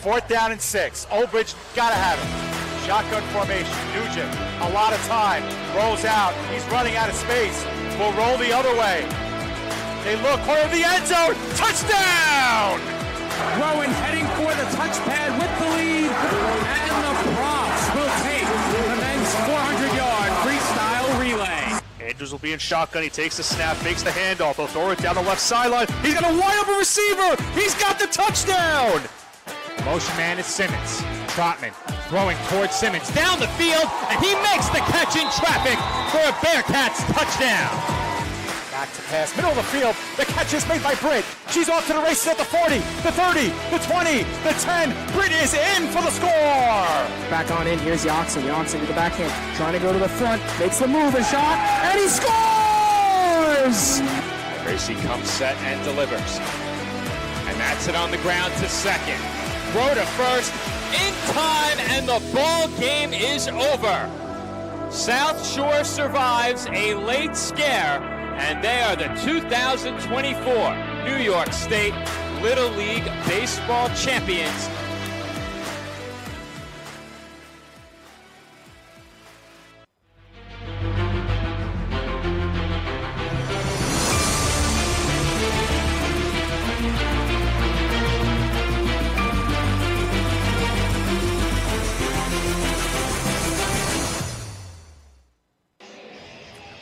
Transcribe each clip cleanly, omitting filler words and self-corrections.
4th down and 6. Olbridge, gotta have it. Shotgun formation, Nugent, a lot of time, rolls out. He's running out of space. Will roll the other way. They look, corner of the end zone, touchdown! Rowan heading for the touchpad with the lead, and the Props will take the men's 400-yard freestyle relay. Andrews will be in shotgun. He takes the snap, fakes the handoff. He'll throw it down the left sideline. He's got a wide open receiver. He's got the touchdown. Motion man is Simmons. Trotman throwing towards Simmons down the field, and he makes the catch in traffic for a Bearcats touchdown. Back to pass, middle of the field. The catch is made by Britt. She's off to the races at the 40, the 30, the 20, the 10. Britt is in for the score. Back on in, here's Yoxon. Yoxon to the backhand, trying to go to the front, makes the move, a shot, and he scores! Tracy comes set and delivers. And that's it on the ground to second. Throw to first, in time, and the ball game is over. South Shore survives a late scare, and they are the 2024 New York State Little League Baseball champions.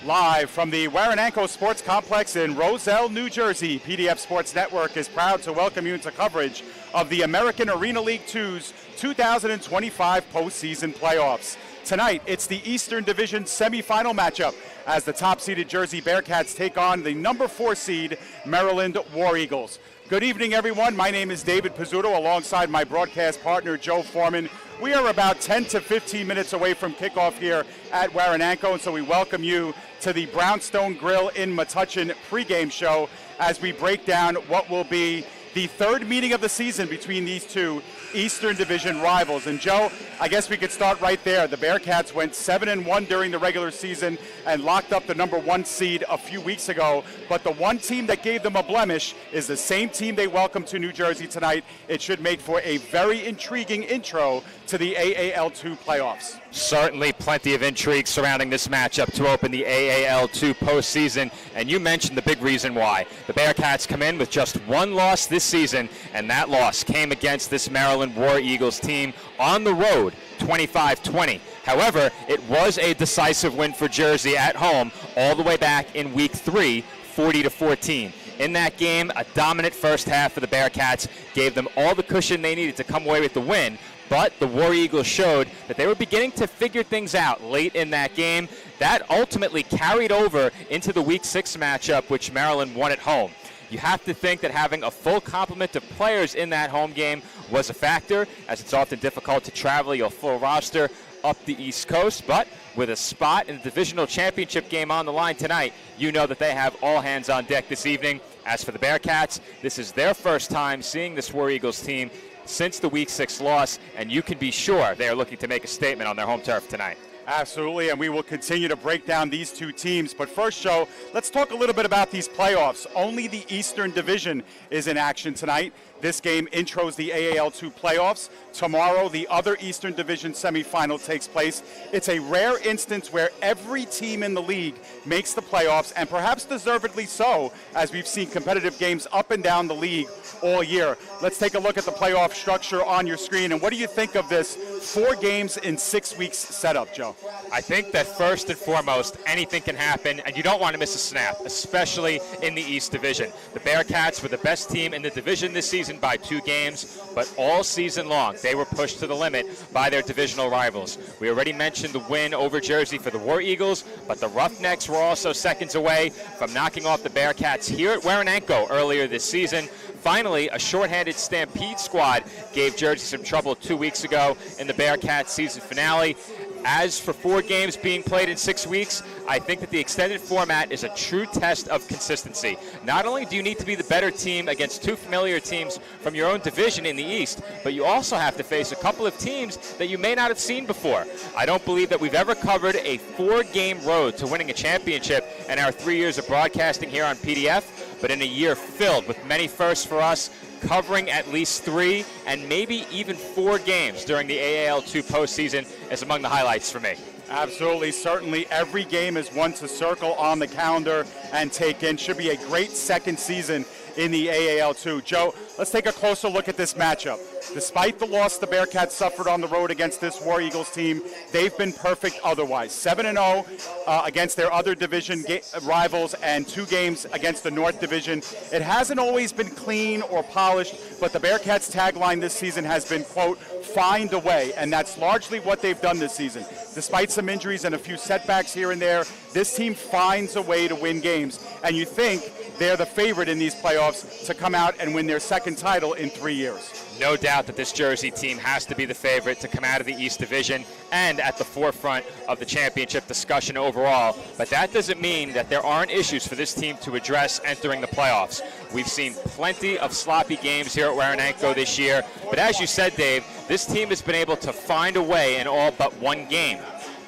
Live from the Warananko Sports Complex in Roselle, New Jersey, PDF Sports Network is proud to welcome you into coverage of the American Arena League 2's 2025 postseason playoffs. Tonight, it's the Eastern Division semifinal matchup as the top-seeded Jersey Bearcats take on the number 4 seed Maryland War Eagles. Good evening, everyone. My name is David Pizzuto alongside my broadcast partner, Joe Foreman. We are about 10 to 15 minutes away from kickoff here at Warananko, and so we welcome you to the Brownstone Grill in Metuchen pregame show as we break down what will be the third meeting of the season between these two Eastern Division rivals. And Joe, I guess we could start right there. The Bearcats went 7-1 during the regular season and locked up the number 1 seed a few weeks ago. But the one team that gave them a blemish is the same team they welcome to New Jersey tonight. It should make for a very intriguing intro to the AAL2 playoffs. Certainly plenty of intrigue surrounding this matchup to open the AAL2 postseason, and you mentioned the big reason why. The Bearcats come in with just 1 loss this season, and that loss came against this Maryland War Eagles team on the road, 25-20. However, it was a decisive win for Jersey at home all the way back in week 3, 40-14. In that game, a dominant first half for the Bearcats gave them all the cushion they needed to come away with the win, but the War Eagles showed that they were beginning to figure things out late in that game. That ultimately carried over into the Week 6 matchup, which Maryland won at home. You have to think that having a full complement of players in that home game was a factor, as it's often difficult to travel your full roster up the East Coast, but with a spot in the divisional championship game on the line tonight, you know that they have all hands on deck this evening. As for the Bearcats, this is their first time seeing this War Eagles team since the Week 6 loss, and you can be sure they are looking to make a statement on their home turf tonight. Absolutely, and we will continue to break down these two teams. But first, Joe, let's talk a little bit about these playoffs. Only the Eastern Division is in action tonight. This game intros the AAL2 playoffs. Tomorrow, the other Eastern Division semifinal takes place. It's a rare instance where every team in the league makes the playoffs, and perhaps deservedly so, as we've seen competitive games up and down the league all year. Let's take a look at the playoff structure on your screen. And what do you think of this 4 games in 6 weeks setup, Joe? I think that first and foremost, anything can happen, and you don't want to miss a snap, especially in the East Division. The Bearcats were the best team in the division this season by 2 games, but all season long, they were pushed to the limit by their divisional rivals. We already mentioned the win over Jersey for the War Eagles, but the Roughnecks were also seconds away from knocking off the Bearcats here at Warananko earlier this season. Finally, a shorthanded Stampede squad gave Jersey some trouble 2 weeks ago in the Bearcats season finale. As for 4 games being played in 6 weeks, I think that the extended format is a true test of consistency. Not only do you need to be the better team against 2 familiar teams from your own division in the East, but you also have to face a couple of teams that you may not have seen before. I don't believe that we've ever covered a 4-game road to winning a championship in our 3 years of broadcasting here on PDF, but in a year filled with many firsts for us, covering at least 3 and maybe even 4 games during the AAL2 postseason is among the highlights for me. Absolutely, certainly every game is one to circle on the calendar and take in. Should be a great second season in the AAL2. Joe, let's take a closer look at this matchup. Despite the loss the Bearcats suffered on the road against this War Eagles team, they've been perfect otherwise. 7-0 against their other division rivals and 2 games against the North Division. It hasn't always been clean or polished, but the Bearcats' tagline this season has been, quote, find a way, and that's largely what they've done this season. Despite some injuries and a few setbacks here and there, this team finds a way to win games, and you think they're the favorite in these playoffs to come out and win their second title in 3 years. No doubt that this Jersey team has to be the favorite to come out of the East Division and at the forefront of the championship discussion overall, but that doesn't mean that there aren't issues for this team to address entering the playoffs. We've seen plenty of sloppy games here at Waranenko this year, but as you said, Dave, this team has been able to find a way in all but one game.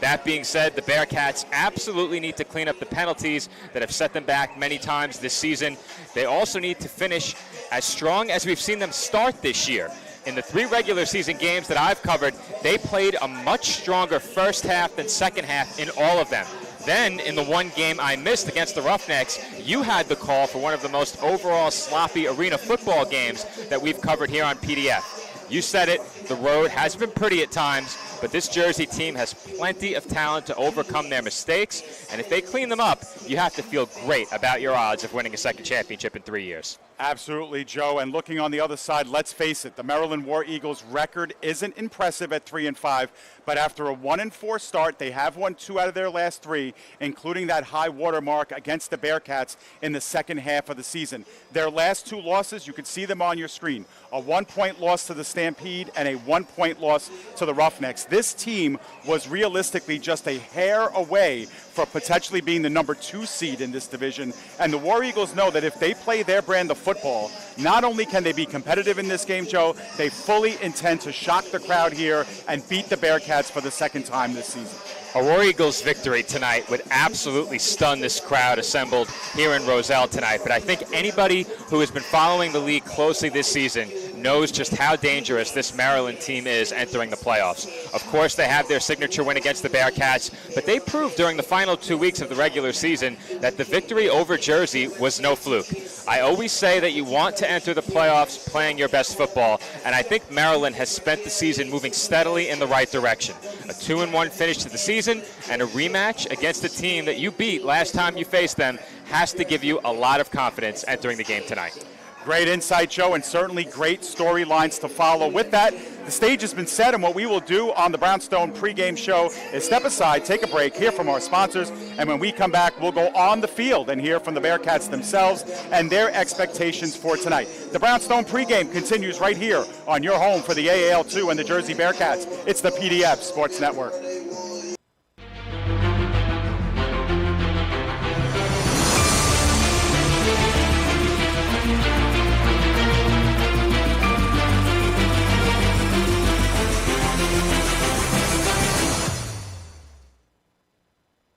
That being said, the Bearcats absolutely need to clean up the penalties that have set them back many times this season. They also need to finish as strong as we've seen them start this year. In the 3 regular season games that I've covered, they played a much stronger first half than second half in all of them. Then, in the 1 game I missed against the Roughnecks, you had the call for one of the most overall sloppy arena football games that we've covered here on PDF. You said it, the road has been pretty at times, but this Jersey team has plenty of talent to overcome their mistakes, and if they clean them up, you have to feel great about your odds of winning a second championship in 3 years. Absolutely, Joe. And looking on the other side, let's face it, the Maryland War Eagles record isn't impressive at 3-5, but after a 1-4 start, they have won 2 out of their last 3, including that high water mark against the Bearcats in the second half of the season. Their last 2 losses, you can see them on your screen. A 1-point loss to the Stampede and a 1-point loss to the Roughnecks. This team was realistically just a hair away for potentially being the number 2 seed in this division. And the War Eagles know that if they play their brand of football, not only can they be competitive in this game, Joe, they fully intend to shock the crowd here and beat the Bearcats for the second time this season. A War Eagles victory tonight would absolutely stun this crowd assembled here in Roselle tonight, but I think anybody who has been following the league closely this season knows just how dangerous this Maryland team is entering the playoffs. Of course, they have their signature win against the Bearcats, but they proved during the final 2 weeks of the regular season that the victory over Jersey was no fluke. I always say that you want to enter the playoffs playing your best football, and I think Maryland has spent the season moving steadily in the right direction. A 2-1 finish to the season and a rematch against the team that you beat last time you faced them has to give you a lot of confidence entering the game tonight. Great insight, Joe, and certainly great storylines to follow. With that, the stage has been set, and what we will do on the Brownstone pregame show is step aside, take a break, hear from our sponsors, and when we come back, we'll go on the field and hear from the Bearcats themselves and their expectations for tonight. The Brownstone pregame continues right here on your home for the AAL2 and the Jersey Bearcats. It's the PDF Sports Network.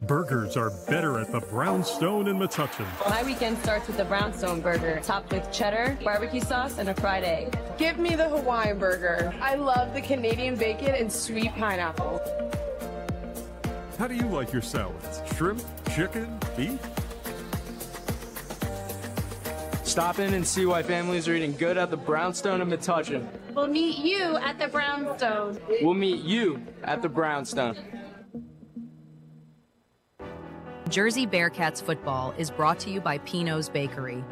Burgers are better at the Brownstone in Metuchen. My weekend starts with the Brownstone burger, topped with cheddar, barbecue sauce, and a fried egg. Give me the Hawaiian burger. I love the Canadian bacon and sweet pineapple. How do you like your salads? Shrimp, chicken, beef? Stop in and see why families are eating good at the Brownstone in Metuchen. We'll meet you at the Brownstone. We'll meet you at the Brownstone. Jersey Bearcats football is brought to you by Pino's Bakery.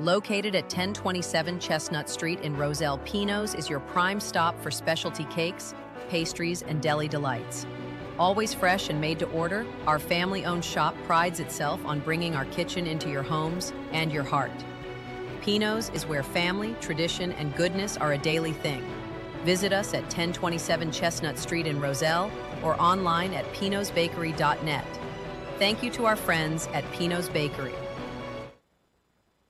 Located at 1027 Chestnut Street in Roselle, Pino's is your prime stop for specialty cakes, pastries, and deli delights. Always fresh and made to order, our family-owned shop prides itself on bringing our kitchen into your homes and your heart. Pino's is where family, tradition, and goodness are a daily thing. Visit us at 1027 Chestnut Street in Roselle or online at pinosbakery.net. Thank you to our friends at Pino's Bakery.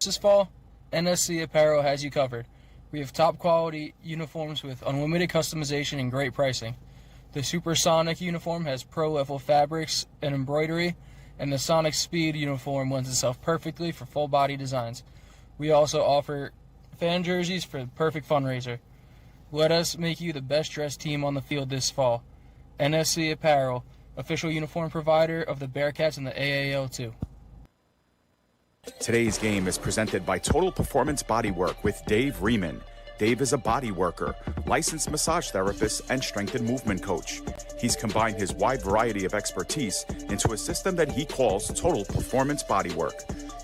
This fall, NSC Apparel has you covered. We have top quality uniforms with unlimited customization and great pricing. The Supersonic uniform has pro-level fabrics and embroidery, and the Sonic Speed uniform lends itself perfectly for full body designs. We also offer fan jerseys for the perfect fundraiser. Let us make you the best dressed team on the field this fall. NSC Apparel, official uniform provider of the Bearcats and the AAL2. Today's game is presented by Total Performance Bodywork with Dave Riemann. Dave is a body worker, licensed massage therapist, and strength and movement coach. He's combined his wide variety of expertise into a system that he calls Total Performance Bodywork.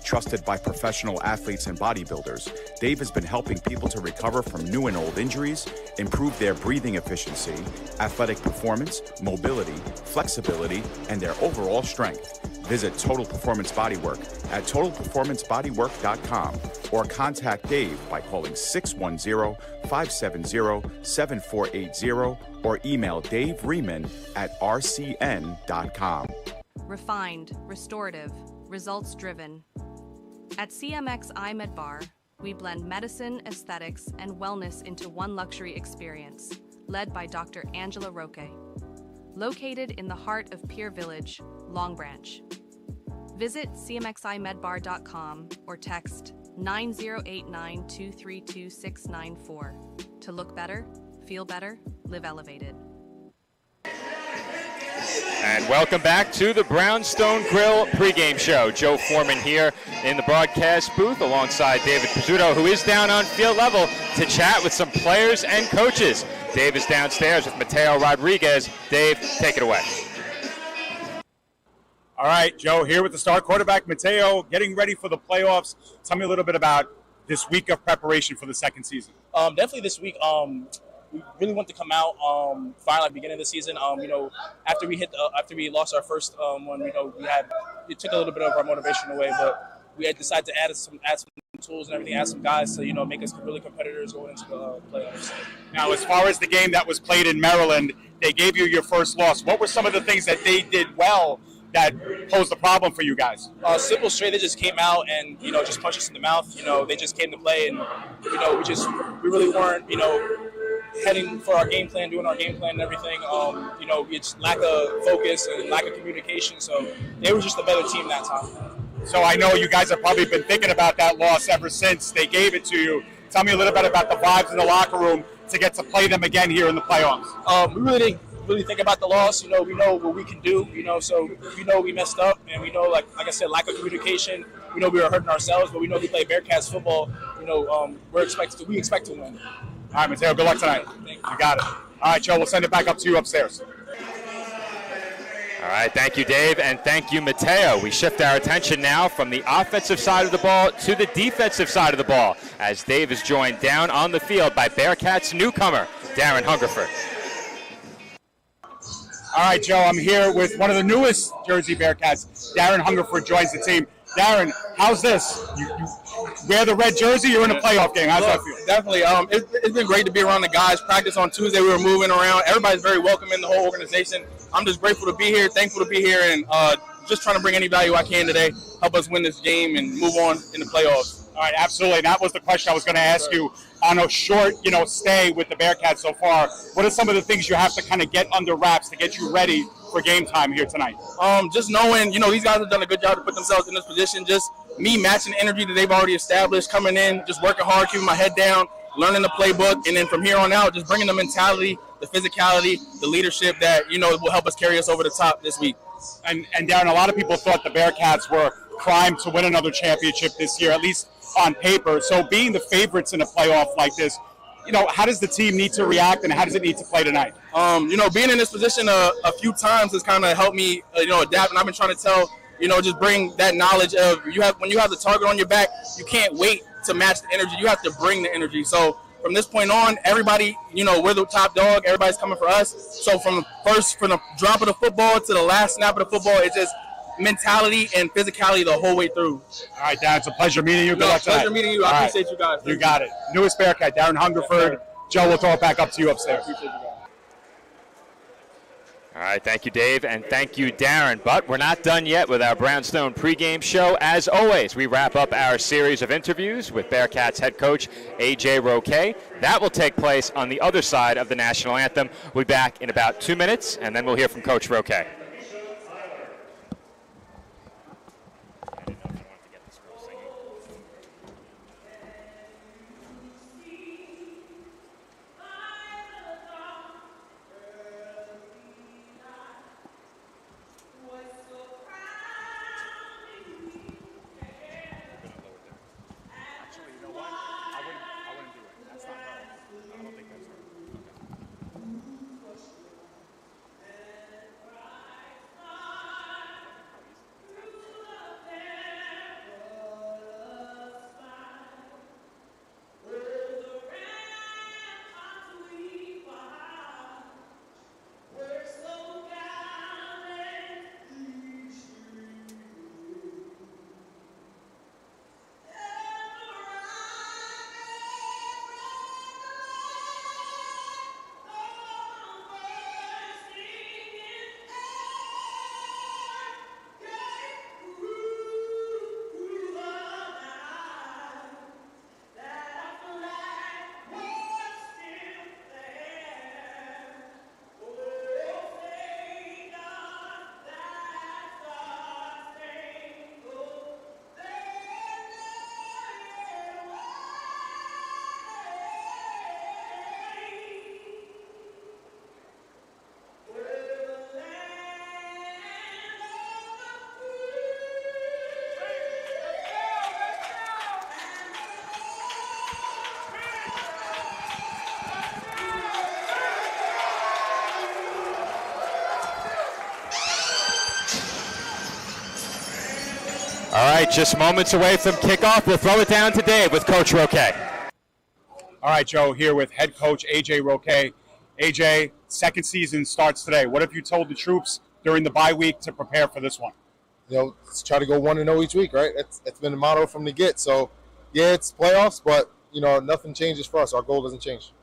Trusted by professional athletes and bodybuilders, Dave has been helping people to recover from new and old injuries, improve their breathing efficiency, athletic performance, mobility, flexibility, and their overall strength. Visit Total Performance Bodywork at totalperformancebodywork.com or contact Dave by calling 610-570-7480 or email Dave Riemann at rcn.com. Refined, restorative, results-driven. At CMX iMed Bar, we blend medicine, aesthetics, and wellness into one luxury experience, led by Dr. Angela Roque. Located in the heart of Pier Village, Long Branch. Visit cmximedbar.com or text 9089-232-694 to look better, feel better, live elevated. And welcome back to the Brownstone Grill pregame show. Joe Foreman here in the broadcast booth alongside David Pizzuto, who is down on field level to chat with some players and coaches. Dave is downstairs with Mateo Rodriguez. Dave, take it away. All right, Joe, here with the star quarterback, Mateo, getting ready for the playoffs. Tell me a little bit about this week of preparation for the second season. Definitely this week, we really want to come out finally at the beginning of the season. After we lost our first one, it took a little bit of our motivation away, but we had decided to add some tools and everything, add some guys to make us really competitors going into the playoffs. Now, as far as the game that was played in Maryland, they gave you your first loss. What were some of the things that they did well that posed a problem for you guys? Simple, straight. They just came out and just punched us in the mouth. They just came to play, and we really weren't heading for our game plan, doing our game plan and everything. It's lack of focus and lack of communication. So they were just a better team that time. So I know you guys have probably been thinking about that loss ever since they gave it to you. Tell me a little bit about the vibes in the locker room to get to play them again here in the playoffs. We really didn't think about the loss. We know what we can do. So we know we messed up, and we know, like I said, lack of communication. We know we were hurting ourselves, but we know we play Bearcats football. We expect to win. All right, Mateo, good luck tonight. You got it. All right, Joe, we'll send it back up to you upstairs. All right, thank you, Dave, and thank you, Mateo. We shift our attention now from the offensive side of the ball to the defensive side of the ball, as Dave is joined down on the field by Bearcats newcomer, Darren Hungerford. All right, Joe, I'm here with one of the newest Jersey Bearcats. Darren Hungerford joins the team. Darren, how's this? You wear the red jersey, you're in a playoff game. How's that feel? Definitely. It's been great to be around the guys. Practice on Tuesday, we were moving around. Everybody's very welcome in the whole organization. I'm just grateful to be here, thankful to be here, and just trying to bring any value I can today, help us win this game and move on in the playoffs. All right, absolutely. That was the question I was going to ask you. On a short, stay with the Bearcats so far, what are some of the things you have to kind of get under wraps to get you ready for game time here tonight? Just knowing, these guys have done a good job to put themselves in this position. Just me matching the energy that they've already established, coming in, just working hard, keeping my head down, learning the playbook, and then from here on out, just bringing the mentality, the physicality, the leadership that, will help us carry us over the top this week. And Darren, a lot of people thought the Bearcats were primed to win another championship this year, at least on paper. So being the favorites in a playoff like this, how does the team need to react and how does it need to play tonight? Being in this position a few times has kind of helped me, adapt. And I've been trying to tell, just bring that knowledge of when you have the target on your back, you can't wait to match the energy. You have to bring the energy. So from this point on, everybody, we're the top dog. Everybody's coming for us. So from the drop of the football to the last snap of the football, it's just mentality and physicality the whole way through. All right, Darren, it's a pleasure meeting you. Good luck tonight. Pleasure meeting you. I appreciate you guys. You got it. Newest Bearcat, Darren Hungerford. Joe, we'll throw it back up to you upstairs. All right, thank you, Dave, and thank you, Darren. But we're not done yet with our Brownstone pregame show. As always, we wrap up our series of interviews with Bearcats head coach A.J. Roque. That will take place on the other side of the national anthem. We'll be back in about 2 minutes, and then we'll hear from Coach Roque. All right, just moments away from kickoff. We'll throw it down to Dave with Coach Roque. All right, Joe, here with head coach A.J. Roque. A.J., second season starts today. What have you told the troops during the bye week to prepare for this one? Let's try to go 1-0 each week, right? That's been the motto from the get. So, yeah, it's playoffs, but, nothing changes for us. Our goal doesn't change.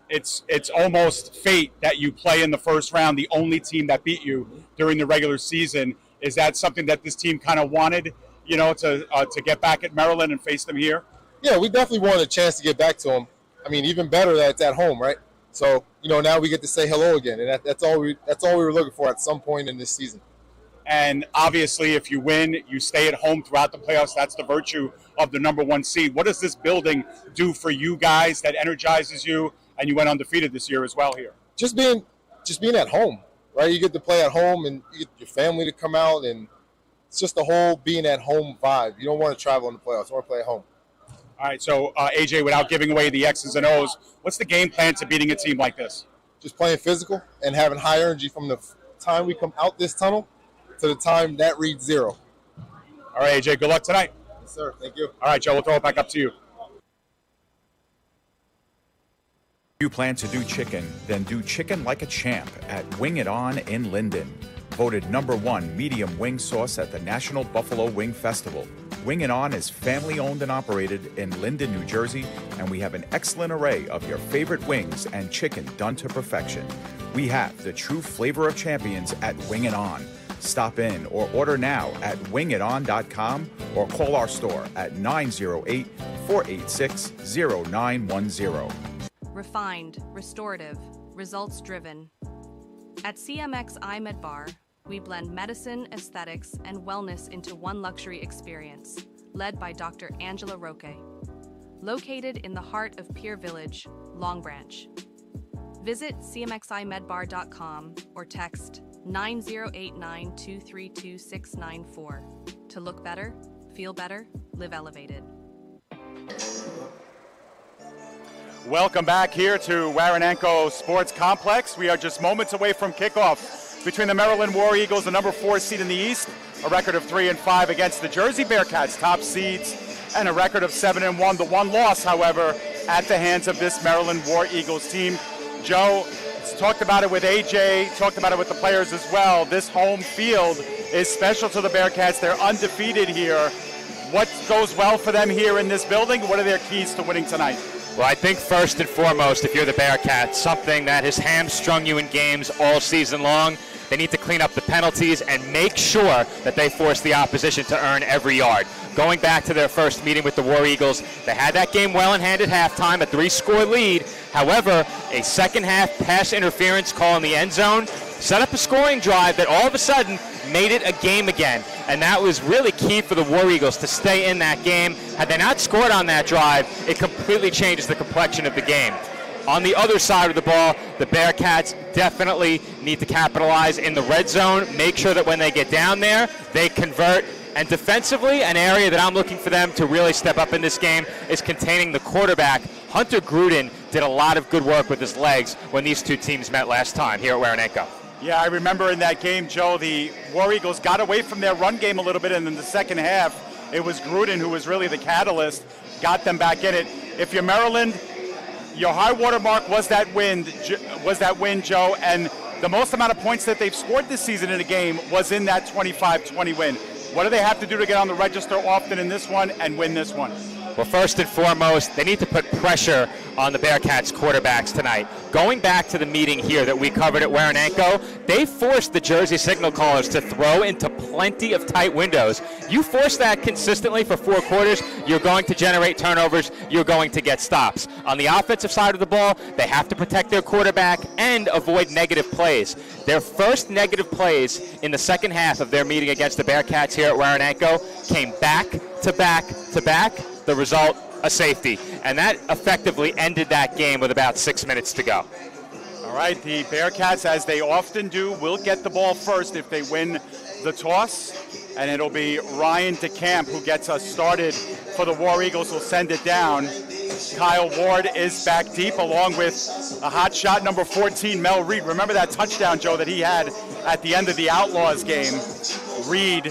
It's almost fate that you play in the first round, the only team that beat you during the regular season. Is that something that this team kind of wanted, to get back at Maryland and face them here? Yeah, we definitely wanted a chance to get back to them. I mean, even better that it's at home, right? So, now we get to say hello again, and that's all we were looking for at some point in this season. And obviously, if you win, you stay at home throughout the playoffs. That's the virtue of the number one seed. What does this building do for you guys that energizes you? And you went undefeated this year as well here. Just being at home, right? You get to play at home, and you get your family to come out, and it's just the whole being at home vibe. You don't want to travel in the playoffs. You want to play at home. All right, so AJ, without giving away the X's and O's, what's the game plan to beating a team like this? Just playing physical and having high energy from the time we come out this tunnel to the time that reads 0. All right, AJ, good luck tonight. Yes, sir. Thank you. All right, Joe, we'll throw it back up to you. If you plan to do chicken, then do chicken like a champ at Wing It On in Linden. Voted #1 medium wing sauce at the National Buffalo Wing Festival. Wing It On is family owned and operated in Linden, New Jersey, and we have an excellent array of your favorite wings and chicken done to perfection. We have the true flavor of champions at Wing It On. Stop in or order now at wingiton.com or call our store at 908-486-0910. Refined, restorative, results-driven. At CMX iMed Bar, we blend medicine, aesthetics, and wellness into one luxury experience, led by Dr. Angela Roque. Located in the heart of Pier Village, Long Branch. Visit cmximedbar.com or text 9089-232-694 to look better, feel better, live elevated. Welcome back here to Waranenko Sports Complex. We are just moments away from kickoff between the Maryland War Eagles, the number 4 seed in the East, a record of 3-5 against the Jersey Bearcats, top seeds, and a record of 7-1. The one loss, however, at the hands of this Maryland War Eagles team. Joe, talked about it with AJ, talked about it with the players as well. This home field is special to the Bearcats. They're undefeated here. What goes well for them here in this building? What are their keys to winning tonight? Well, I think first and foremost, if you're the Bearcats, something that has hamstrung you in games all season long, they need to clean up the penalties and make sure that they force the opposition to earn every yard. Going back to their first meeting with the War Eagles, they had that game well in hand at halftime, a 3-score lead. However, a second-half pass interference call in the end zone set up a scoring drive that all of a sudden made it a game again. And that was really key for the War Eagles to stay in that game. Had they not scored on that drive, it completely changes the complexion of the game. On the other side of the ball, the Bearcats definitely need to capitalize in the red zone, make sure that when they get down there, they convert. And defensively, an area that I'm looking for them to really step up in this game is containing the quarterback. Hunter Gruden did a lot of good work with his legs when these two teams met last time here at Waranenko. Yeah, I remember in that game, Joe, the War Eagles got away from their run game a little bit, and in the second half, it was Gruden who was really the catalyst, got them back in it. If you're Maryland, your high water mark was that win, Joe, and the most amount of points that they've scored this season in a game was in that 25-20 win. What do they have to do to get on the register often in this one and win this one? Well, first and foremost, they need to put pressure on the Bearcats quarterbacks tonight. Going back to the meeting here that we covered at Waranenko, they forced the Jersey signal callers to throw into plenty of tight windows. You force that consistently for 4 quarters, you're going to generate turnovers, you're going to get stops. On the offensive side of the ball, they have to protect their quarterback and avoid negative plays. Their first negative plays in the second half of their meeting against the Bearcats here at Waranenko came back to back to back. The result, a safety. And that effectively ended that game with about 6 minutes to go. All right, the Bearcats, as they often do, will get the ball first if they win the toss. And it'll be Ryan DeCamp who gets us started for the War Eagles. Will send it down. Kyle Ward is back deep along with a hot shot, number 14, Mel Reed. Remember that touchdown, Joe, that he had at the end of the Outlaws game. Reed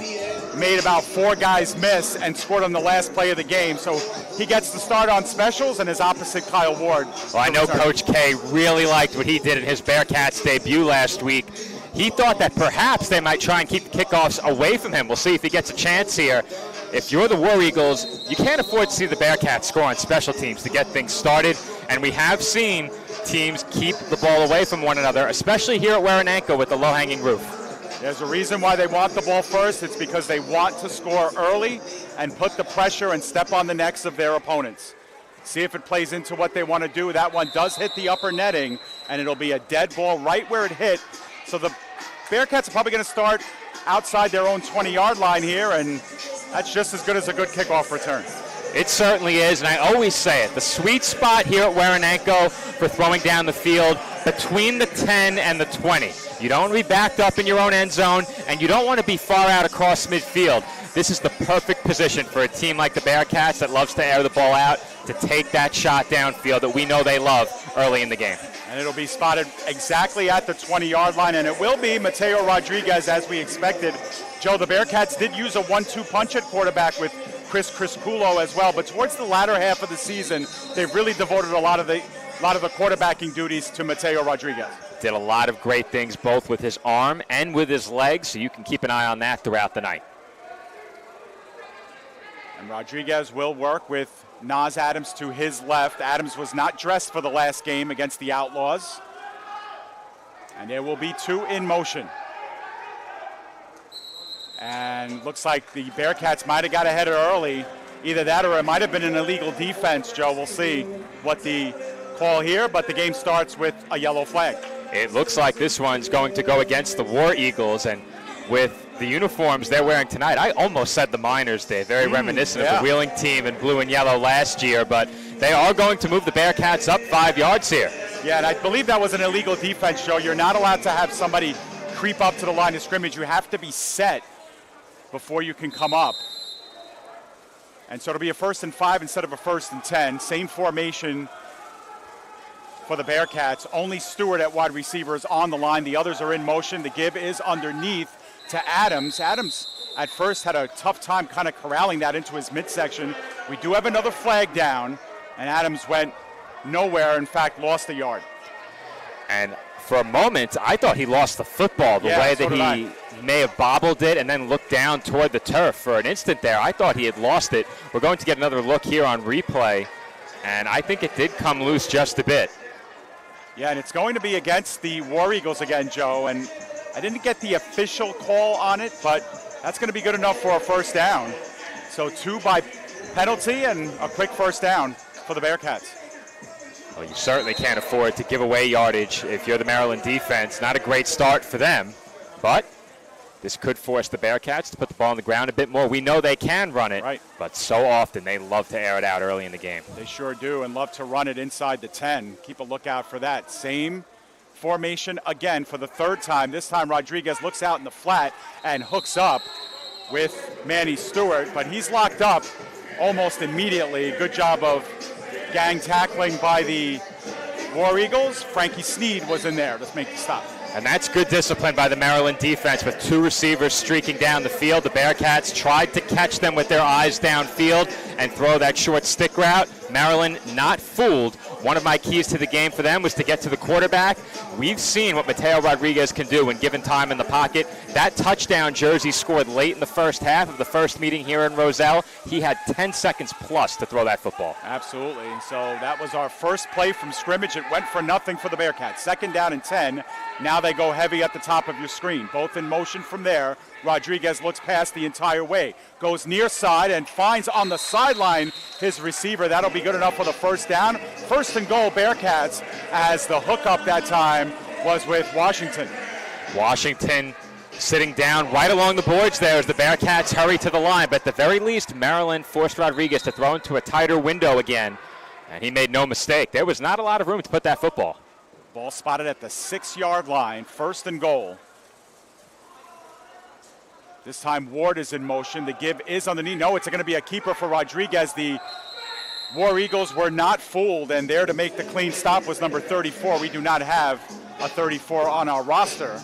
made about 4 guys miss and scored on the last play of the game. So he gets the start on specials and is opposite Kyle Ward. Well, I know Coach K really liked what he did in his Bearcats debut last week. He thought that perhaps they might try and keep the kickoffs away from him. We'll see if he gets a chance here. If you're the War Eagles, you can't afford to see the Bearcats score on special teams to get things started. And we have seen teams keep the ball away from one another, especially here at Warananko with the low-hanging roof. There's a reason why they want the ball first. It's because they want to score early and put the pressure and step on the necks of their opponents. See if it plays into what they want to do. That one does hit the upper netting, and it'll be a dead ball right where it hit. So the Bearcats are probably going to start outside their own 20-yard line here, and that's just as good as a good kickoff return. It certainly is, and I always say it, the sweet spot here at Warananko for throwing down the field between the 10 and the 20. You don't want to be backed up in your own end zone, and you don't want to be far out across midfield. This is the perfect position for a team like the Bearcats that loves to air the ball out to take that shot downfield that we know they love early in the game. And it'll be spotted exactly at the 20-yard line, and it will be Mateo Rodriguez as we expected. Joe, the Bearcats did use a 1-2 punch at quarterback with Chris Crisculo as well, but towards the latter half of the season, they've really devoted a lot of the quarterbacking duties to Mateo Rodriguez. Did a lot of great things both with his arm and with his legs, so you can keep an eye on that throughout the night. And Rodriguez will work with Nas Adams to his left. Adams was not dressed for the last game against the Outlaws. And there will be 2 in motion. And looks like the Bearcats might have got ahead early. Either that or it might have been an illegal defense, Joe. We'll see what the call here, but the game starts with a yellow flag. It looks like this one's going to go against the War Eagles, and with the uniforms they're wearing tonight, I almost said the Miners did. Very reminiscent of the Wheeling team in blue and yellow last year, but they are going to move the Bearcats up 5 yards here. Yeah, and I believe that was an illegal defense, Joe. You're not allowed to have somebody creep up to the line of scrimmage. You have to be set before you can come up. And so it'll be a 1st and 5 instead of a 1st and 10. Same formation for the Bearcats. Only Stewart at wide receiver is on the line. The others are in motion. The give is underneath to Adams. Adams at first had a tough time kind of corralling that into his midsection. We do have another flag down, and Adams went nowhere. In fact, lost a yard. And for a moment, I thought he lost the football the way that he may have bobbled it and then looked down toward the turf. For an instant there, I thought he had lost it. We're going to get another look here on replay, and I think it did come loose just a bit. Yeah, and it's going to be against the War Eagles again, Joe, and I didn't get the official call on it, but that's going to be good enough for a 1st down. So 2 by penalty and a quick 1st down for the Bearcats. Well, you certainly can't afford to give away yardage if you're the Maryland defense. Not a great start for them, but this could force the Bearcats to put the ball on the ground a bit more. We know they can run it, but so often they love to air it out early in the game. They sure do, and love to run it inside the 10. Keep a lookout for that. Same formation again for the 3rd time. This time Rodriguez looks out in the flat and hooks up with Manny Stewart, but he's locked up almost immediately. Good job of gang tackling by the War Eagles. Frankie Sneed was in there to make the stop. And that's good discipline by the Maryland defense with 2 receivers streaking down the field. The Bearcats tried to catch them with their eyes downfield and throw that short stick route. Maryland not fooled. One of my keys to the game for them was to get to the quarterback. We've seen what Mateo Rodriguez can do when given time in the pocket. That touchdown Jersey scored late in the first half of the first meeting here in Roselle. He had 10 seconds plus to throw that football. Absolutely. So that was our first play from scrimmage. It went for nothing for the Bearcats. 2nd down and 10. Now they go heavy at the top of your screen. Both in motion from there. Rodriguez looks past the entire way. Goes near side and finds on the sideline his receiver. That'll be good enough for the 1st down. 1st and goal Bearcats, as the hookup that time was with Washington. Washington sitting down right along the boards there as the Bearcats hurry to the line. But at the very least, Maryland forced Rodriguez to throw into a tighter window again. And he made no mistake. There was not a lot of room to put that football. Ball spotted at the 6-yard line. 1st and goal. This time Ward is in motion. The give is on the knee. No, it's going to be a keeper for Rodriguez. The War Eagles were not fooled, and there to make the clean stop was number 34. We do not have a 34 on our roster.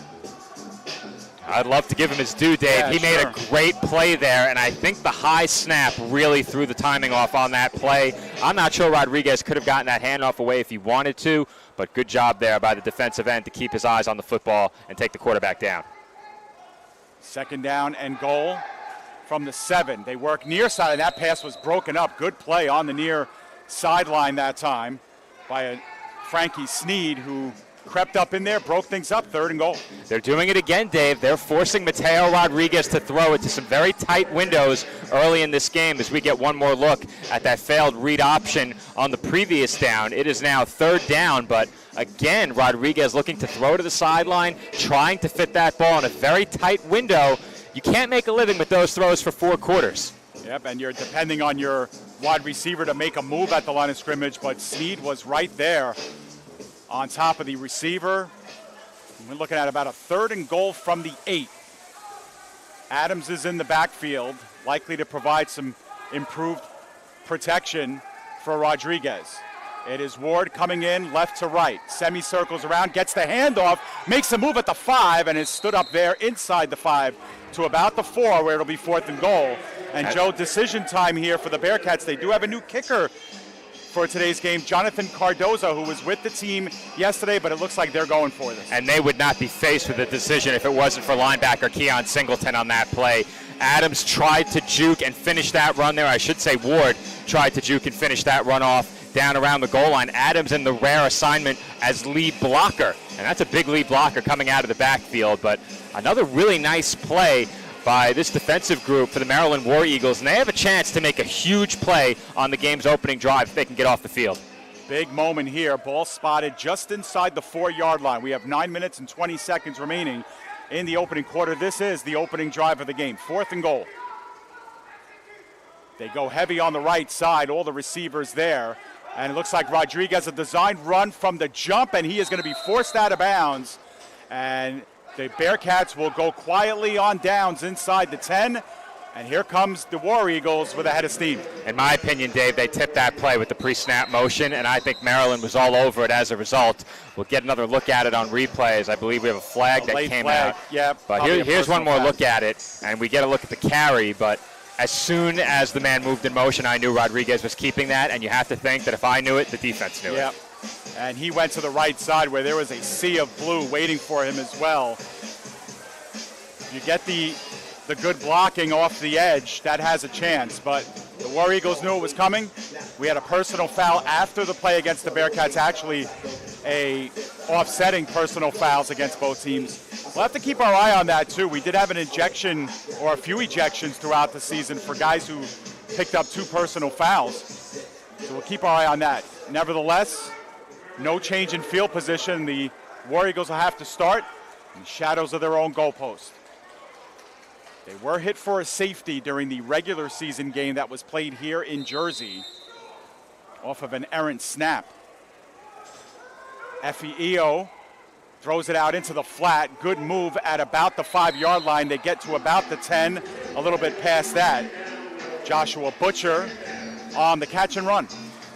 I'd love to give him his due, Dave. Yeah, he made a great play there, and I think the high snap really threw the timing off on that play. I'm not sure Rodriguez could have gotten that handoff away if he wanted to, but good job there by the defensive end to keep his eyes on the football and take the quarterback down. 2nd down and goal from the 7. They work near side, and that pass was broken up. Good play on the near sideline that time by a Frankie Sneed, who crept up in there, broke things up. 3rd and goal. They're doing it again, Dave. They're forcing Mateo Rodriguez to throw it to some very tight windows early in this game as we get one more look at that failed read option on the previous down. It is now 3rd down, but again, Rodriguez looking to throw to the sideline, trying to fit that ball in a very tight window. You can't make a living with those throws for 4 quarters. Yep, and you're depending on your wide receiver to make a move at the line of scrimmage, but Sneed was right there on top of the receiver. We're looking at about a 3rd and goal from the 8. Adams is in the backfield, likely to provide some improved protection for Rodriguez. It is Ward coming in left to right. Semicircles around, gets the handoff, makes a move at the 5, and is stood up there inside the 5 to about the 4, where it'll be 4th and goal. And Joe, decision time here for the Bearcats. They do have a new kicker for today's game, Jonathan Cardozo, who was with the team yesterday, but it looks like they're going for this. And they would not be faced with a decision if it wasn't for linebacker Keon Singleton on that play. Adams tried to juke and finish that run there. I should say Ward tried to juke and finish that run off down around the goal line. Adams in the rare assignment as lead blocker, and that's a big lead blocker coming out of the backfield, but another really nice play by this defensive group for the Maryland War Eagles, and they have a chance to make a huge play on the game's opening drive if they can get off the field. Big moment here. Ball spotted just inside the 4-yard line. We have 9 minutes and 20 seconds remaining in the opening quarter. This is the opening drive of the game. 4th and goal. They go heavy on the right side, all the receivers there. And it looks like Rodriguez, a designed run from the jump, and he is going to be forced out of bounds. And the Bearcats will go quietly on downs inside the 10. And here comes the War Eagles with a head of steam. In my opinion, Dave, they tipped that play with the pre-snap motion, and I think Maryland was all over it as a result. We'll get another look at it on replays. I believe we have a flag that came out. Yep. But here's one more look at it, and we get a look at the carry. But as soon as the man moved in motion, I knew Rodriguez was keeping that, and you have to think that if I knew it, the defense knew it. And he went to the right side where there was a sea of blue waiting for him as well. You get the good blocking off the edge, that has a chance, but the War Eagles knew it was coming. We had a personal foul after the play against the Bearcats, actually a offsetting personal fouls against both teams. We'll have to keep our eye on that too. We did have an ejection or a few ejections throughout the season for guys who picked up 2 personal fouls. So we'll keep our eye on that. Nevertheless, no change in field position. The War Eagles will have to start in the shadows of their own goalpost. They were hit for a safety during the regular season game that was played here in Jersey off of an errant snap. Effiio throws it out into the flat. Good move at about the 5-yard line. They get to about the 10, a little bit past that. Joshua Butcher on the catch and run.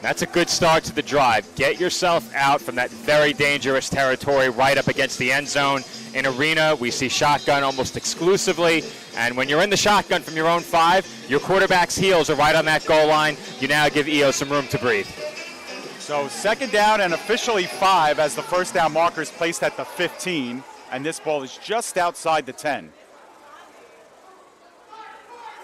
That's a good start to the drive. Get yourself out from that very dangerous territory right up against the end zone. In Arena, we see shotgun almost exclusively, and when you're in the shotgun from your own 5, your quarterback's heels are right on that goal line. You now give EO some room to breathe. So 2nd down and officially 5 as the first down marker is placed at the 15, and this ball is just outside the 10.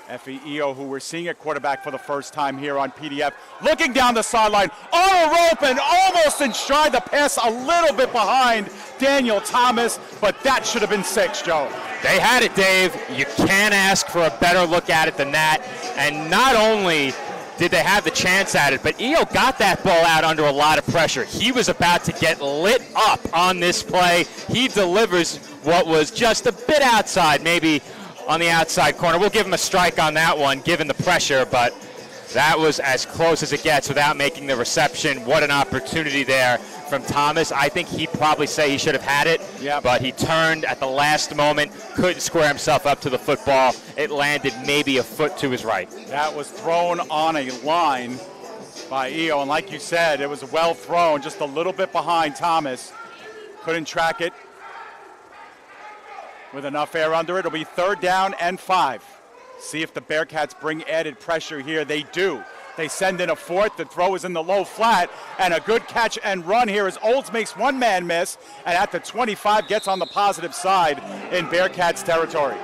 Effiio, who we're seeing at quarterback for the first time here on PDF, looking down the sideline, on a rope and almost in stride. The pass a little bit behind Daniel Thomas, but that should have been 6, Joe. They had it, Dave. You can't ask for a better look at it than that. And not only did they have the chance at it, but EO got that ball out under a lot of pressure. He was about to get lit up on this play. He delivers what was just a bit outside, maybe on the outside corner. We'll give him a strike on that one, given the pressure, but that was as close as it gets without making the reception. What an opportunity there from Thomas. I think he'd probably say he should have had it, but he turned at the last moment, couldn't square himself up to the football. It landed maybe a foot to his right. That was thrown on a line by EO, and like you said, it was well thrown, just a little bit behind Thomas. Couldn't track it. with enough air under it. It'll be 3rd down and 5. See if the Bearcats bring added pressure here. They do. They send in a 4th. The throw is in the low flat, and a good catch and run here as Olds makes one man miss, and at the 25 gets on the positive side in Bearcats territory.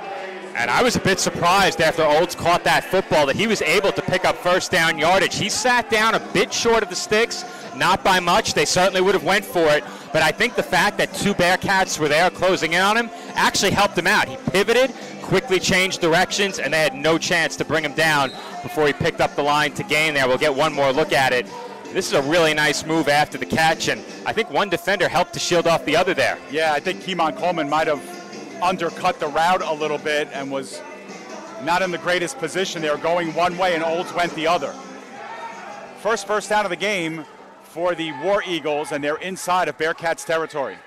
And I was a bit surprised after Olds caught that football that he was able to pick up 1st down yardage. He sat down a bit short of the sticks, not by much. They certainly would have went for it, but I think the fact that 2 Bearcats were there closing in on him actually helped him out. He pivoted, quickly changed directions, and they had no chance to bring him down before he picked up the line to gain there. We'll get one more look at it. This is a really nice move after the catch, and I think one defender helped to shield off the other there. Yeah, I think Keemon Coleman might have undercut the route a little bit and was not in the greatest position. They were going one way and Olds went the other. First down of the game for the War Eagles, and they're inside of Bearcats territory.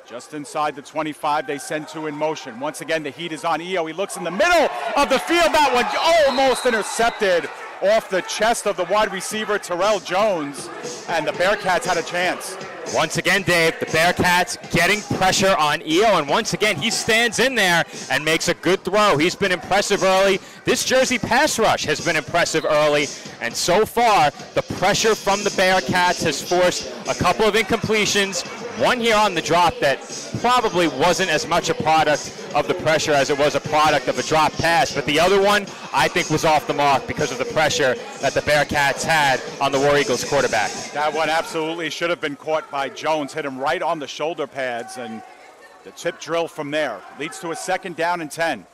Just inside the 25, they send 2 in motion. Once again, the heat is on EO. He looks in the middle of the field. That one almost intercepted off the chest of the wide receiver, Terrell Jones, and the Bearcats had a chance. Once again, Dave, the Bearcats getting pressure on EO, and once again, he stands in there and makes a good throw. He's been impressive early. This Jersey pass rush has been impressive early, and so far, the pressure from the Bearcats has forced a couple of incompletions. One here on the drop that probably wasn't as much a product of the pressure as it was a product of a drop pass, but the other one I think was off the mark because of the pressure that the Bearcats had on the War Eagles quarterback. That one absolutely should have been caught by Jones, hit him right on the shoulder pads, and the tip drill from there leads to a 2nd down and 10.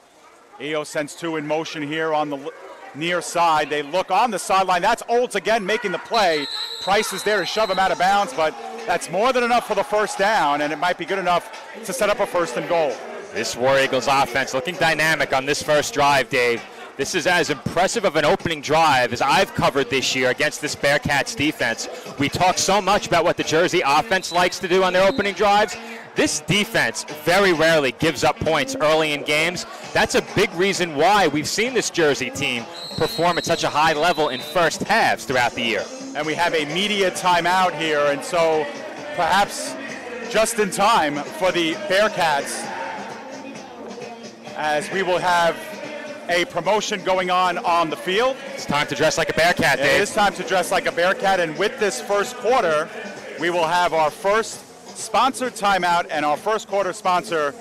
EO sends 2 in motion here on the near side. They look on the sideline. That's Olds again making the play. Price is there to shove him out of bounds, but that's more than enough for the 1st down, and it might be good enough to set up a 1st and goal. This War Eagles offense looking dynamic on this first drive, Dave. This is as impressive of an opening drive as I've covered this year against this Bearcats defense. We talk so much about what the Jersey offense likes to do on their opening drives. This defense very rarely gives up points early in games. That's a big reason why we've seen this Jersey team perform at such a high level in first halves throughout the year. And we have a media timeout here, and so perhaps just in time for the Bearcats, as we will have a promotion going on the field. It's time to dress like a Bearcat, Dave. It is time to dress like a Bearcat, and with this first quarter, we will have our first sponsored timeout, and our first quarter sponsor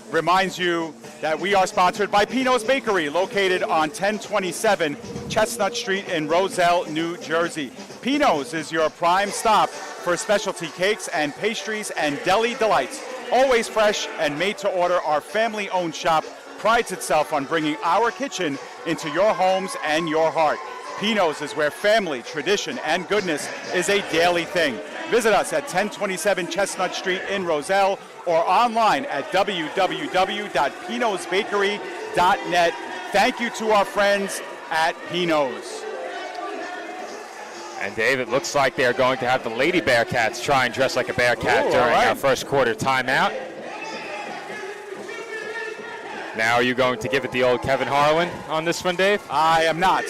reminds you that we are sponsored by Pino's Bakery, located on 1027 Chestnut Street in Roselle, New Jersey. Pino's is your prime stop for specialty cakes and pastries and deli delights. Always fresh and made to order, our family-owned shop prides itself on bringing our kitchen into your homes and your heart. Pino's is where family, tradition, and goodness is a daily thing. Visit us at 1027 Chestnut Street in Roselle or online at www.pinosbakery.net. Thank you to our friends at Pino's. And Dave, it looks like they're going to have the Lady Bearcats try and dress like a Bearcat during our first quarter timeout. Now are you going to give it the old Kevin Harlan on this one, Dave? I am not.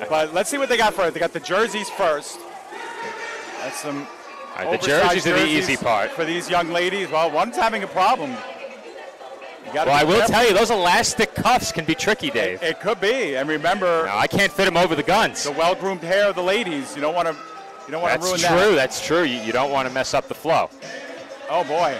But let's see what they got first. They got the jerseys first. That's some the jerseys are the easy part. For these young ladies. Well, one's having a problem. Well, I will tell you, those elastic cuffs can be tricky, Dave. It could be. And remember, no, I can't fit them over the guns. The well-groomed hair of the ladies. You don't want to ruin that. That's true. That's true. You don't want to mess up the flow. Oh, boy.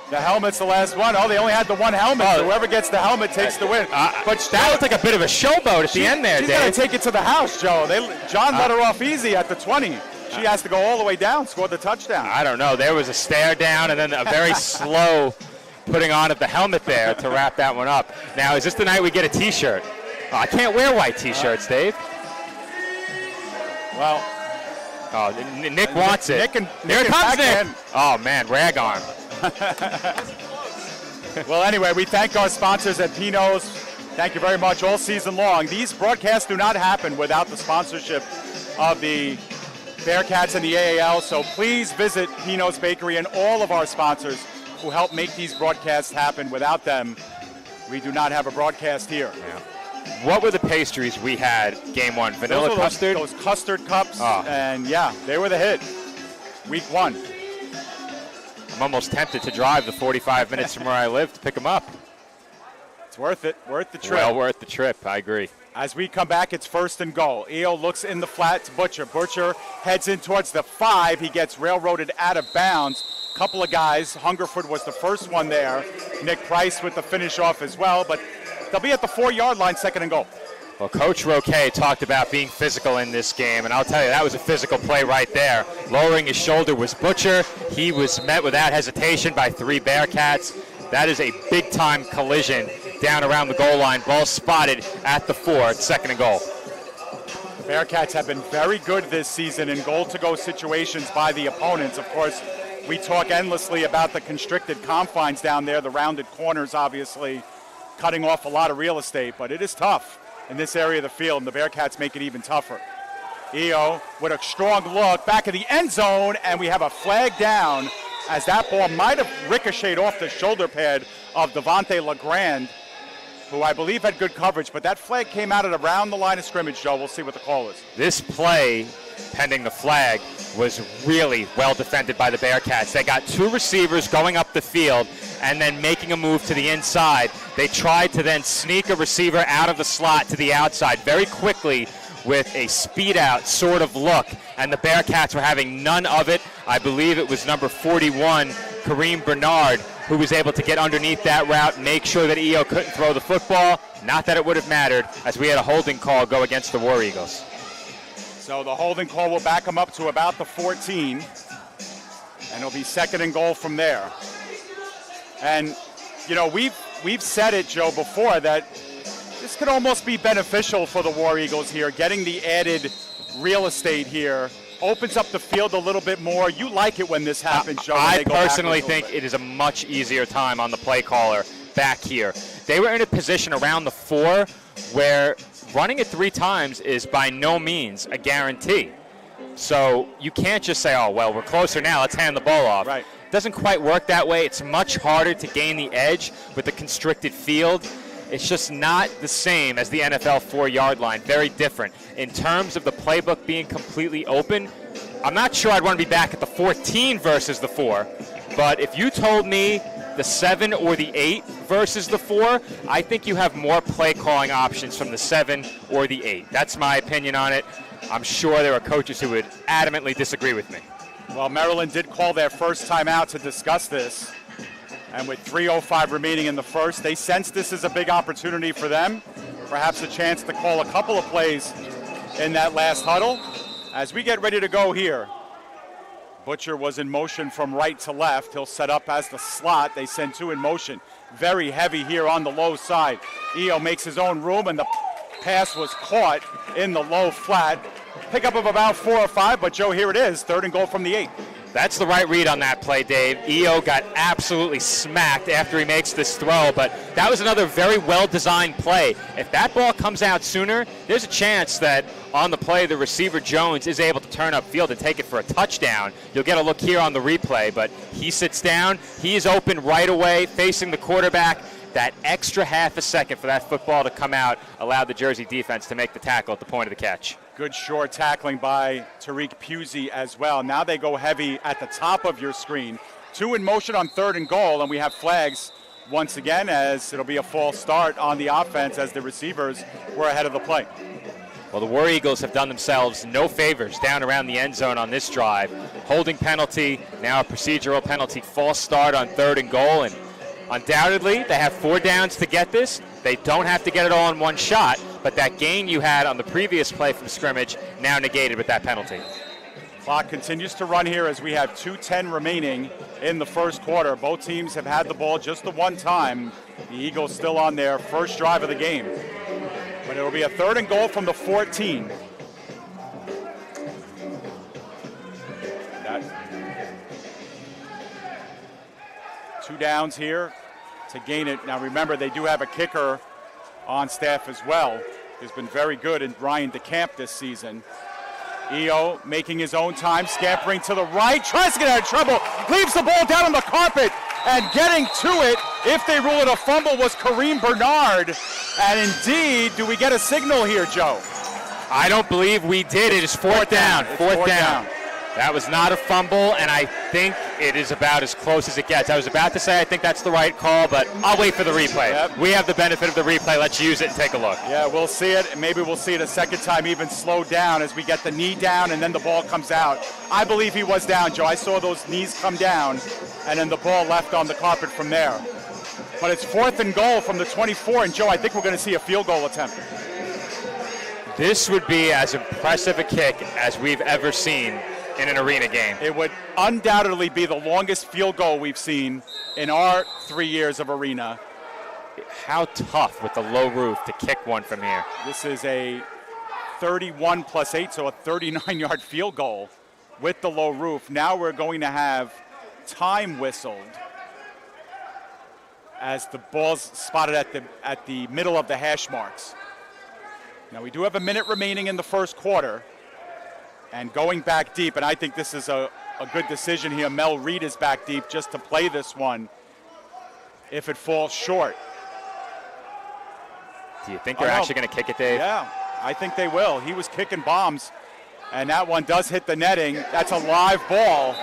The helmet's the last one. Oh, they only had the one helmet. So whoever gets the helmet takes the win. But that looked like a bit of a showboat at the end there, Dave. She's going to take it to the house, Joe. John let her off easy at the 20. She has to go all the way down, score the touchdown. I don't know. There was a stare down and then a very slow putting on of the helmet there to wrap that one up. Now, is this the night we get a T-shirt? Oh, I can't wear white T-shirts, Dave. Well. Oh, Nick wants it. Here it comes, Nick. Oh, man, rag arm. Well, anyway, we thank our sponsors at Pino's. Thank you very much all season long. These broadcasts do not happen without the sponsorship of the Bearcats and the AAL, so please visit Pino's Bakery and all of our sponsors who help make these broadcasts happen. Without them, we do not have a broadcast here. Yeah. What were the pastries we had game one? Vanilla custard? Those custard cups, and yeah, they were the hit. Week one. I'm almost tempted to drive the 45 minutes from where I live to pick him up. It's worth it. Worth the trip. Well worth the trip. I agree. As we come back, it's 1st and goal. EO looks in the flat to Butcher. Butcher heads in towards the 5. He gets railroaded out of bounds. Couple of guys. Hungerford was the first one there. Nick Price with the finish off as well. But they'll be at the 4-yard line, 2nd and goal. Well, Coach Roquet talked about being physical in this game, and I'll tell you, that was a physical play right there. Lowering his shoulder was Butcher. He was met without hesitation by 3 Bearcats. That is a big-time collision down around the goal line. Ball spotted at the 4, 2nd and goal. Bearcats have been very good this season in goal-to-go situations by the opponents. Of course, we talk endlessly about the constricted confines down there, the rounded corners, obviously, cutting off a lot of real estate, but it is tough in this area of the field, and the Bearcats make it even tougher. EO with a strong look back of the end zone, and we have a flag down as that ball might have ricocheted off the shoulder pad of Devontae LeGrand, who I believe had good coverage, but that flag came out at around the line of scrimmage, Joe. We'll see what the call is. This play, pending the flag, was really well defended by the Bearcats. They got 2 receivers going up the field and then making a move to the inside. They tried to then sneak a receiver out of the slot to the outside very quickly with a speed-out sort of look, and the Bearcats were having none of it. I believe it was number 41, Kareem Bernard, who was able to get underneath that route, make sure that EO couldn't throw the football. Not that it would have mattered, as we had a holding call go against the War Eagles. So the holding call will back them up to about the 14, and it'll be 2nd and goal from there. And, you know, we've said it, Joe, before, that this could almost be beneficial for the War Eagles here. Getting the added real estate here opens up the field a little bit more. You like it when this happens, Joe. I personally think it is a much easier time on the play caller back here. They were in a position around the 4 where running it 3 times is by no means a guarantee. So you can't just say, oh, well, we're closer now, let's hand the ball off. Right. It doesn't quite work that way. It's much harder to gain the edge with the constricted field. It's just not the same as the NFL 4-yard line. Very different. In terms of the playbook being completely open, I'm not sure I'd want to be back at the 14 versus the 4. But if you told me the 7 or the 8 versus the 4, I think you have more play calling options from the 7 or the 8. That's my opinion on it. I'm sure there are coaches who would adamantly disagree with me. Well, Maryland did call their first timeout to discuss this. And with 3:05 remaining in the first, they sense this is a big opportunity for them. Perhaps a chance to call a couple of plays in that last huddle. As we get ready to go here, Butcher was in motion from right to left. He'll set up as the slot. They send 2 in motion. Very heavy here on the low side. EO makes his own room, and the pass was caught in the low flat. Pickup of about 4 or 5, but Joe, here it is, 3rd and goal from the 8. That's the right read on that play, Dave. EO got absolutely smacked after he makes this throw, but that was another very well-designed play. If that ball comes out sooner, there's a chance that on the play, the receiver Jones is able to turn upfield and take it for a touchdown. You'll get a look here on the replay, but he sits down. He is open right away, facing the quarterback. That extra half a second for that football to come out allowed the Jersey defense to make the tackle at the point of the catch. Good short tackling by Tariq Pusey as well. Now they go heavy at the top of your screen. 2 in motion on 3rd and goal, and we have flags once again as it'll be a false start on the offense as the receivers were ahead of the play. Well, the War Eagles have done themselves no favors down around the end zone on this drive. Holding penalty, now a procedural penalty, false start on 3rd and goal, and undoubtedly, they have 4 downs to get this. They don't have to get it all in one shot, but that gain you had on the previous play from scrimmage now negated with that penalty. Clock continues to run here as we have 2:10 remaining in the first quarter. Both teams have had the ball just the one time. The Eagles still on their first drive of the game. But it will be a 3rd and goal from the 14. Two downs here to gain it. Now remember, they do have a kicker on staff as well. He's been very good in Ryan DeCamp this season. EO making his own time, scampering to the right, tries to get out of trouble, leaves the ball down on the carpet, and getting to it, if they rule it a fumble, was Kareem Bernard. And indeed, do we get a signal here, Joe? I don't believe we did. It is fourth down. Fourth down. That was not a fumble, and I think It is about as close as it gets. I was about to say I think that's the right call, but I'll wait for the replay. Yep. We have the benefit of the replay. Let's use it and take a look. Yeah, we'll see it, and maybe we'll see it a second time even slowed down as we get the knee down and then the ball comes out. I believe he was down, Joe. I saw those knees come down, and then the ball left on the carpet from there. But it's 4th and goal from the 24, and Joe, I think we're going to see a field goal attempt. This would be as impressive a kick as we've ever seen in an arena game. It would undoubtedly be the longest field goal we've seen in our 3 years of arena. How tough with the low roof to kick one from here. This is a 31 plus 8, so a 39-yard field goal with the low roof. Now we're going to have time whistled as the ball's spotted at the middle of the hash marks. Now we do have a minute remaining in the first quarter, and going back deep, and I think this is a good decision here. Mel Reed is back deep just to play this one if it falls short. Do you think they're actually going to kick it, Dave? Yeah, I think they will. He was kicking bombs, and that one does hit the netting. That's a live ball.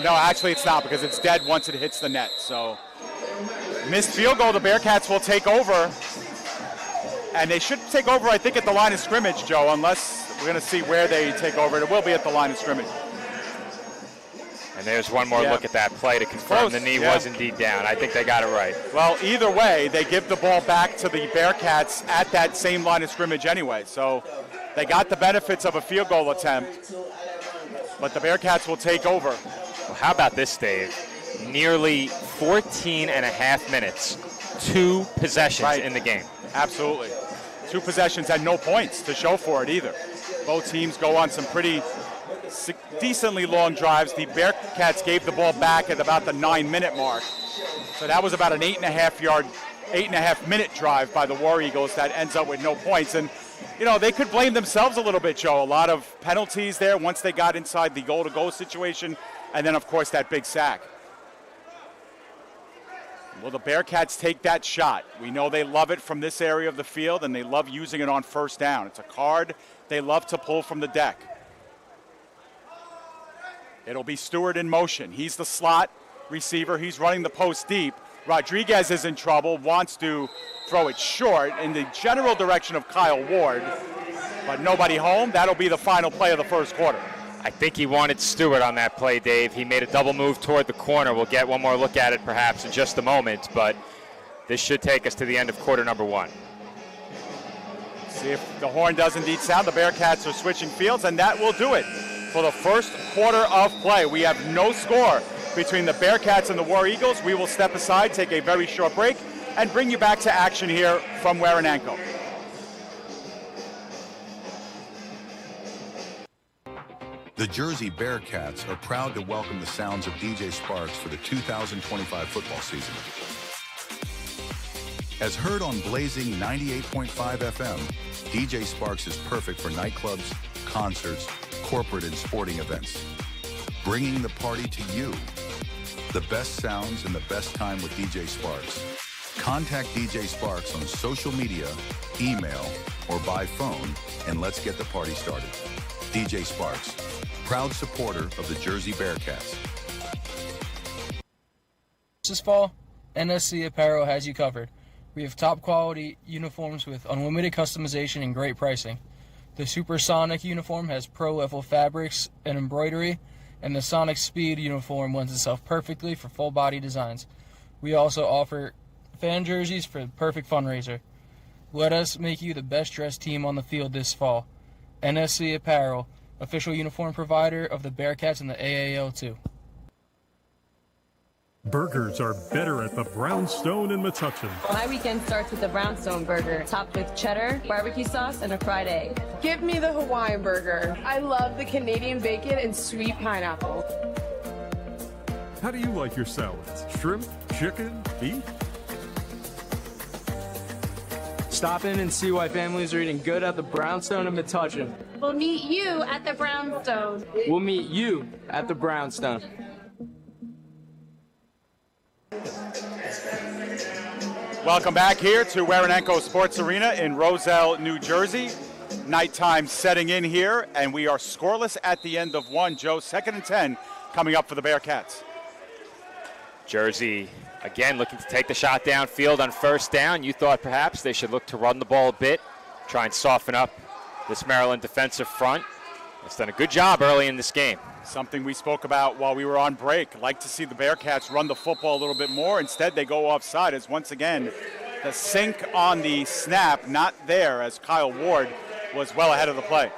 No, actually it's not, because it's dead once it hits the net. So missed field goal. The Bearcats will take over. And they should take over, I think, at the line of scrimmage, Joe, unless we're going to see where they take over. It will be at the line of scrimmage. And there's one more look at that play to confirm the knee was indeed down. I think they got it right. Well, either way, they give the ball back to the Bearcats at that same line of scrimmage anyway. So they got the benefits of a field goal attempt, but the Bearcats will take over. Well, how about this, Dave? Nearly 14 and a half minutes, 2 possessions in the game. Absolutely. 2 possessions and no points to show for it either. Both teams go on some pretty decently long drives. The Bearcats gave the ball back at about the 9-minute mark. So that was about an 8.5-minute drive by the War Eagles that ends up with no points. And, you know, they could blame themselves a little bit, Joe. A lot of penalties there once they got inside the goal-to-go situation. And then, of course, that big sack. Will the Bearcats take that shot? We know they love it from this area of the field, and they love using it on first down. It's a card they love to pull from the deck. It'll be Stewart in motion. He's the slot receiver. He's running the post deep. Rodriguez is in trouble, wants to throw it short in the general direction of Kyle Ward, but nobody home. That'll be the final play of the first quarter. I think he wanted Stewart on that play, Dave. He made a double move toward the corner. We'll get one more look at it perhaps in just a moment, but this should take us to the end of quarter number 1. See if the horn does indeed sound. The Bearcats are switching fields, and that will do it for the first quarter of play. We have no score between the Bearcats and the War Eagles. We will step aside, take a very short break, and bring you back to action here from Warananko. The Jersey Bearcats are proud to welcome the sounds of DJ Sparks for the 2025 football season. As heard on Blazing 98.5 FM, DJ Sparks is perfect for nightclubs, concerts, corporate and sporting events. Bringing the party to you. The best sounds and the best time with DJ Sparks. Contact DJ Sparks on social media, email, or by phone, and let's get the party started. DJ Sparks, proud supporter of the Jersey Bearcats. This fall, NSC Apparel has you covered. We have top quality uniforms with unlimited customization and great pricing. The Supersonic uniform has pro-level fabrics and embroidery, and the Sonic Speed uniform lends itself perfectly for full body designs. We also offer fan jerseys for the perfect fundraiser. Let us make you the best dressed team on the field this fall. NSC Apparel, official uniform provider of the Bearcats and the AAL2. Burgers are better at the Brownstone in Metuchen. My weekend starts with the Brownstone burger, topped with cheddar, barbecue sauce, and a fried egg. Give me the Hawaiian burger. I love the Canadian bacon and sweet pineapple. How do you like your salads? Shrimp, chicken, beef? Stop in and see why families are eating good at the Brownstone in Metuchen. We'll meet you at the Brownstone. We'll meet you at the Brownstone. Welcome back here to Warananko Sports Arena in Roselle, New Jersey. Nighttime setting in here, and we are scoreless at the end of one. Joe, 2nd and 10 coming up for the Bearcats. Jersey, again, looking to take the shot downfield on first down. You thought perhaps they should look to run the ball a bit, try and soften up this Maryland defensive front. It's done a good job early in this game. Something we spoke about while we were on break. Like to see the Bearcats run the football a little bit more. Instead, they go offside as once again the sink on the snap not there as Kyle Ward was well ahead of the play.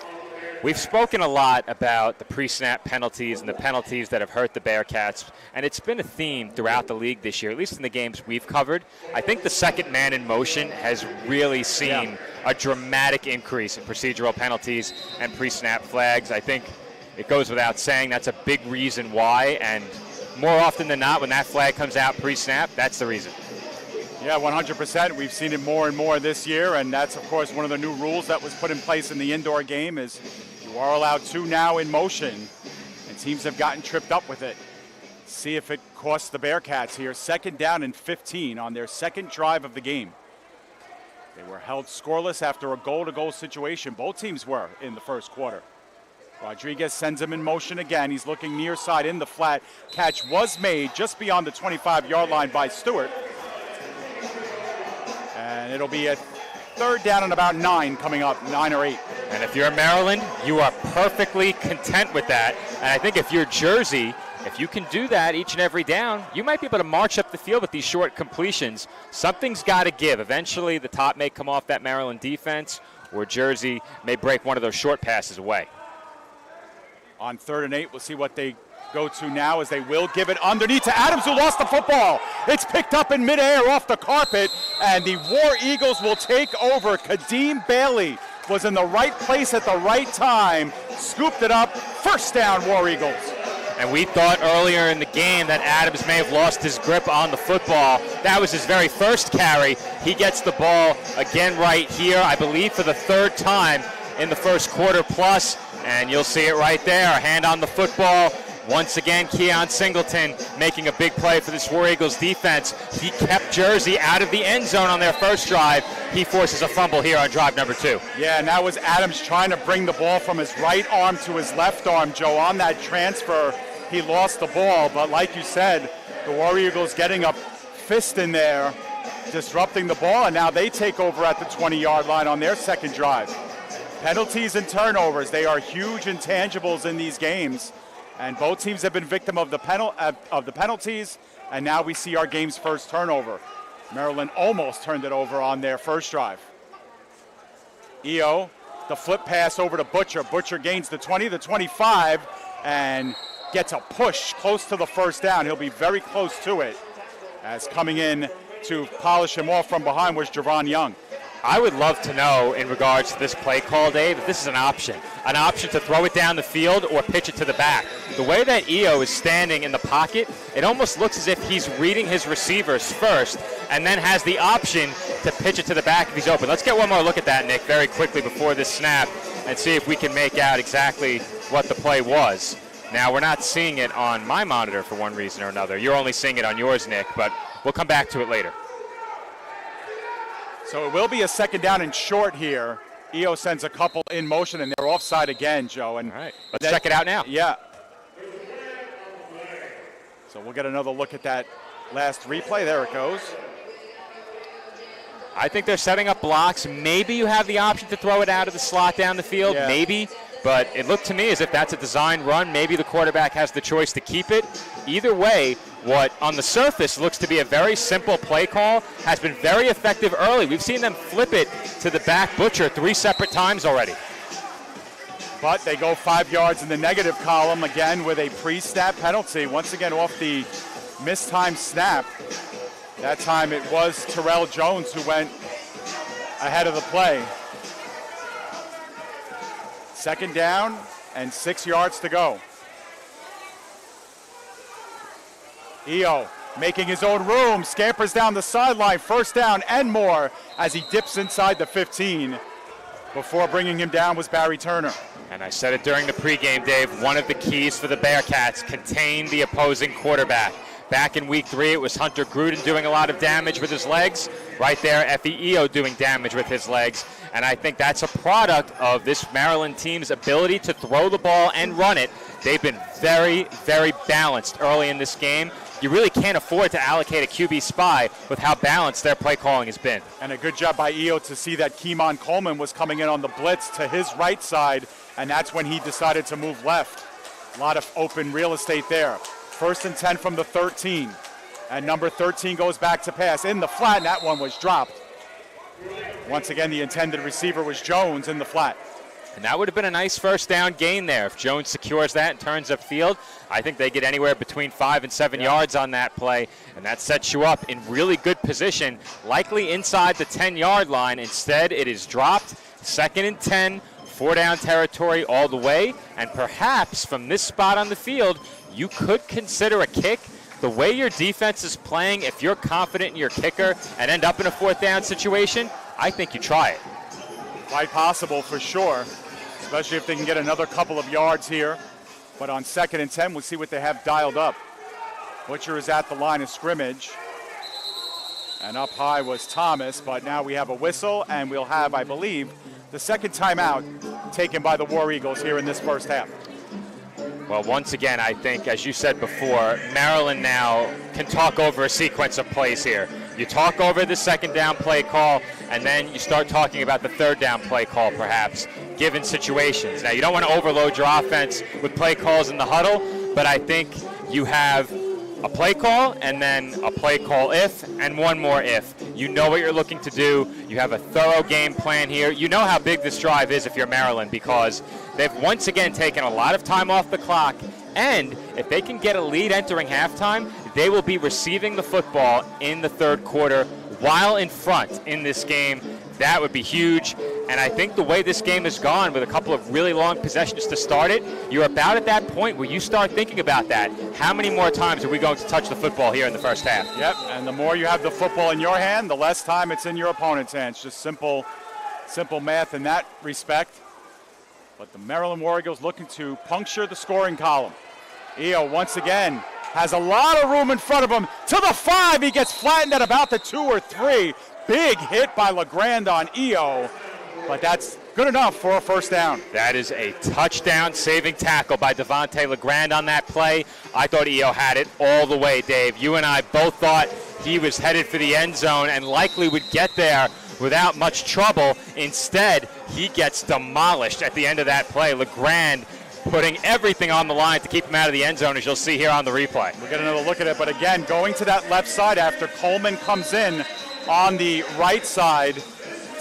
We've spoken a lot about the pre-snap penalties and the penalties that have hurt the Bearcats, and it's been a theme throughout the league this year, at least in the games we've covered. I think the second man in motion has really seen a dramatic increase in procedural penalties and pre-snap flags. I think it goes without saying that's a big reason why, and more often than not, when that flag comes out pre-snap, that's the reason. Yeah, 100%. We've seen it more and more this year, and that's, of course, one of the new rules that was put in place in the indoor game is you are allowed 2 now in motion, and teams have gotten tripped up with it. See if it costs the Bearcats here. 2nd down and 15 on their second drive of the game. They were held scoreless after a goal-to-goal situation. Both teams were in the first quarter. Rodriguez sends him in motion again. He's looking near side in the flat. Catch was made just beyond the 25-yard line by Stewart. And it'll be a 3rd down and about 9 coming up, 9 or 8. And if you're Maryland, you are perfectly content with that. And I think if you're Jersey, if you can do that each and every down, you might be able to march up the field with these short completions. Something's got to give. Eventually, the top may come off that Maryland defense, or Jersey may break one of those short passes away. On 3rd and 8, we'll see what they go to now as they will give it underneath to Adams, who lost the football. It's picked up in midair off the carpet, and the War Eagles will take over. Kadeem Bailey was in the right place at the right time, scooped it up. 1st down, War Eagles. And we thought earlier in the game that Adams may have lost his grip on the football. That was his very first carry. He gets the ball again right here, I believe for the 3rd time in the first quarter plus. And you'll see it right there, a hand on the football. Once again, Keon Singleton making a big play for this War Eagles defense. He kept Jersey out of the end zone on their first drive. He forces a fumble here on drive number 2. Yeah, and that was Adams trying to bring the ball from his right arm to his left arm, Joe. On that transfer, he lost the ball. But like you said, the War Eagles getting a fist in there, disrupting the ball, and now they take over at the 20-yard line on their second drive. Penalties and turnovers, they are huge intangibles in these games. And both teams have been victim of the penalties, and now we see our game's first turnover. Maryland almost turned it over on their first drive. EO, the flip pass over to Butcher. Butcher gains the 20, the 25, and gets a push close to the 1st down. He'll be very close to it, as coming in to polish him off from behind was Javon Young. I would love to know, in regards to this play call, Dave, if this is an option to throw it down the field or pitch it to the back. The way that EO is standing in the pocket, it almost looks as if he's reading his receivers first and then has the option to pitch it to the back if he's open. Let's get one more look at that, Nick, very quickly before this snap and see if we can make out exactly what the play was. Now, we're not seeing it on my monitor for one reason or another. You're only seeing it on yours, Nick, but we'll come back to it later. So it will be a 2nd down and short here. EO sends a couple in motion, and they're offside again, Joe. And all right, let's check it out now. Yeah. So we'll get another look at that last replay. There it goes. I think they're setting up blocks. Maybe you have the option to throw it out of the slot down the field, maybe. But it looked to me as if that's a design run. Maybe the quarterback has the choice to keep it. Either way, what on the surface looks to be a very simple play call has been very effective early. We've seen them flip it to the back Butcher 3 separate times already. But they go 5 yards in the negative column again with a pre-snap penalty. Once again off the mistimed snap. That time it was Terrell Jones who went ahead of the play. 2nd down and 6 yards to go. EO making his own room, scampers down the sideline, 1st down and more as he dips inside the 15. Before bringing him down was Barry Turner. And I said it during the pregame, Dave, one of the keys for the Bearcats, contain the opposing quarterback. Back in week 3, it was Hunter Gruden doing a lot of damage with his legs. Right there, F.E.E.O. doing damage with his legs. And I think that's a product of this Maryland team's ability to throw the ball and run it. They've been very, very balanced early in this game. You really can't afford to allocate a QB spy with how balanced their play calling has been. And a good job by EO to see that Keemon Coleman was coming in on the blitz to his right side, and that's when he decided to move left. A lot of open real estate there. 1st and 10 from the 13. And number 13 goes back to pass in the flat, and that one was dropped. Once again, the intended receiver was Jones in the flat. And that would have been a nice first down gain there. If Jones secures that and turns upfield, I think they get anywhere between 5 and 7 yards on that play, and that sets you up in really good position, likely inside the 10-yard line. Instead, it is dropped, 2nd and 10, 4-down territory all the way, and perhaps from this spot on the field, you could consider a kick. The way your defense is playing, if you're confident in your kicker and end up in a 4th down situation, I think you try it. Quite possible for sure, especially if they can get another couple of yards here. But on 2nd and 10, we'll see what they have dialed up. Butcher is at the line of scrimmage. And up high was Thomas, but now we have a whistle, and we'll have, I believe, the 2nd timeout taken by the War Eagles here in this first half. Well, once again, I think, as you said before, Maryland now can talk over a sequence of plays here. You talk over the 2nd down play call, and then you start talking about the 3rd down play call, perhaps, given situations. Now, you don't want to overload your offense with play calls in the huddle, but I think you have a play call and then a play call if and one more if. You know what you're looking to do. You have a thorough game plan here. You know how big this drive is if you're Maryland, because they've once again taken a lot of time off the clock, and if they can get a lead entering halftime, they will be receiving the football in the 3rd quarter while in front in this game. That would be huge. And I think the way this game has gone with a couple of really long possessions to start it, you're about at that point where you start thinking about that. How many more times are we going to touch the football here in the first half? Yep, and the more you have the football in your hand, the less time it's in your opponent's hands. Just simple math in that respect. But the Maryland War Eagles looking to puncture the scoring column. EO once again has a lot of room in front of him. To the 5, he gets flattened at about the 2 or 3. Big hit by LeGrand on EO, but that's good enough for a first down. That is a touchdown saving tackle by Devontae LeGrand on that play. I thought EO had it all the way, Dave. You and I both thought he was headed for the end zone and likely would get there without much trouble. Instead, he gets demolished at the end of that play. LeGrand putting everything on the line to keep him out of the end zone, as you'll see here on the replay. We'll get another look at it, but again, going to that left side after Coleman comes in on the right side,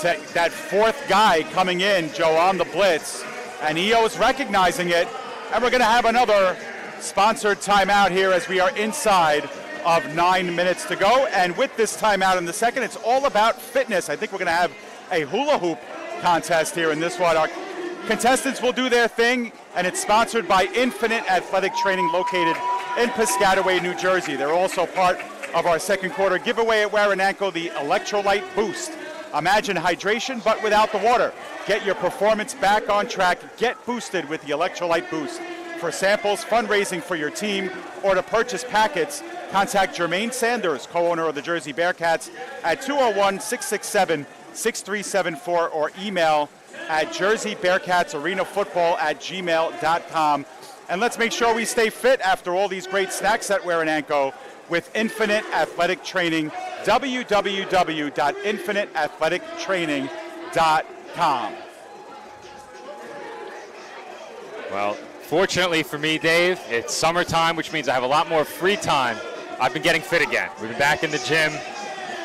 that 4th guy coming in, Joe, on the blitz, and EO is recognizing it, and we're going to have another sponsored timeout here as we are inside of 9 minutes to go. And with this timeout in the 2nd, it's all about fitness. I think we're going to have a hula hoop contest here in this one. Our contestants will do their thing, and it's sponsored by Infinite Athletic Training located in Piscataway, New Jersey. They're also part of our 2nd quarter giveaway at Warananko, the Electrolyte Boost. Imagine hydration, but without the water. Get your performance back on track. Get boosted with the Electrolyte Boost. For samples, fundraising for your team, or to purchase packets, contact Jermaine Sanders, co-owner of the Jersey Bearcats, at 201-667-6374, or email at jerseybearcatsarenafootball@gmail.com. And let's make sure we stay fit after all these great snacks at Warananko with Infinite Athletic Training, www.infiniteathletictraining.com. Well, fortunately for me, Dave, it's summertime, which means I have a lot more free time. I've been getting fit again. We've been back in the gym,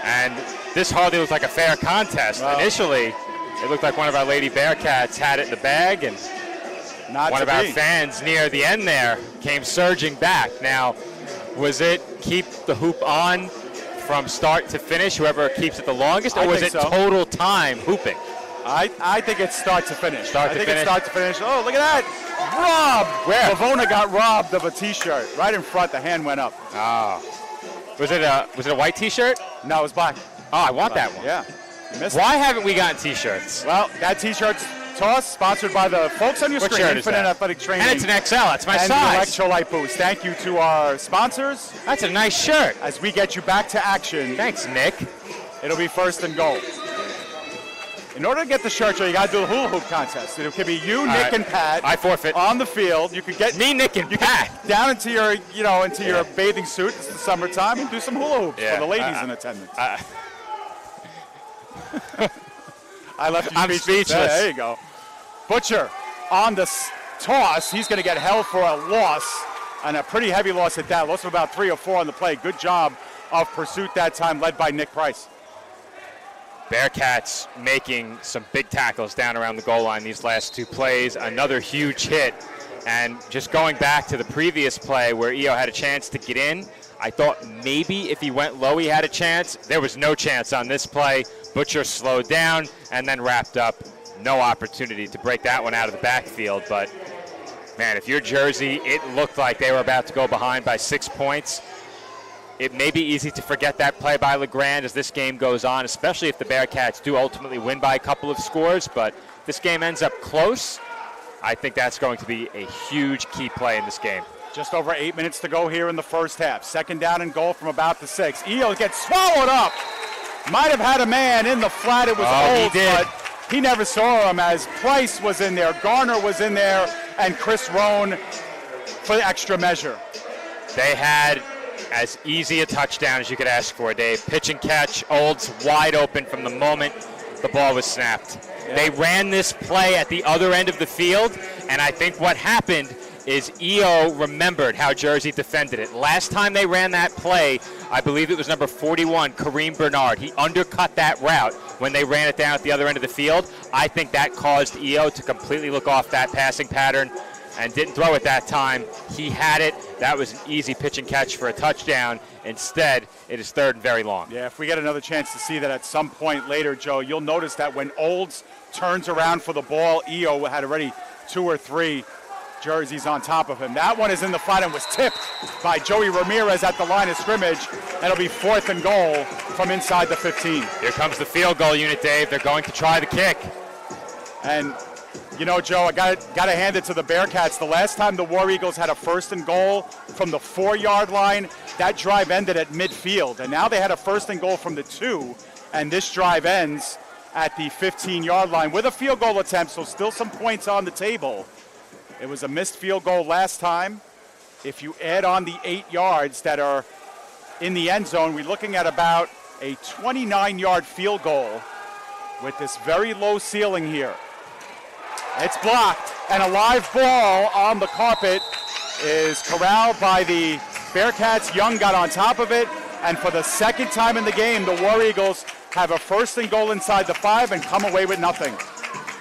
and this hardly looked like a fair contest. Well, initially, it looked like one of our Lady Bearcats had it in the bag, and one of our fans near the end there came surging back. Now, was it keep the hoop on from start to finish, whoever keeps it the longest, or was it total time hooping? I think it's start to finish. It's start to finish. Oh, look at that. Robbed. Where? Lavona got robbed of a T-shirt. Right in front, the hand went up. Oh. Was it a white T-shirt? No, it was black. Oh, I want that one. Yeah. Why haven't we gotten T-shirts? Well, that T-shirt's toss sponsored by the folks on your What screen, shirt is Infinite that? Athletic Training. And it's an XL. That's my and size. the Electrolyte Boost. Thank you to our sponsors. That's a nice shirt. As we get you back to action. Thanks, Nick. It'll be first and goal. In order to get the shirt, you got to do the hula hoop contest. It could be you, Nick, and Pat. I forfeit. On the field. You could get me, Nick, and Pat down into your, your bathing suit. It's the summertime, and do some hula hoops for the ladies in attendance. I left you I'm speechless. There you go. Butcher on the toss. He's going to get held for a loss, and a pretty heavy loss at that. Loss of about 3 or 4 on the play. Good job of pursuit that time, led by Nick Price. Bearcats making some big tackles down around the goal line these last 2 plays. Another huge hit. And just going back to the previous play where EO had a chance to get in, I thought maybe if he went low he had a chance. There was no chance on this play. Butcher slowed down and then wrapped up. No opportunity to break that one out of the backfield. But, man, if you're Jersey, it looked like they were about to go behind by 6 points. It may be easy to forget that play by LeGrand as this game goes on, especially if the Bearcats do ultimately win by a couple of scores. But if this game ends up close, I think that's going to be a huge key play in this game. Just over 8 minutes to go here in the first half. Second down and goal from about the 6. EO gets swallowed up. Might have had a man in the flat. It was Old, but he never saw him as Price was in there, Garner was in there, and Chris Rohn for the extra measure. They had as easy a touchdown as you could ask for, Dave. Pitch and catch. Old's wide open from the moment the ball was snapped. Yeah. They ran this play at the other end of the field, and I think what happened is EO remembered how Jersey defended it. Last time they ran that play, I believe it was number 41, Kareem Bernard. He undercut that route when they ran it down at the other end of the field. I think that caused EO to completely look off that passing pattern and didn't throw it that time. He had it. That was an easy pitch and catch for a touchdown. Instead, it is third and very long. Yeah, if we get another chance to see that at some point later, Joe, you'll notice that when Olds turns around for the ball, EO had already 2 or 3 jerseys on top of him. That one is in the flat and was tipped by Joey Ramirez at the line of scrimmage. That'll be 4th and goal from inside the 15. Here comes the field goal unit, Dave. They're going to try the kick. And you know, Joe, I got to hand it to the Bearcats. The last time the War Eagles had a 1st and goal from the 4-yard line, that drive ended at midfield. And now they had a 1st and goal from the 2, and this drive ends at the 15-yard line with a field goal attempt, so still some points on the table. It was a missed field goal last time. If you add on the 8 yards that are in the end zone, we're looking at about a 29-yard field goal with this very low ceiling here. It's blocked, and a live ball on the carpet is corralled by the Bearcats. Young got on top of it, and for the second time in the game, the War Eagles have a 1st and goal inside the 5 and come away with nothing.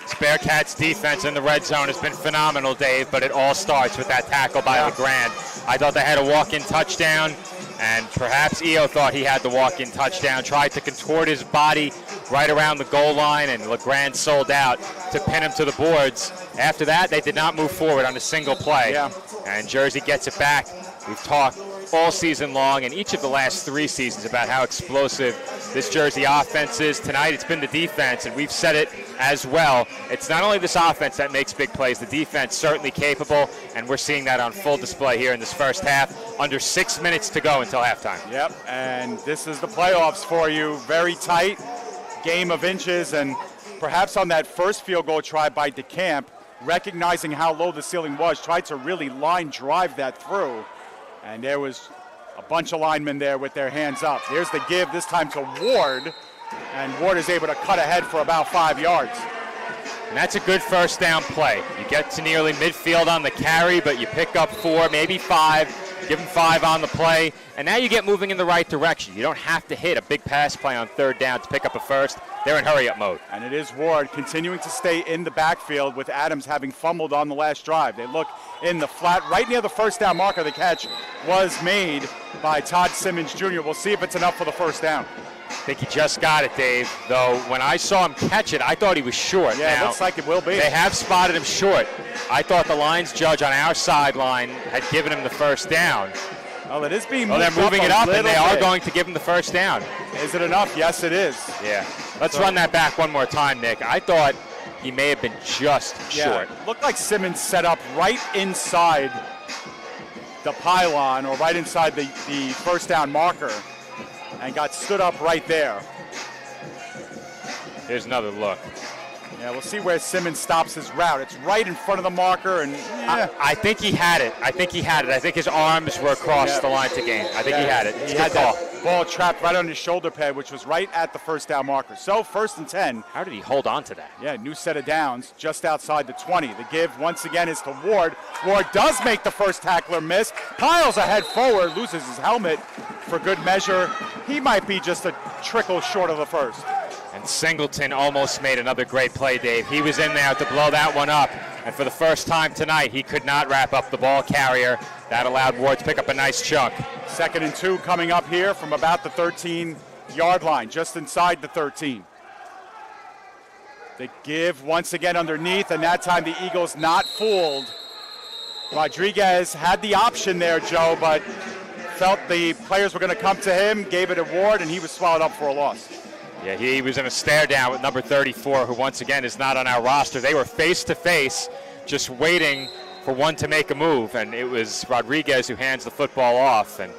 This Bearcats defense in the red zone has been phenomenal, Dave, but it all starts with that tackle by LeGrand. I thought they had a walk-in touchdown, and perhaps EO thought he had the walk-in touchdown, tried to contort his body right around the goal line, and LeGrand sold out to pin him to the boards. After that, they did not move forward on a single play, and Jersey gets it back. We've talked all season long and each of the last 3 seasons about how explosive this Jersey offense is. Tonight it's been the defense, and we've said it as well. It's not only this offense that makes big plays, the defense certainly capable, and we're seeing that on full display here in this first half. Under 6 minutes to go until halftime. Yep, and this is the playoffs for you. Very tight game of inches, and perhaps on that first field goal try by DeCamp, recognizing how low the ceiling was, tried to really line drive that through. And there was a bunch of linemen there with their hands up. There's the give, this time to Ward, and Ward is able to cut ahead for about 5 yards. And that's a good first down play. You get to nearly midfield on the carry, but you pick up 4, maybe 5, give them 5 on the play, and now you get moving in the right direction. You don't have to hit a big pass play on 3rd down to pick up a first. They're in hurry-up mode. And it is Ward continuing to stay in the backfield with Adams having fumbled on the last drive. They look in the flat right near the first down marker. The catch was made by Todd Simmons Jr. We'll see if it's enough for the first down. I think he just got it, Dave, though when I saw him catch it, I thought he was short. Yeah, now, it looks like it will be. They have spotted him short. I thought the lines judge on our sideline had given him the first down. Well, it is being moved. They're moving it up, and they are going to give him the first down. Is it enough? Yes, it is. Yeah. Let's run that back one more time, Nick. I thought he may have been just short. Looked like Simmons set up right inside the pylon, or right inside the first down marker, and got stood up right there. Here's another look. Yeah, we'll see where Simmons stops his route. It's right in front of the marker, and I think he had it. I think his arms were across the line to gain. I think he had it. He had that ball trapped right on his shoulder pad, which was right at the first down marker. So 1st and 10. How did he hold on to that? Yeah, new set of downs just outside the 20. The give once again is to Ward. Ward does make the first tackler miss. Piles ahead forward, loses his helmet for good measure. He might be just a trickle short of the first. And Singleton almost made another great play, Dave. He was in there to blow that one up. And for the first time tonight, he could not wrap up the ball carrier. That allowed Ward to pick up a nice chunk. 2nd and 2 coming up here from about the 13-yard line, just inside the 13. The give once again underneath, and that time the Eagles not fooled. Rodriguez had the option there, Joe, but felt the players were going to come to him, gave it to Ward, and he was swallowed up for a loss. Yeah, he was in a stare down with number 34, who once again is not on our roster. They were face to face, just waiting for one to make a move, and it was Rodriguez who hands the football off. And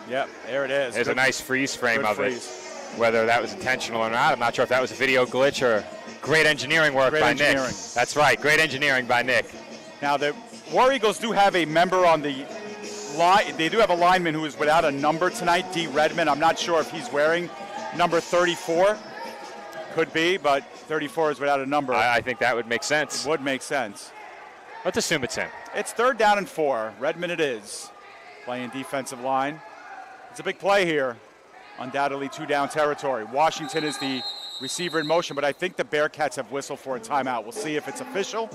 yep, there it is. There's a nice freeze frame of it. Whether that was intentional or not, I'm not sure if that was a video glitch or great engineering work by Nick. That's right, great engineering by Nick. Now the War Eagles do have a member on the line. They do have a lineman who is without a number tonight, D. Redmond. I'm not sure if he's wearing number 34. Could be, but 34 is without a number. I think that would make sense. It would make sense. Let's assume it's him. It's 3rd down and 4. Redmond it is. Playing defensive line. It's a big play here. Undoubtedly 2-down territory. Washington is the receiver in motion, but I think the Bearcats have whistled for a timeout. We'll see if it's official.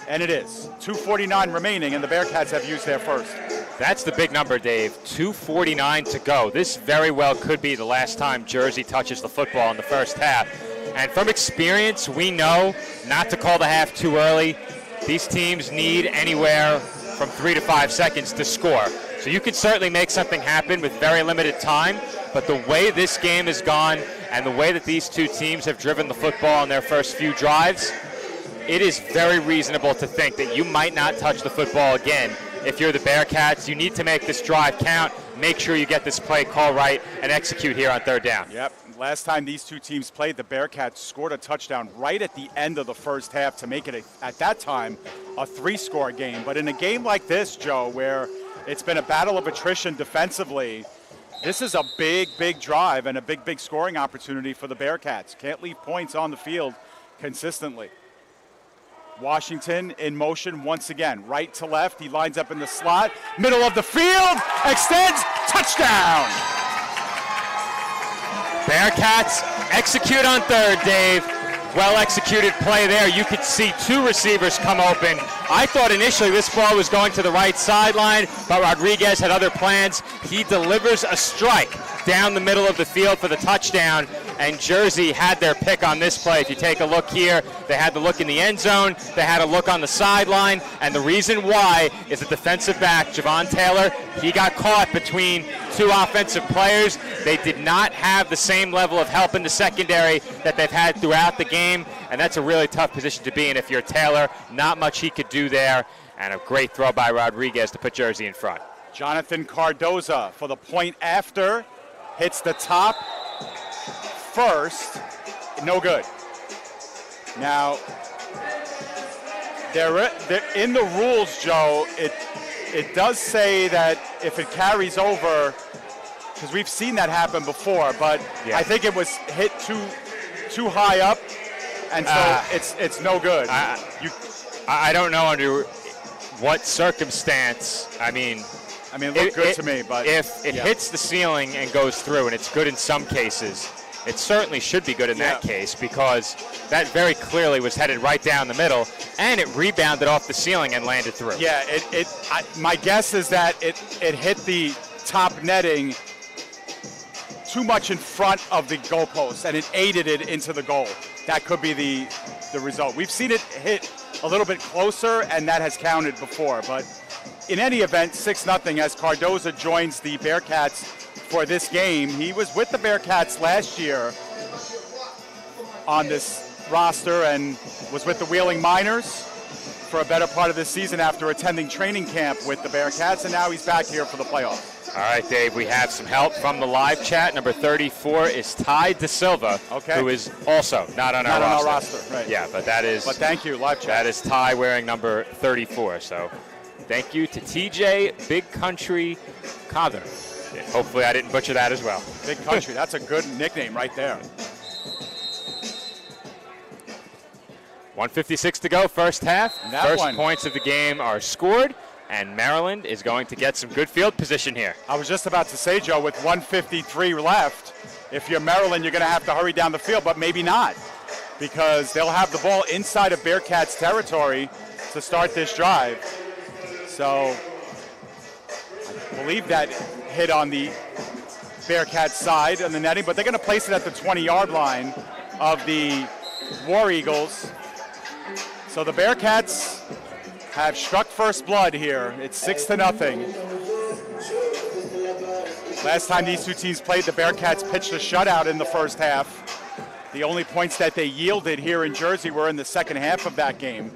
And it is. 2:49 remaining, and the Bearcats have used their first. That's the big number, Dave. 2:49 to go. This very well could be the last time Jersey touches the football in the first half. And from experience, we know not to call the half too early. These teams need anywhere from 3 to 5 seconds to score. So you could certainly make something happen with very limited time, but the way this game has gone and the way that these two teams have driven the football in their first few drives, it is very reasonable to think that you might not touch the football again. If you're the Bearcats, you need to make this drive count, make sure you get this play call right, and execute here on 3rd down. Yep. Last time these two teams played, the Bearcats scored a touchdown right at the end of the first half to make it, at that time, a 3-score game. But in a game like this, Joe, where it's been a battle of attrition defensively, this is a big, big drive and a big, big scoring opportunity for the Bearcats. Can't leave points on the field consistently. Washington in motion once again, right to left. He lines up in the slot, middle of the field, extends, touchdown! Bearcats execute on 3rd, Dave. Well executed play there. You could see 2 receivers come open. I thought initially this ball was going to the right sideline, but Rodriguez had other plans. He delivers a strike down the middle of the field for the touchdown, and Jersey had their pick on this play. If you take a look here, they had the look in the end zone, they had a look on the sideline, and the reason why is the defensive back, Javon Taylor, he got caught between 2 offensive players. They did not have the same level of help in the secondary that they've had throughout the game, and that's a really tough position to be in if you're Taylor. Not much he could do there, and a great throw by Rodriguez to put Jersey in front. Jonathan Cardoza for the point after, hits the top first, no good. Now, they're in the rules, Joe, it does say that if it carries over, because we've seen that happen before, but I think it was hit too high up, and so it's no good. I don't know under what circumstance. I mean, it looked good to me, but if it hits the ceiling and goes through, and it's good in some cases, it certainly should be good in that case, because that very clearly was headed right down the middle, and it rebounded off the ceiling and landed through. Yeah, my guess is that it hit the top netting too much in front of the goalpost, and it aided it into the goal. That could be the result. We've seen it hit a little bit closer, and that has counted before. But in any event, 6-0 as Cardoza joins the Bearcats for this game. He was with the Bearcats last year on this roster and was with the Wheeling Miners for a better part of this season after attending training camp with the Bearcats, and now he's back here for the playoffs. All right, Dave, we have some help from the live chat. Number 34 is Ty DeSilva, who is also not on our roster. Right. Yeah, but that is. But thank you, live chat. That is Ty wearing number 34. So thank you to TJ Big Country Cother. Yeah, hopefully I didn't butcher that as well. Big Country, that's a good nickname right there. 1:56 to go, first half. First one. Points of the game are scored, and Maryland is going to get some good field position here. I was just about to say, Joe, with 1:53 left, if you're Maryland, you're going to have to hurry down the field, but maybe not, because they'll have the ball inside of Bearcats territory to start this drive. So I believe that hit on the Bearcats side on the netting, but they're going to place it at the 20-yard line of the War Eagles. So the Bearcats have struck first blood here. It's 6-0. Last time these two teams played, the Bearcats pitched a shutout in the first half. The only points that they yielded here in Jersey were in the second half of that game.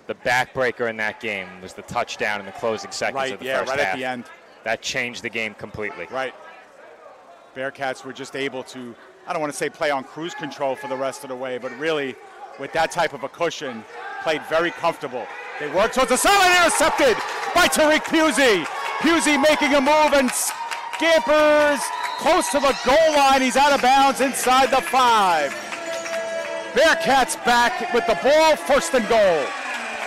The backbreaker in that game was the touchdown in the closing seconds of the first half. Right at the end. That changed the game completely. Right. Bearcats were just able to, I don't want to say play on cruise control for the rest of the way, but really with that type of a cushion, played very comfortable. They worked towards the sideline, intercepted by Tariq Pusey. Pusey making a move and scampers close to the goal line. He's out of bounds inside the 5. Bearcats back with the ball, first and goal.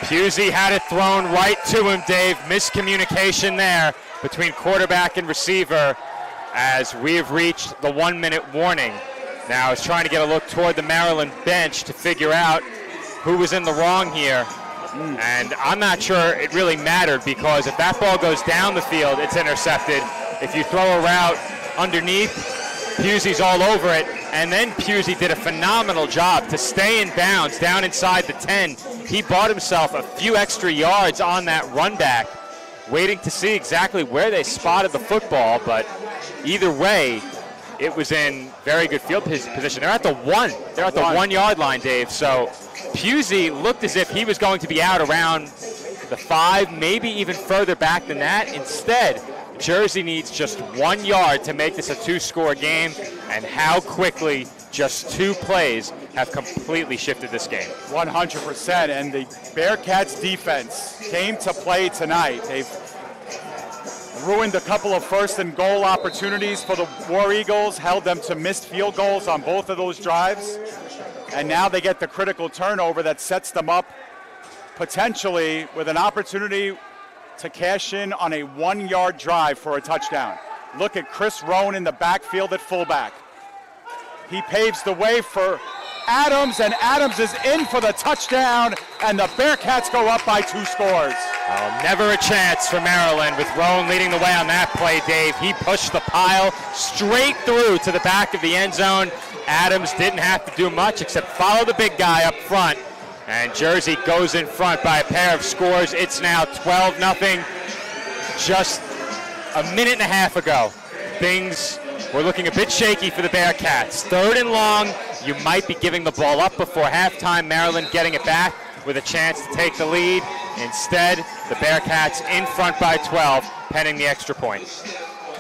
Pusey had it thrown right to him, Dave. Miscommunication there between quarterback and receiver as we have reached the 1-minute warning. Now he's trying to get a look toward the Maryland bench to figure out who was in the wrong here. And I'm not sure it really mattered, because if that ball goes down the field, it's intercepted. If you throw a route underneath, Pusey's all over it. And then Pusey did a phenomenal job to stay in bounds down inside the 10. He bought himself a few extra yards on that run back, waiting to see exactly where they spotted the football. But either way, it was in very good field position. They're at the 1. They're at the 1-yard line, Dave. So Pusey looked as if he was going to be out around the 5, maybe even further back than that. Instead, Jersey needs just 1 yard to make this a 2-score game, and how quickly just 2 plays have completely shifted this game. 100%, and the Bearcats defense came to play tonight. They've ruined a couple of first and goal opportunities for the War Eagles, held them to missed field goals on both of those drives, and now they get the critical turnover that sets them up potentially with an opportunity to cash in on a 1-yard drive for a touchdown. Look at Chris Roan in the backfield at fullback. He paves the way for Adams, and Adams is in for the touchdown, and the Bearcats go up by 2 scores. Never a chance for Maryland with Roan leading the way on that play, Dave. He pushed the pile straight through to the back of the end zone. Adams didn't have to do much except follow the big guy up front, and Jersey goes in front by a pair of scores. It's now 12-0. Just a minute and a half ago, things were looking a bit shaky for the Bearcats. 3rd and long, you might be giving the ball up before halftime. Maryland getting it back with a chance to take the lead. Instead, the Bearcats in front by 12, pending the extra point.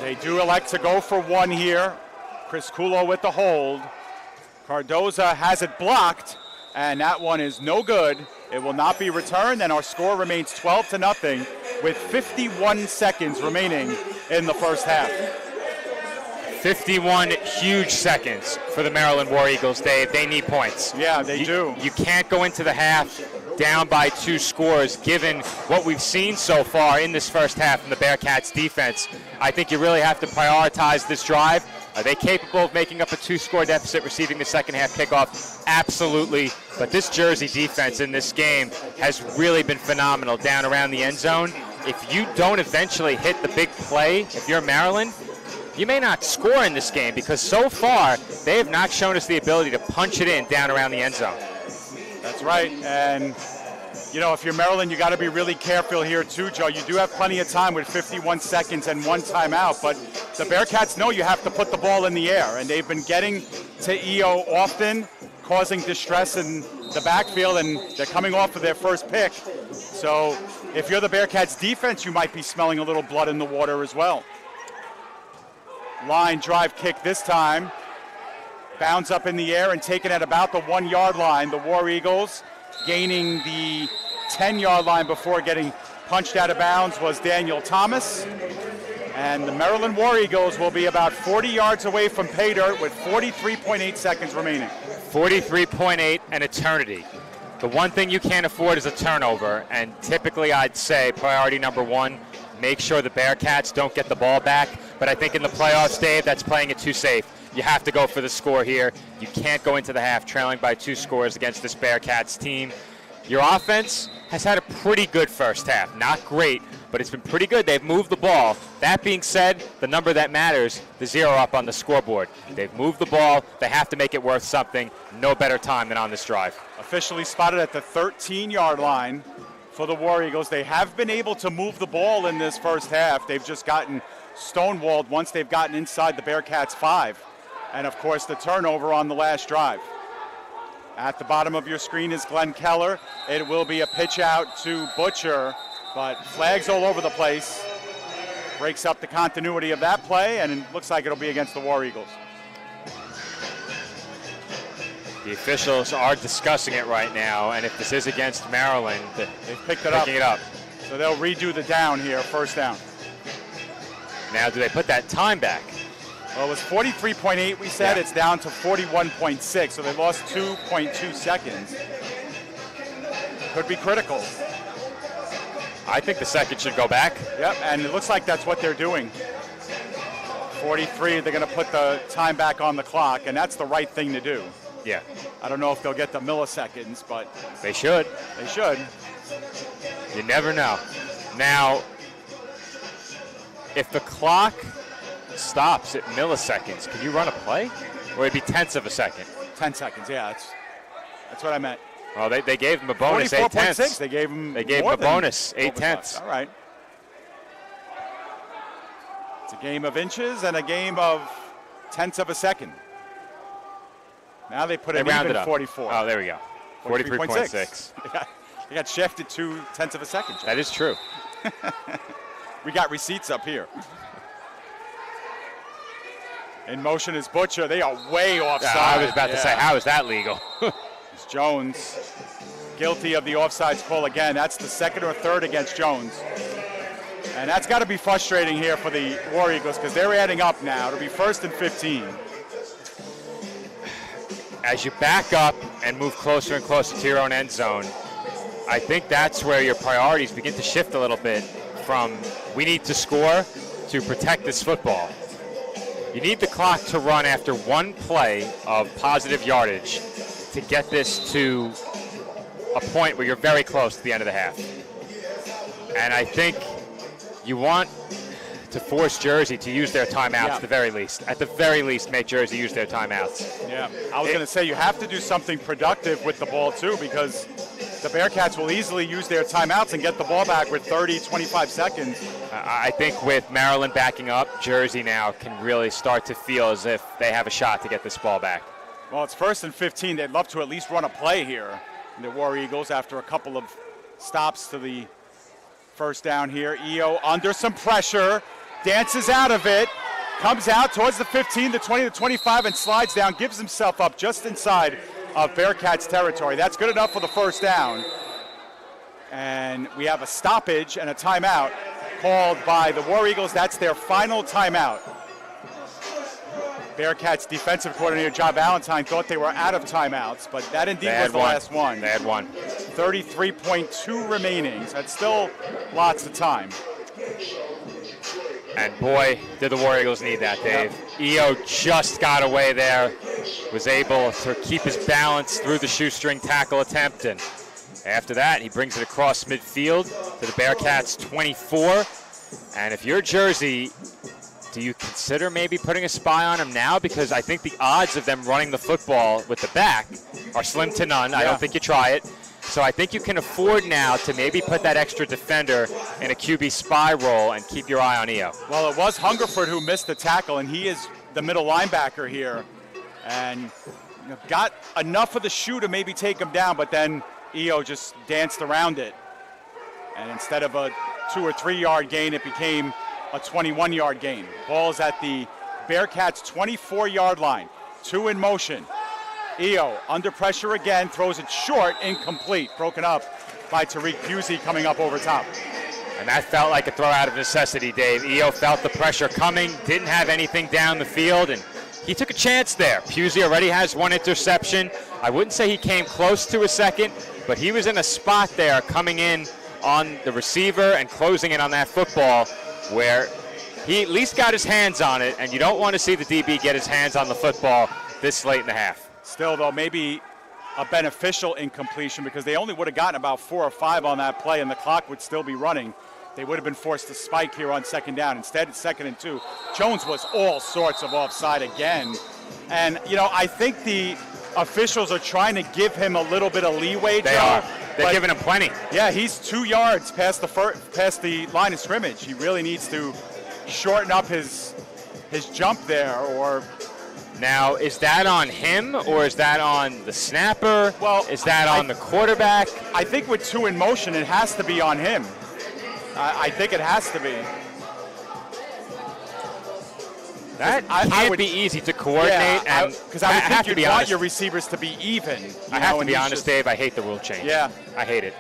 They do elect to go for 1 here. Chris Kulo with the hold. Cardoza has it blocked, and that one is no good. It will not be returned, and our score remains 12-0 with 51 seconds remaining in the first half. 51 huge seconds for the Maryland War Eagles, Dave. They need points. Yeah, they do. You can't go into the half down by 2 scores, given what we've seen so far in this first half from the Bearcats defense. I think you really have to prioritize this drive. Are they capable of making up a 2-score deficit, receiving the second half kickoff? Absolutely. But this Jersey defense in this game has really been phenomenal down around the end zone. If you don't eventually hit the big play, if you're Maryland, you may not score in this game, because so far they have not shown us the ability to punch it in down around the end zone. That's right. And, you know, if you're Maryland, you got to be really careful here too, Joe. You do have plenty of time with 51 seconds and 1 timeout, but the Bearcats know you have to put the ball in the air, and they've been getting to EO often. causing distress in the backfield, and they're coming off of their first pick. So if you're the Bearcats defense, you might be smelling a little blood in the water as well. Line drive kick this time. Bounds up in the air and taken at about the 1 yard line. The War Eagles gaining the 10-yard line before getting punched out of bounds was Daniel Thomas. And the Maryland War Eagles will be about 40 yards away from pay dirt with 43.8 seconds remaining. 43.8, an eternity. The one thing you can't afford is a turnover, and typically I'd say priority number one, make sure the Bearcats don't get the ball back. But I think in the playoffs, Dave, that's playing it too safe. You have to go for the score here. You can't go into the half trailing by 2 scores against this Bearcats team. Your offense has had a pretty good first half. Not great, but it's been pretty good. They've moved the ball. That being said, the number that matters, the 0 up on the scoreboard. They've moved the ball. They have to make it worth something. No better time than on this drive. Officially spotted at the 13-yard line for the War Eagles. They have been able to move the ball in this first half. They've just gotten stonewalled once they've gotten inside the Bearcats 5. And, of course, the turnover on the last drive. At the bottom of your screen is Glenn Keller. It will be a pitch out to Butcher, but flags all over the place. Breaks up the continuity of that play, and it looks like it'll be against the War Eagles. The officials are discussing it right now, and if this is against Maryland, they've picked it up. So they'll redo the down here, first down. Now, do they put that time back? Well, it was 43.8, we said. Yeah. It's down to 41.6, so they lost 2.2 seconds. Could be critical. I think the second should go back. Yep, and it looks like that's what they're doing. 43, they're going to put the time back on the clock, and that's the right thing to do. Yeah. I don't know if they'll get the milliseconds, but they should. They should. You never know. Now, if the clock stops at milliseconds, can you run a play? Or it'd be tenths of a second? 10 seconds, yeah. That's what I meant. Well, they gave him a bonus, 8 tenths. They gave him a bonus, 8 tenths. All right. It's a game of inches and a game of tenths of a second. Now they put it even 44. Oh, there we go. 43.6. They got shifted 2 tenths of a second. That is true. We got receipts up here. In motion is Butcher. They are way offside. Yeah, I was about to say, how is that legal? It's Jones guilty of the offsides call again. That's the second or third against Jones. And that's got to be frustrating here for the War Eagles because they're adding up now. It'll be 1st and 15. As you back up and move closer and closer to your own end zone, I think that's where your priorities begin to shift a little bit from we need to score to protect this football. You need the clock to run after one play of positive yardage to get this to a point where you're very close to the end of the half. And I think you want to force Jersey to use their timeouts at the very least. At the very least, make Jersey use their timeouts. Yeah, I was going to say you have to do something productive with the ball too because the Bearcats will easily use their timeouts and get the ball back with 30, 25 seconds. I think with Maryland backing up, Jersey now can really start to feel as if they have a shot to get this ball back. Well, it's 1st and 15. They'd love to at least run a play here. The War Eagles after a couple of stops to the first down here. EO under some pressure, dances out of it, comes out towards the 15, the 20, the 25, and slides down, gives himself up just inside of Bearcats territory. That's good enough for the first down. And we have a stoppage and a timeout called by the War Eagles. That's their final timeout. Bearcats defensive coordinator John Valentine thought they were out of timeouts, but that indeed was the last one. They had one. 33.2 remaining, so that's still lots of time. And boy, did the War Eagles need that, Dave. EO just got away there, was able to keep his balance through the shoestring tackle attempt, and after that, he brings it across midfield to the Bearcats 24. And if you're Jersey, do you consider maybe putting a spy on him now? Because I think the odds of them running the football with the back are slim to none. I don't think you try it. So I think you can afford now to maybe put that extra defender in a QB spy role and keep your eye on EO. Well, it was Hungerford who missed the tackle, and he is the middle linebacker here. And got enough of the shoe to maybe take him down, but then EO just danced around it. And instead of a 2 or 3 yard gain, it became a 21 yard gain. Ball's at the Bearcats 24 yard line. 2 in motion. EO under pressure again, throws it short, incomplete, broken up by Tariq Busey coming up over top. And that felt like a throw out of necessity, Dave. EO felt the pressure coming, didn't have anything down the field, and he took a chance there. Pusey already has 1 interception. I wouldn't say he came close to a second, but he was in a spot there coming in on the receiver and closing in on that football where he at least got his hands on it, and you don't want to see the DB get his hands on the football this late in the half. Still, though, maybe a beneficial incompletion because they only would have gotten about 4 or 5 on that play, and the clock would still be running. They would have been forced to spike here on second down. Instead, it's 2nd and 2. Jones was all sorts of offside again. And, you know, I think the officials are trying to give him a little bit of leeway, They Joe. are. They're giving him plenty. Yeah, he's 2 yards past the line of scrimmage. He really needs to shorten up his jump there. Or now, is that on him or is that on the snapper? Well, is that on the quarterback? I think with 2 in motion, it has to be on him. I think it has to be. That can't be easy to coordinate. Because I would think you'd want your receivers to be even. I have to be honest, Dave, I hate the rule change. Yeah. I hate it.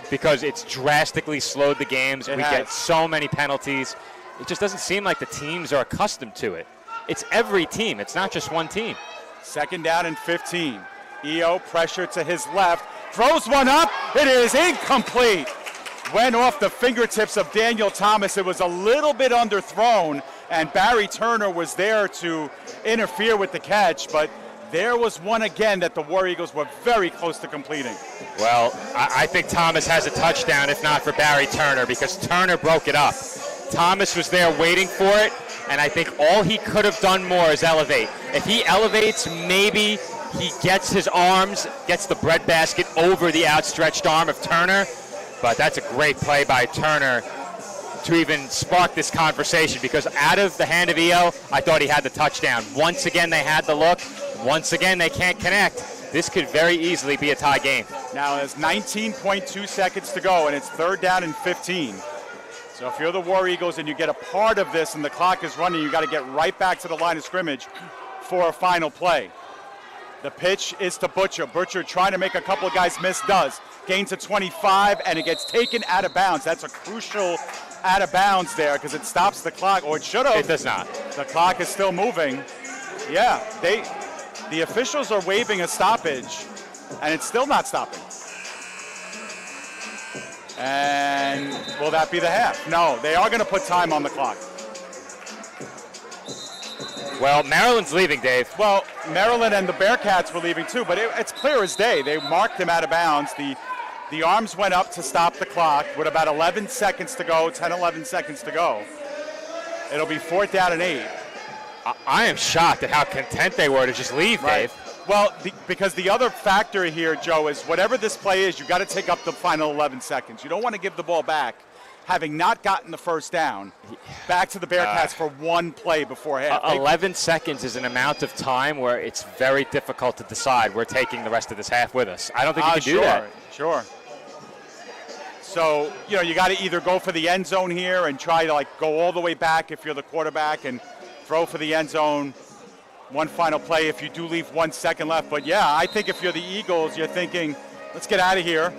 Because it's drastically slowed the games. We get so many penalties. It just doesn't seem like the teams are accustomed to it. It's every team. It's not just one team. 2nd down and 15. EO pressure to his left. Throws one up. It is incomplete. Went off the fingertips of Daniel Thomas. It was a little bit underthrown, and Barry Turner was there to interfere with the catch, but there was one again that the War Eagles were very close to completing. Well, I think Thomas has a touchdown, if not for Barry Turner, because Turner broke it up. Thomas was there waiting for it, and I think all he could have done more is elevate. If he elevates, maybe he gets his arms, gets the breadbasket over the outstretched arm of Turner. But that's a great play by Turner to even spark this conversation, because out of the hand of EO, I thought he had the touchdown. Once again, they had the look. Once again, they can't connect. This could very easily be a tie game. Now there's 19.2 seconds to go, and it's 3rd down and 15. So if you're the War Eagles and you get a part of this and the clock is running, you got to get right back to the line of scrimmage for a final play. The pitch is to Butcher. Butcher trying to make a couple of guys miss, does. Gains to 25, and it gets taken out of bounds. That's a crucial out of bounds there because it stops the clock, or it should have. It does not. The clock is still moving. Yeah, the officials are waving a stoppage, and it's still not stopping. And will that be the half? No, they are going to put time on the clock. Well, Maryland's leaving, Dave. Well, Maryland and the Bearcats were leaving too, but it's clear as day. They marked him out of bounds. The arms went up to stop the clock with about 11 seconds to go, 10, 11 seconds to go. It'll be 4th down and 8. I am shocked at how content they were to just leave, Right. Dave. Well, because the other factor here, Joe, is whatever this play is, you've got to take up the final 11 seconds. You don't want to give the ball back, having not gotten the first down, back to the Bearcats for one play before half. 11 seconds is an amount of time where it's very difficult to decide we're taking the rest of this half with us. I don't think you can do that. Sure. So, you got to either go for the end zone here and try to go all the way back if you're the quarterback and throw for the end zone. One final play if you do leave 1 second left. But yeah, I think if you're the Eagles, you're thinking, let's get out of here.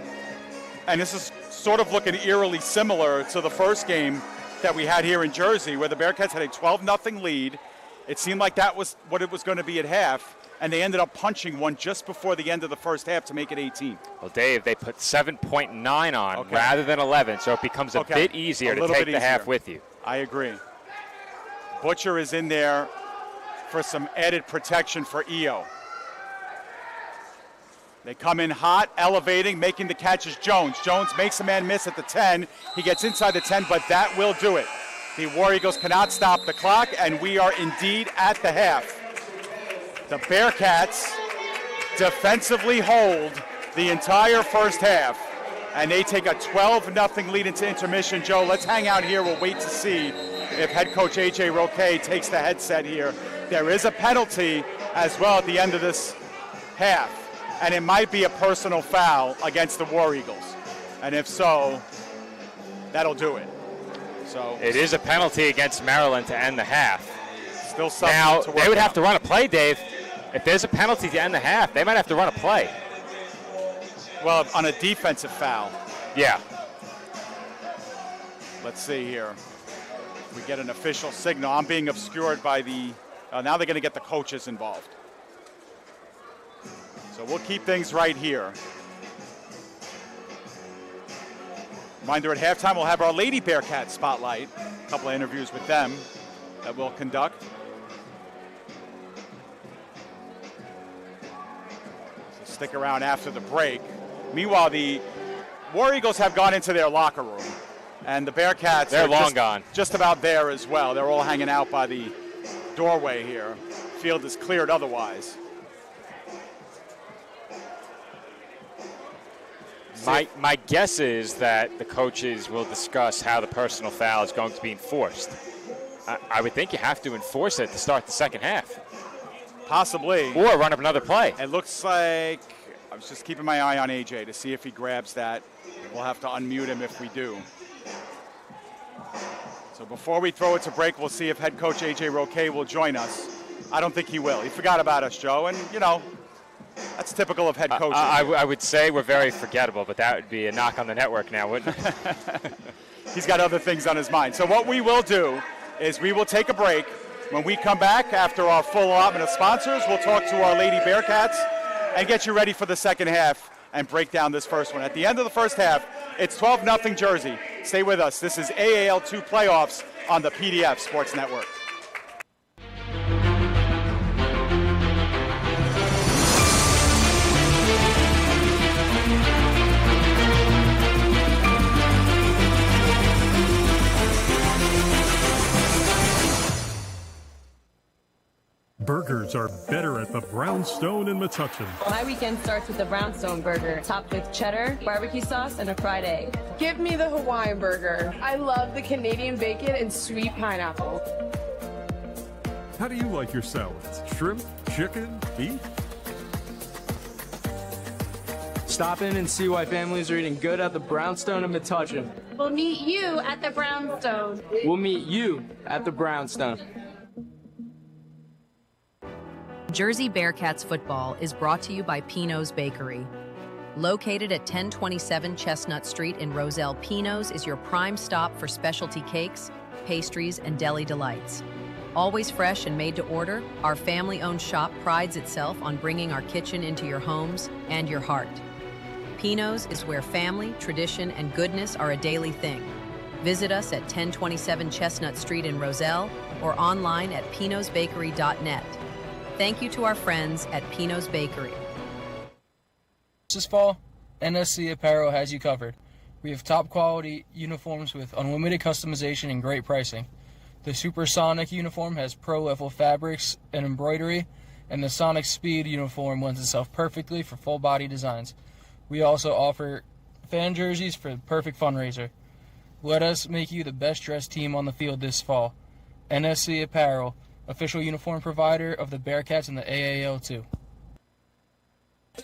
And this is sort of looking eerily similar to the first game that we had here in Jersey, where the Bearcats had a 12-0 lead. It seemed like that was what it was going to be at half, and they ended up punching one just before the end of the first half to make it 18. Well, Dave, they put 7.9 on rather than 11, so it becomes a bit easier to take the half with you. I agree. Butcher is in there for some added protection for EO. They come in hot, elevating, making the catches. Jones makes a man miss at the 10. He gets inside the 10, but that will do it. The War Eagles cannot stop the clock, and we are indeed at the half. The Bearcats defensively hold the entire first half, and they take a 12-0 lead into intermission. Joe, let's hang out here. We'll wait to see if head coach A.J. Roquet takes the headset here. There is a penalty as well at the end of this half, and it might be a personal foul against the War Eagles. And if so, that'll do it. So it is a penalty against Maryland to end the half. Still something now, to work they would out. have to run a play, Dave. If there's a penalty to end the half, they might have to run a play. Well, on a defensive foul. Yeah. Let's see here. We get an official signal. I'm being obscured by the, now they're going to get the coaches involved. So we'll keep things right here. Reminder, at halftime, we'll have our Lady Bearcat spotlight. A couple of interviews with them that we'll conduct. So stick around after the break. Meanwhile, the War Eagles have gone into their locker room, and the Bearcats they're are long gone. Just about there as well. They're all hanging out by the doorway here. Field is cleared otherwise. My guess is that the coaches will discuss how the personal foul is going to be enforced. I would think you have to enforce it to start the second half. Possibly. Or run up another play. It looks like, I was just keeping my eye on AJ to see if he grabs that. We'll have to unmute him if we do. So before we throw it to break, we'll see if head coach AJ Roque will join us. I don't think he will. He forgot about us, Joe, and you know, that's typical of head coaches. I would say we're very forgettable, but that would be a knock on the network now, wouldn't it? He's got other things on his mind. So what we will do is we will take a break. When we come back after our full allotment of sponsors, we'll talk to our Lady Bearcats and get you ready for the second half and break down this first one. At the end of the first half, it's 12-0 Jersey. Stay with us. This is AAL2 playoffs on the PDF Sports Network. Burgers are better at the Brownstone in Metuchen. My weekend starts with the Brownstone burger, topped with cheddar, barbecue sauce, and a fried egg. Give me the Hawaiian burger. I love the Canadian bacon and sweet pineapple. How do you like your salads? Shrimp, chicken, beef? Stop in and see why families are eating good at the Brownstone in Metuchen. We'll meet you at the Brownstone. We'll meet you at the Brownstone. Jersey Bearcats football is brought to you by Pino's Bakery. Located at 1027 Chestnut Street in Roselle, Pino's is your prime stop for specialty cakes, pastries, and deli delights. Always fresh and made to order, our family-owned shop prides itself on bringing our kitchen into your homes and your heart. Pino's is where family, tradition, and goodness are a daily thing. Visit us at 1027 Chestnut Street in Roselle or online at pinosbakery.net. Thank you to our friends at Pino's Bakery. This fall, NSC Apparel has you covered. We have top quality uniforms with unlimited customization and great pricing. The Supersonic uniform has pro-level fabrics and embroidery, and the Sonic Speed uniform lends itself perfectly for full body designs. We also offer fan jerseys for the perfect fundraiser. Let us make you the best dressed team on the field this fall. NSC Apparel, official uniform provider of the Bearcats and the AAL2.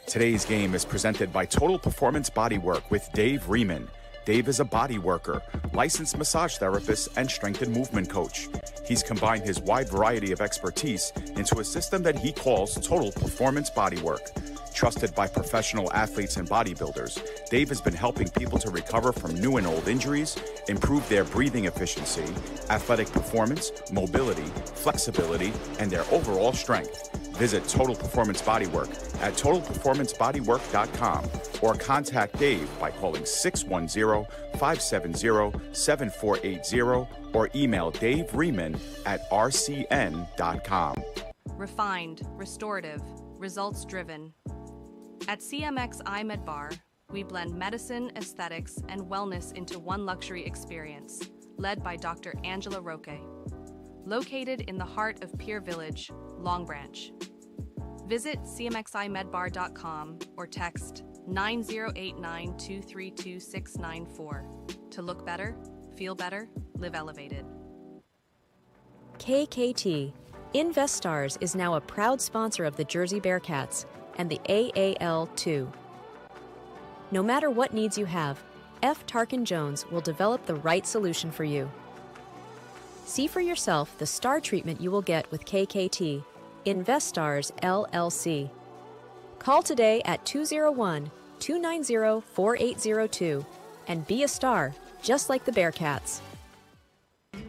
Today's game is presented by Total Performance Bodywork with Dave Riemann. Dave is a body worker, licensed massage therapist, and strength and movement coach. He's combined his wide variety of expertise into a system that he calls Total Performance Bodywork. Trusted by professional athletes and bodybuilders, Dave has been helping people to recover from new and old injuries, improve their breathing efficiency, athletic performance, mobility, flexibility, and their overall strength. Visit Total Performance Bodywork at totalperformancebodywork.com or contact Dave by calling 610-570-7480 or email Dave Riemann at rcn.com. Refined, restorative, results-driven. At CMX iMed Bar, we blend medicine, aesthetics, and wellness into one luxury experience, led by Dr. Angela Roque. Located in the heart of Pier Village, Long Branch. Visit cmximedbar.com or text 9089-232-694 to look better, feel better, live elevated. KKT. InvestStars is now a proud sponsor of the Jersey Bearcats. and the AAL2. No matter what needs you have, F. Tarkin Jones will develop the right solution for you. See for yourself the star treatment you will get with KKT, InvestStars LLC. Call today at 201-290-4802 and be a star, just like the Bearcats.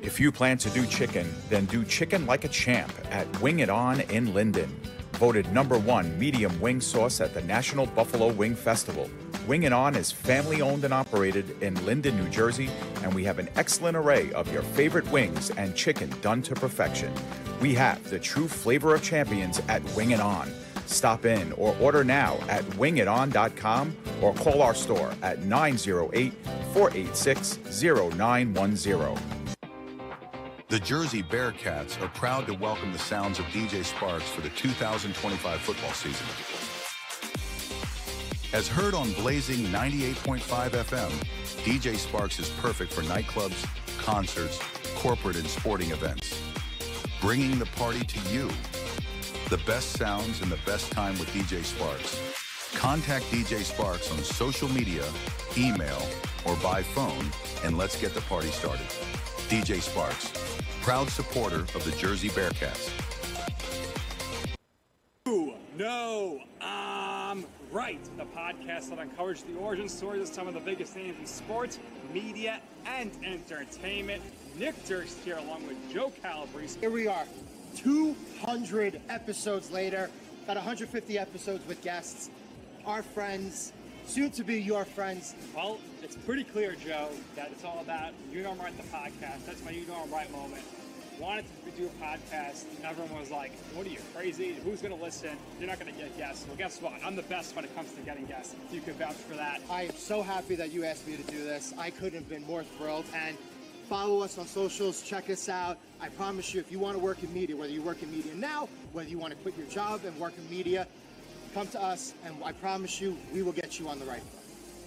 If you plan to do chicken, then do chicken like a champ at Wing It On in Linden. Voted #1 medium wing sauce at the National Buffalo Wing Festival. Wing It On is family owned and operated in Linden, New Jersey, and we have an excellent array of your favorite wings and chicken done to perfection. We have the true flavor of champions at Wing It On. Stop in or order now at wingiton.com or call our store at 908-486-0910. The Jersey Bearcats are proud to welcome the sounds of DJ Sparks for the 2025 football season. As heard on Blazing 98.5 FM, DJ Sparks is perfect for nightclubs, concerts, corporate and sporting events. Bringing the party to you. The best sounds and the best time with DJ Sparks. Contact DJ Sparks on social media, email, or by phone, and let's get the party started. DJ Sparks, proud supporter of the Jersey Bearcats. No, I'm right. The podcast that uncovers the origin stories of some of the biggest names in sports, media, and entertainment. Nick Durst here along with Joe Calabrese. Here we are, 200 episodes later, got 150 episodes with guests, our friends, soon to be your friends. Well, it's pretty clear, Joe, that it's all about You Know I'm Right, the podcast. That's my You Know I'm Right moment. Wanted to do a podcast, and everyone was like, what are you, crazy? Who's going to listen? You're not going to get guests. Well, guess what? I'm the best when it comes to getting guests. You can vouch for that. I am so happy that you asked me to do this. I couldn't have been more thrilled. And follow us on socials. Check us out. I promise you, if you want to work in media, whether you work in media now, whether you want to quit your job and work in media, come to us, and I promise you, we will get you on the right foot.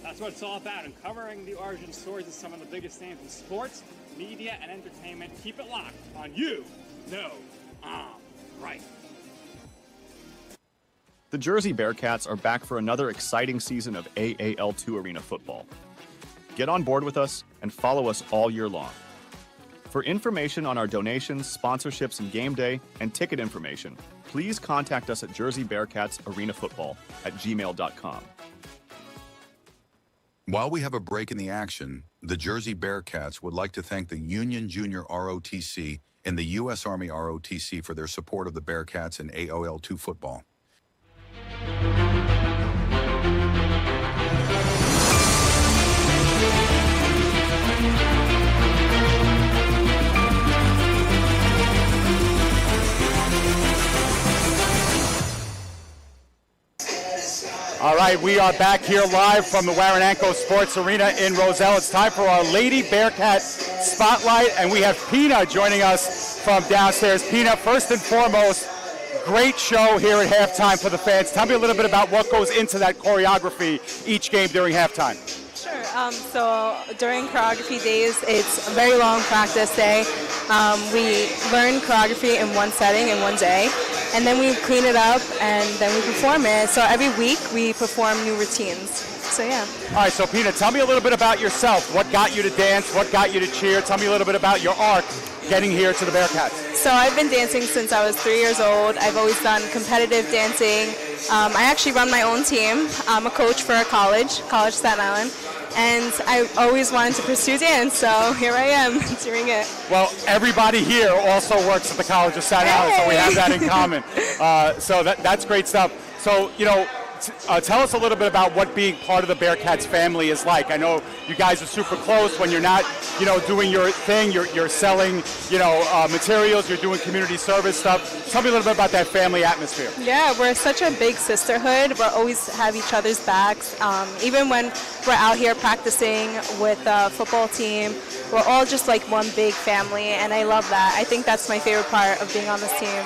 That's what it's all about, uncovering the origin stories of some of the biggest names in sports, media, and entertainment. Keep it locked on You Know I'm Right. The Jersey Bearcats are back for another exciting season of AAL2 arena football. Get on board with us and follow us all year long. For information on our donations, sponsorships, and game day, and ticket information, please contact us at jerseybbearcatsarenafootball@gmail.com. While we have a break in the action, the Jersey Bearcats would like to thank the Union Junior ROTC and the U.S. Army ROTC for their support of the Bearcats in AAL2 football. All right, we are back here live from the Warananko Sports Arena in Roselle. It's time for our Lady Bearcat Spotlight, and we have Pina joining us from downstairs. Pina, first and foremost, great show here at halftime for the fans. Tell me a little bit about what goes into that choreography each game during halftime. Sure. So during choreography days, it's a very long practice day. We learn choreography in one setting in one day, and then we clean it up, and then we perform it. So every week we perform new routines. So yeah. All right, so Pina, tell me a little bit about yourself. What got you to dance? What got you to cheer? Tell me a little bit about your arc getting here to the Bearcats. So I've been dancing since I was 3 years old. I've always done competitive dancing. I actually run my own team. I'm a coach for a college Staten Island. And I always wanted to pursue dance, so here I am doing it. Well, everybody here also works at the College of Staten Island, so we have that in common. So that's great stuff. So, you know, tell us a little bit about what being part of the Bearcats family is like. I know you guys are super close when you're not, you know, doing your thing. You're selling, you know, materials. You're doing community service stuff. Tell me a little bit about that family atmosphere. Yeah, we're such a big sisterhood. We always have each other's backs. Even when we're out here practicing with the football team, we're all just like one big family, and I love that. I think that's my favorite part of being on this team.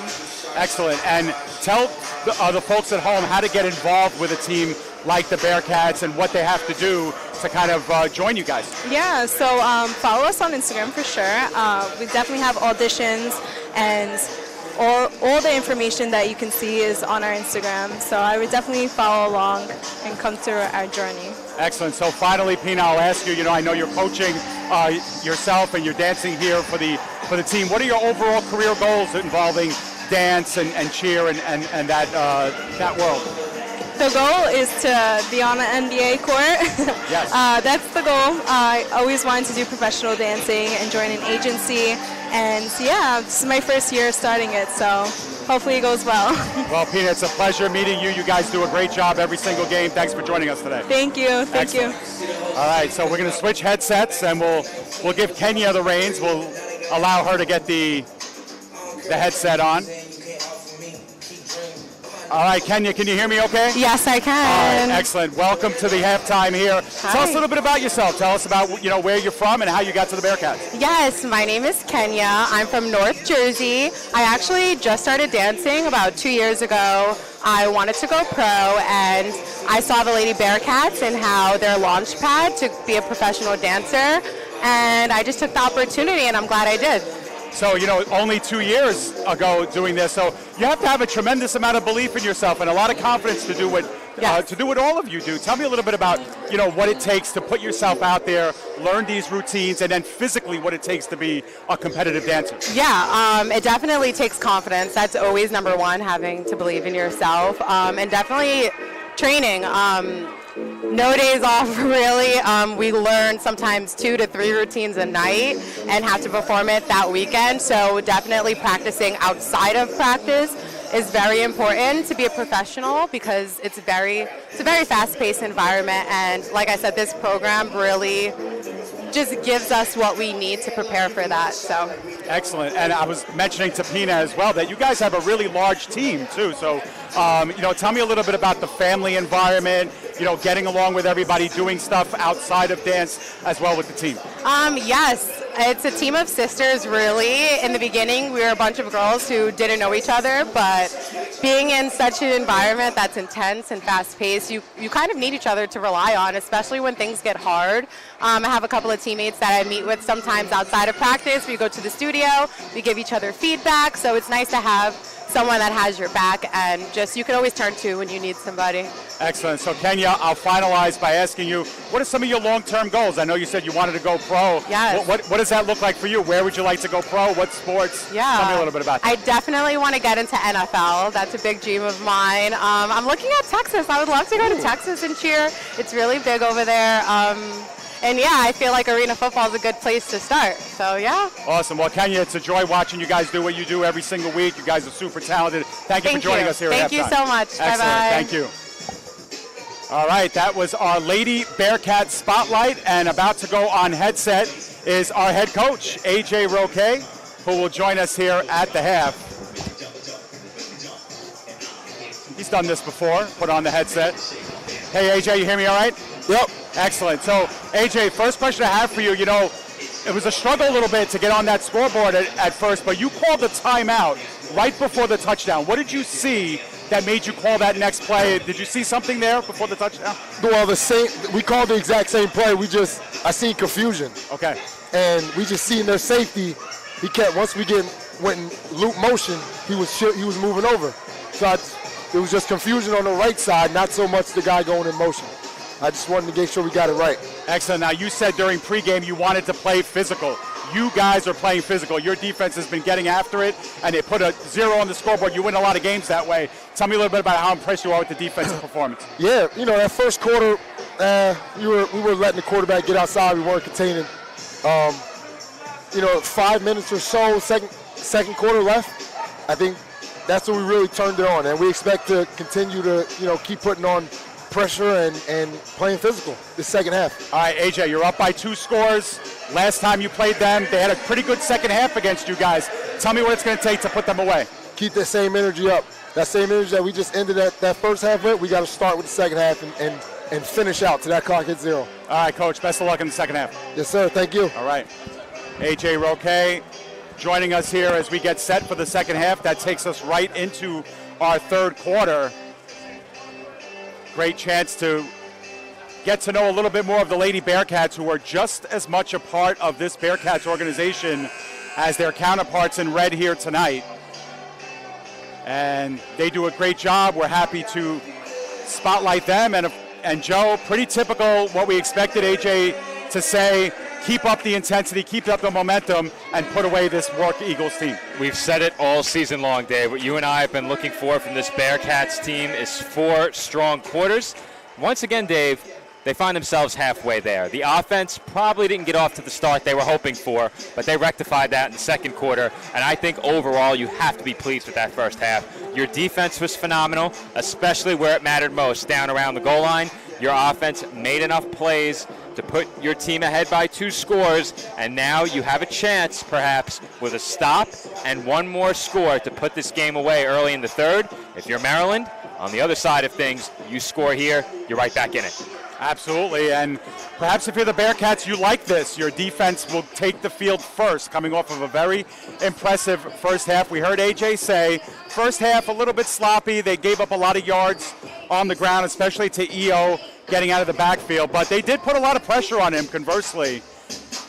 Excellent. And tell the folks at home how to get involved with a team like the Bearcats and what they have to do to kind of join you guys. Yeah, so follow us on Instagram for sure. We definitely have auditions, and all the information that you can see is on our Instagram. So I would definitely follow along and come through our journey. Excellent. So finally, Pina, I'll ask you, I know you're coaching yourself and you're dancing here for the team. What are your overall career goals involving dance and cheer and that world? The goal is to be on an NBA court. Yes. That's the goal. I always wanted to do professional dancing and join an agency. And yeah, this is my first year starting it, so hopefully it goes well. Well, Pina, it's a pleasure meeting you. You guys do a great job every single game. Thanks for joining us today. Thank you. Thank you. All right, so we're going to switch headsets, and we'll give Kenya the reins. We'll allow her to get the headset on. All right, Kenya, can you hear me okay? Yes, I can. All right, excellent. Welcome to the halftime here. Hi. Tell us a little bit about yourself. Tell us about where you're from and how you got to the Bearcats. Yes, my name is Kenya. I'm from North Jersey. I actually just started dancing about 2 years ago. I wanted to go pro, and I saw the Lady Bearcats and how their launch pad to be a professional dancer, and I just took the opportunity, and I'm glad I did. So, only 2 years ago doing this, so you have to have a tremendous amount of belief in yourself and a lot of confidence to do what all of you do. Tell me a little bit about, what it takes to put yourself out there, learn these routines, and then physically what it takes to be a competitive dancer. Yeah, it definitely takes confidence. That's always number one, having to believe in yourself, and definitely training. No days off, really. We learn sometimes 2 to 3 routines a night and have to perform it that weekend. So definitely practicing outside of practice is very important to be a professional, because it's a very fast-paced environment. And like I said, this program really just gives us what we need to prepare for that. So excellent. And I was mentioning to Pina as well that you guys have a really large team too. So tell me a little bit about the family environment, getting along with everybody, doing stuff outside of dance as well with the team. Yes, it's a team of sisters, really. In the beginning, we were a bunch of girls who didn't know each other, but being in such an environment that's intense and fast-paced, you kind of need each other to rely on, especially when things get hard. I have a couple of teammates that I meet with sometimes outside of practice. We go to the studio, we give each other feedback, so it's nice to have someone that has your back and just you can always turn to when you need somebody. Excellent. So Kenya, I'll finalize by asking you, what are some of your long-term goals? I know you said you wanted to go pro. Yes. What does that look like for you? Where would you like to go pro? What sports? Yeah. Tell me a little bit about that. I definitely want to get into NFL. That's a big dream of mine. I'm looking at Texas. I would love to go to Texas and cheer. It's really big over there. And yeah, I feel like arena football is a good place to start. So yeah. Awesome. Well, Kenya, it's a joy watching you guys do what you do every single week. You guys are super talented. Thank you for joining us here at halftime. Thank you so much. Excellent. Bye-bye. Thank you. All right, that was our Lady Bearcat Spotlight, and about to go on headset is our head coach, AJ Roque, who will join us here at the half. He's done this before, put on the headset. Hey, AJ, you hear me all right? Yep. Excellent. So, AJ, first question I have for you, it was a struggle a little bit to get on that scoreboard at first, but you called the timeout right before the touchdown. What did you see that made you call that next play? Did you see something there before the touchdown? Well, we called the exact same play. I seen confusion. Okay. And we just seen their safety. Once we went in loop motion, he was moving over. So it was just confusion on the right side, not so much the guy going in motion. I just wanted to make sure we got it right. Excellent. Now, you said during pregame you wanted to play physical. You guys are playing physical. Your defense has been getting after it, and it put a 0 on the scoreboard. You win a lot of games that way. Tell me a little bit about how impressed you are with the defensive performance. Yeah, that first quarter, we were letting the quarterback get outside. We weren't containing. 5 minutes or so, second quarter left. I think that's when we really turned it on, and we expect to continue to, keep putting on pressure and playing physical this second half. All right, AJ, you're up by 2 scores. Last time you played them, they had a pretty good second half against you guys. Tell me what it's going to take to put them away. Keep that same energy up. That same energy that we just ended that first half with, we got to start with the second half and finish out till that clock hits 0. All right, Coach, best of luck in the second half. Yes, sir. Thank you. All right. AJ Roque joining us here as we get set for the second half. That takes us right into our third quarter. Great chance to get to know a little bit more of the Lady Bearcats, who are just as much a part of this Bearcats organization as their counterparts in red here tonight. and they do a great job. We're happy to spotlight them. And Joe, pretty typical what we expected AJ to say. Keep up the intensity, keep up the momentum, and put away this War Eagles team. We've said it all season long, Dave. What you and I have been looking for from this Bearcats team is 4 strong quarters. Once again, Dave, they find themselves halfway there. The offense probably didn't get off to the start they were hoping for, but they rectified that in the second quarter, and I think overall you have to be pleased with that first half. Your defense was phenomenal, especially where it mattered most, down around the goal line. Your offense made enough plays to put your team ahead by 2 scores, and now you have a chance, perhaps, with a stop and 1 more score to put this game away early in the third. If you're Maryland, on the other side of things, you score here, you're right back in it. Absolutely, and perhaps if you're the Bearcats, you like this. Your defense will take the field first, coming off of a very impressive first half. We heard AJ say, first half a little bit sloppy. They gave up a lot of yards on the ground, especially to EO getting out of the backfield, but they did put a lot of pressure on him, conversely,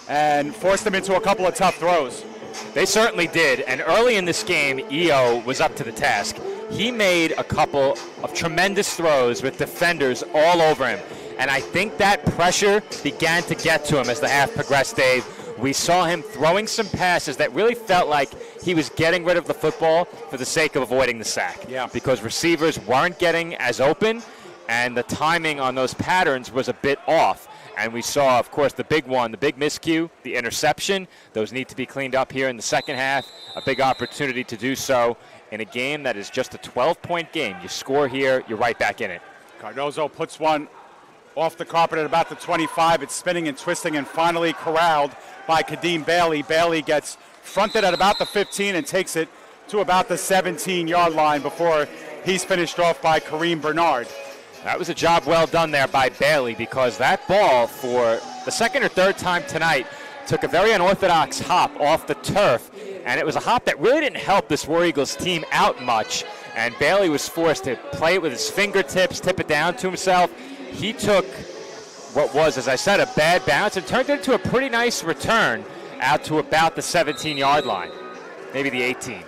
and forced him into a couple of tough throws. They certainly did, and early in this game, EO was up to the task. He made a couple of tremendous throws with defenders all over him, and I think that pressure began to get to him as the half progressed, Dave. We saw him throwing some passes that really felt like he was getting rid of the football for the sake of avoiding the sack. Yeah. Because receivers weren't getting as open, and the timing on those patterns was a bit off. And we saw, of course, the big one, the big miscue, the interception. Those need to be cleaned up here in the second half. A big opportunity to do so in a game that is just a 12-point game. You score here, you're right back in it. Cardozo puts one off the carpet at about the 25. It's spinning and twisting and finally corralled by Kadeem Bailey. Bailey gets fronted at about the 15 and takes it to about the 17-yard line before he's finished off by Kareem Bernard. That was a job well done there by Bailey, because that ball, for the second or third time tonight, took a very unorthodox hop off the turf, and it was a hop that really didn't help this War Eagles team out much, and Bailey was forced to play it with his fingertips, tip it down to himself. He took what was, as I said, a bad bounce and turned it into a pretty nice return out to about the 17-yard line, maybe the 18.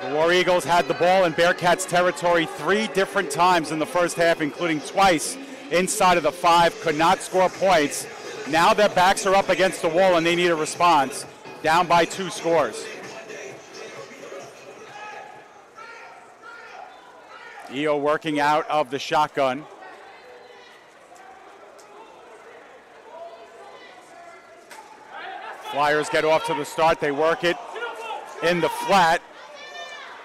The War Eagles had the ball in Bearcats territory 3 different times in the first half, including twice inside of the 5, could not score points. Now their backs are up against the wall and they need a response, down by 2 scores. EO working out of the shotgun. Flyers get off to the start. They work it in the flat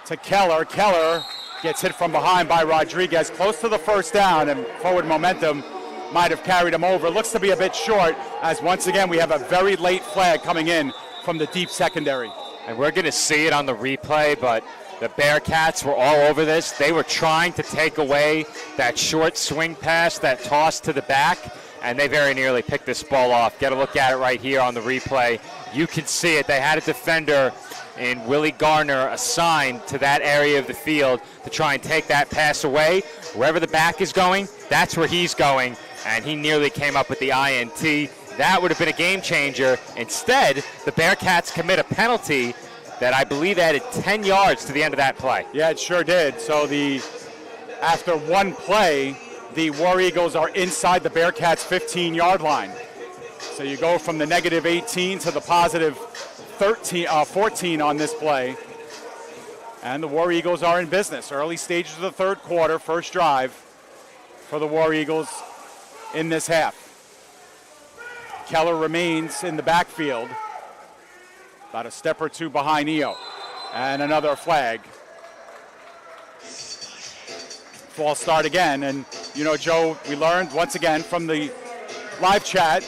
to Keller. Keller gets hit from behind by Rodriguez, close to the first down, and forward momentum might have carried him over. Looks to be a bit short, as once again we have a very late flag coming in from the deep secondary. And we're going to see it on the replay, but the Bearcats were all over this. They were trying to take away that short swing pass, that toss to the back, and they very nearly picked this ball off. Get a look at it right here on the replay. You can see it. They had a defender in Willie Garner assigned to that area of the field to try and take that pass away. Wherever the back is going, that's where he's going, and he nearly came up with the INT. That would have been a game changer. Instead, the Bearcats commit a penalty that I believe added 10 yards to the end of that play. Yeah, it sure did. So after one play, the War Eagles are inside the Bearcats' 15-yard line. So you go from the negative 18 to the positive 14 on this play. And the War Eagles are in business. Early stages of the third quarter, first drive for the War Eagles in this half. Keller remains in the backfield, about a step or 2 behind EO. And another flag. False start again. And, you know, Joe, we learned once again from the live chat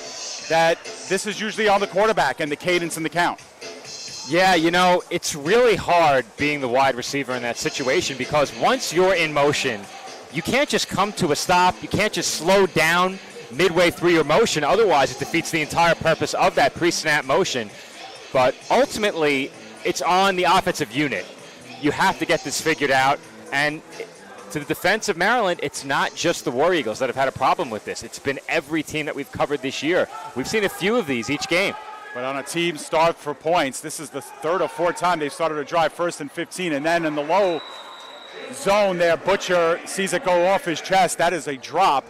that this is usually on the quarterback and the cadence and the count. Yeah, you know, it's really hard being the wide receiver in that situation, because once you're in motion, you can't just come to a stop. You can't just slow down midway through your motion. Otherwise, it defeats the entire purpose of that pre-snap motion. But ultimately, it's on the offensive unit. You have to get this figured out. And to the defense of Maryland, it's not just the War Eagles that have had a problem with this. It's been every team that we've covered this year. We've seen a few of these each game. But on a team start for points, this is the third or fourth time they've started a drive 1st and 15, and then in the low zone there. Butcher sees it go off his chest. That is a drop.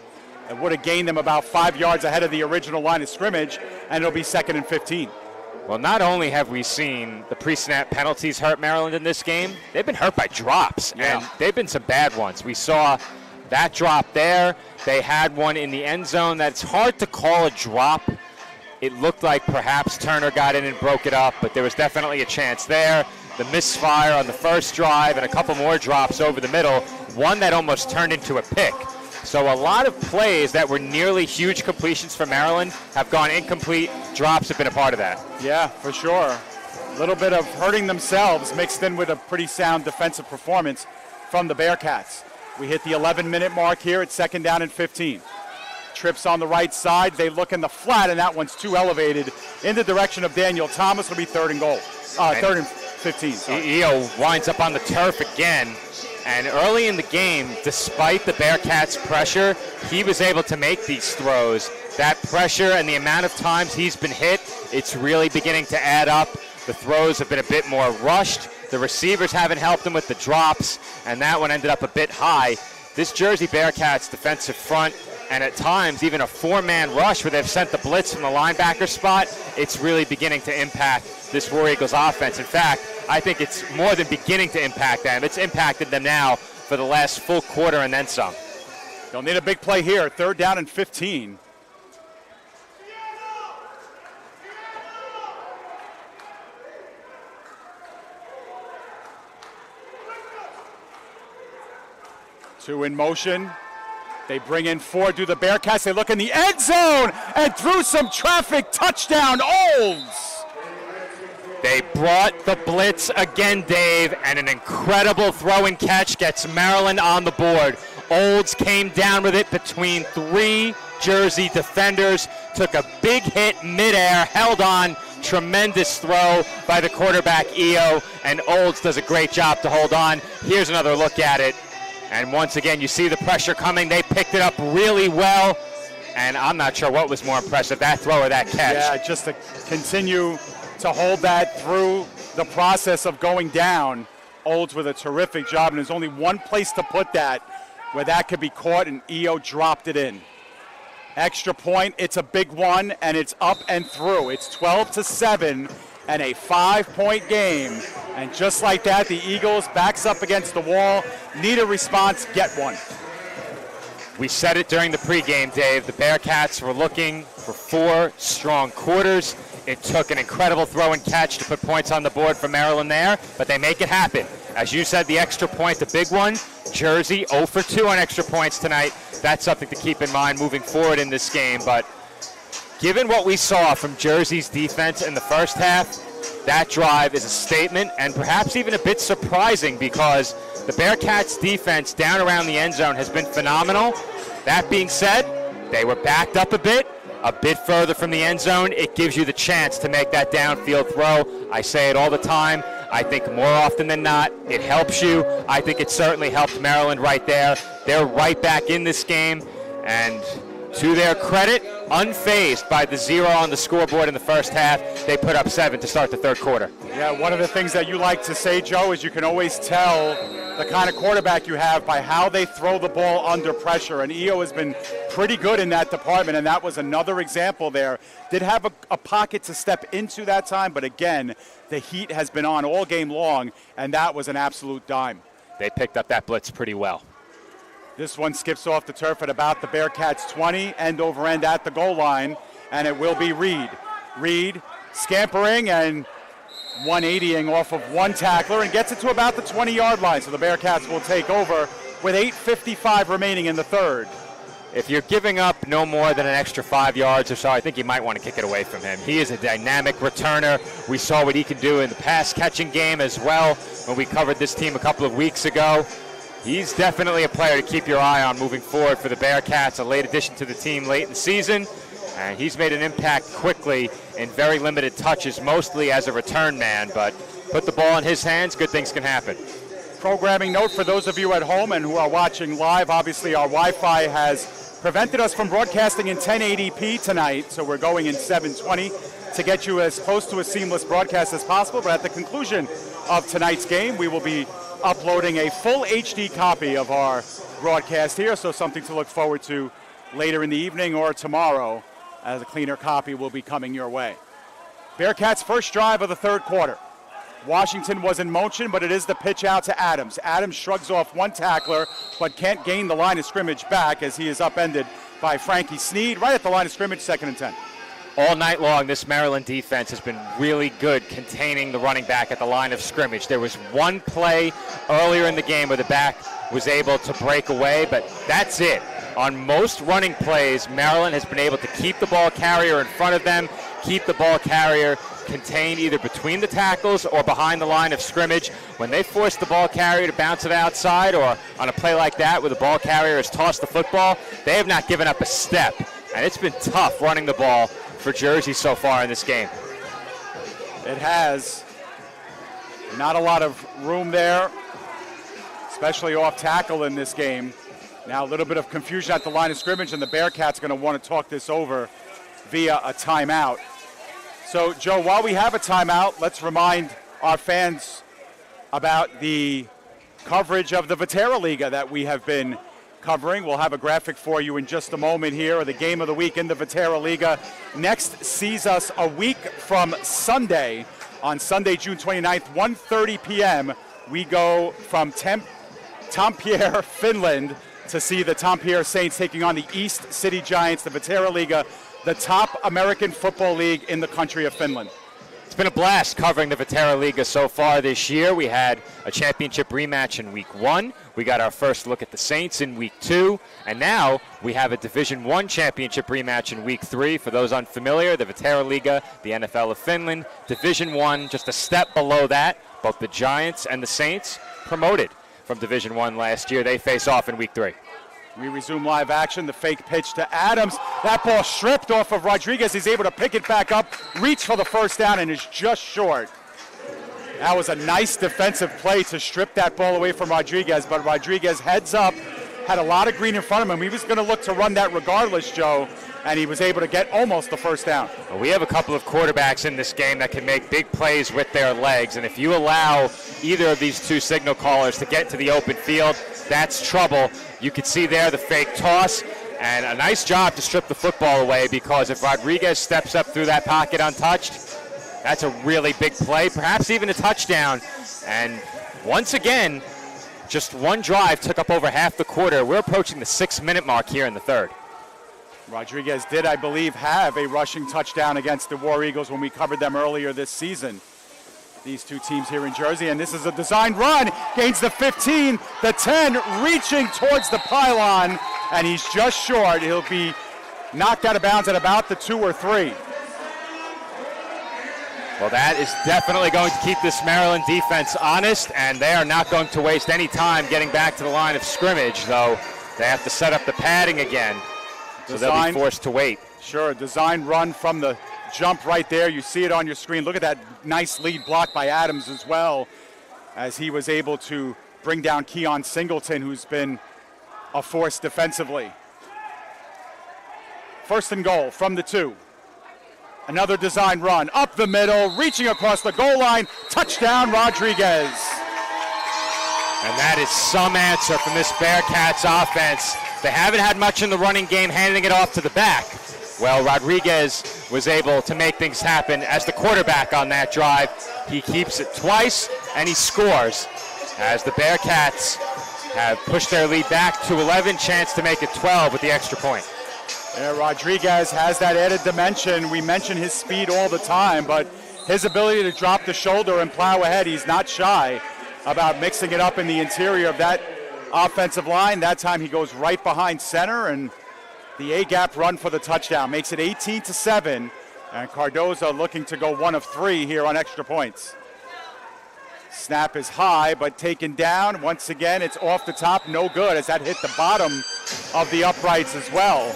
It would have gained them about 5 yards ahead of the original line of scrimmage, and it'll be 2nd and 15. Well, not only have we seen the pre-snap penalties hurt Maryland in this game, they've been hurt by drops, and they've been some bad ones. We saw that drop there. They had one in the end zone that's hard to call a drop. It looked like perhaps Turner got in and broke it up, but there was definitely a chance there. The misfire on the first drive and a couple more drops over the middle, one that almost turned into a pick. So a lot of plays that were nearly huge completions for Maryland have gone incomplete. Drops have been a part of that. Yeah, for sure. A little bit of hurting themselves mixed in with a pretty sound defensive performance from the Bearcats. We hit the 11-minute mark here at 2nd down and 15. Trips on the right side. They look in the flat, and that one's too elevated in the direction of Daniel Thomas. Will be 3rd and goal. 3rd and 15. EO winds up on the turf again. And early in the game, despite the Bearcats' pressure, he was able to make these throws. That pressure and the amount of times he's been hit, it's really beginning to add up. The throws have been a bit more rushed. The receivers haven't helped him with the drops, and that one ended up a bit high. This Jersey Bearcats defensive front, and at times even a 4-man rush where they've sent the blitz from the linebacker spot, it's really beginning to impact this War Eagles offense. In fact, I think it's more than beginning to impact them. It's impacted them now for the last full quarter and then some. They'll need a big play here. 3rd down and 15. Two in motion. They bring in 4 to the Bearcats. They look in the end zone and through some traffic, touchdown, Olds. They brought the blitz again, Dave, and an incredible throw and catch gets Maryland on the board. Olds came down with it between 3 Jersey defenders, took a big hit midair, held on, tremendous throw by the quarterback, EO, and Olds does a great job to hold on. Here's another look at it. And once again, you see the pressure coming. They picked it up really well. And I'm not sure what was more impressive, that throw or that catch. Yeah, just to continue to hold that through the process of going down. Olds with a terrific job. And there's only one place to put that where that could be caught, and EO dropped it in. Extra point, it's a big one, and it's up and through. It's 12-7 and a 5-point game. And just like that, the Eagles backs up against the wall, need a response, get one. We said it during the pregame, Dave. The Bearcats were looking for 4 strong quarters. It took an incredible throw and catch to put points on the board for Maryland there, but they make it happen. As you said, the extra point, the big one. Jersey 0 for 2 on extra points tonight. That's something to keep in mind moving forward in this game. But given what we saw from Jersey's defense in the first half, that drive is a statement and perhaps even a bit surprising because the Bearcats' defense down around the end zone has been phenomenal. That being said, they were backed up a bit further from the end zone. It gives you the chance to make that downfield throw. I say it all the time. I think more often than not, it helps you. I think it certainly helped Maryland right there. They're right back in this game, and to their credit, unfazed by the 0 on the scoreboard in the first half. They put up 7 to start the third quarter. Yeah, one of the things that you like to say, Joe, is you can always tell the kind of quarterback you have by how they throw the ball under pressure. And EO has been pretty good in that department, and that was another example there. Did have a pocket to step into that time, but again, the heat has been on all game long, and that was an absolute dime. They picked up that blitz pretty well. This one skips off the turf at about the Bearcats 20, end over end at the goal line, and it will be Reed. Reed scampering and 180ing off of one tackler and gets it to about the 20-yard line, so the Bearcats will take over with 8:55 remaining in the third. If you're giving up no more than an extra 5 yards or so, I think you might want to kick it away from him. He is a dynamic returner. We saw what he can do in the pass-catching game as well when we covered this team a couple of weeks ago. He's definitely a player to keep your eye on moving forward for the Bearcats, a late addition to the team late in the season. And he's made an impact quickly in very limited touches, mostly as a return man. But put the ball in his hands, good things can happen. Programming note for those of you at home and who are watching live, obviously our Wi-Fi has prevented us from broadcasting in 1080p tonight, so we're going in 720 to get you as close to a seamless broadcast as possible. But at the conclusion of tonight's game, we will be uploading a full HD copy of our broadcast here, so something to look forward to later in the evening or tomorrow, as a cleaner copy will be coming your way. Bearcats' first drive of the third quarter. Washington was in motion, but it is the pitch out to Adams. Adams shrugs off one tackler, but can't gain the line of scrimmage back as he is upended by Frankie Sneed right at the line of scrimmage, 2nd and 10. All night long, this Maryland defense has been really good containing the running back at the line of scrimmage. There was one play earlier in the game where the back was able to break away, but that's it. On most running plays, Maryland has been able to keep the ball carrier in front of them, keep the ball carrier contained either between the tackles or behind the line of scrimmage. When they force the ball carrier to bounce it outside, or on a play like that where the ball carrier has tossed the football, they have not given up a step. And it's been tough running the ball for Jersey so far in this game. It has. Not a lot of room there, especially off tackle in this game. Now a little bit of confusion at the line of scrimmage, and the Bearcats going to want to talk this over via a timeout. So, Joe, while we have a timeout, let's remind our fans about the coverage of the Vetera Liga that we have been covering. We'll have a graphic for you in just a moment here, the game of the week in the Vetera Liga. Next sees us a week from Sunday. On Sunday, June 29th, 1:30 p.m., we go from Tampere, Finland, to see the Tampere Saints taking on the East City Giants, the Vetera Liga, the top American football league in the country of Finland. It's been a blast covering the Vetera Liga so far this year. We had a championship rematch in week 1. We got our first look at the Saints in week 2. And now we have a Division I championship rematch in week 3. For those unfamiliar, the Vetera Liga, the NFL of Finland, Division I, just a step below that. Both the Giants and the Saints promoted from Division I last year. They face off in week 3. We resume live action. The fake pitch to Adams. That ball stripped off of Rodriguez. He's able to pick it back up, reach for the first down, and is just short. That was a nice defensive play to strip that ball away from Rodriguez, but Rodriguez heads up, had a lot of green in front of him. He was going to look to run that regardless, Joe, and he was able to get almost the first down. Well, we have a couple of quarterbacks in this game that can make big plays with their legs, and if you allow either of these two signal callers to get to the open field, that's trouble. You could see there the fake toss, and a nice job to strip the football away, because if Rodriguez steps up through that pocket untouched, that's a really big play, perhaps even a touchdown. And once again, just one drive took up over half the quarter. We're approaching the 6-minute mark here in the third. Rodriguez did, I believe, have a rushing touchdown against the War Eagles when we covered them earlier this season. These two teams here in Jersey, and this is a designed run, gains the 15, the 10, reaching towards the pylon, and he's just short. He'll be knocked out of bounds at about the 2 or 3. Well, that is definitely going to keep this Maryland defense honest, and they are not going to waste any time getting back to the line of scrimmage, though they have to set up the padding again, so they'll be forced to wait. Sure, a design run from the jump right there. You see it on your screen. Look at that nice lead block by Adams as well, as he was able to bring down Keon Singleton, who's been a force defensively. 1st and goal from the 2. Another design run up the middle, reaching across the goal line. Touchdown, Rodriguez. And that is some answer from this Bearcats offense. They haven't had much in the running game, handing it off to the back. Well, Rodriguez was able to make things happen as the quarterback on that drive. He keeps it twice, and he scores as the Bearcats have pushed their lead back to 11, chance to make it 12 with the extra point. Yeah, Rodriguez has that added dimension. We mention his speed all the time, but his ability to drop the shoulder and plow ahead, he's not shy about mixing it up in the interior of that offensive line. That time he goes right behind center, and the A-gap run for the touchdown makes it 18-7, and Cardozo looking to go 1 of 3 here on extra points. Snap is high, but taken down. Once again, it's off the top, no good, as that hit the bottom of the uprights as well.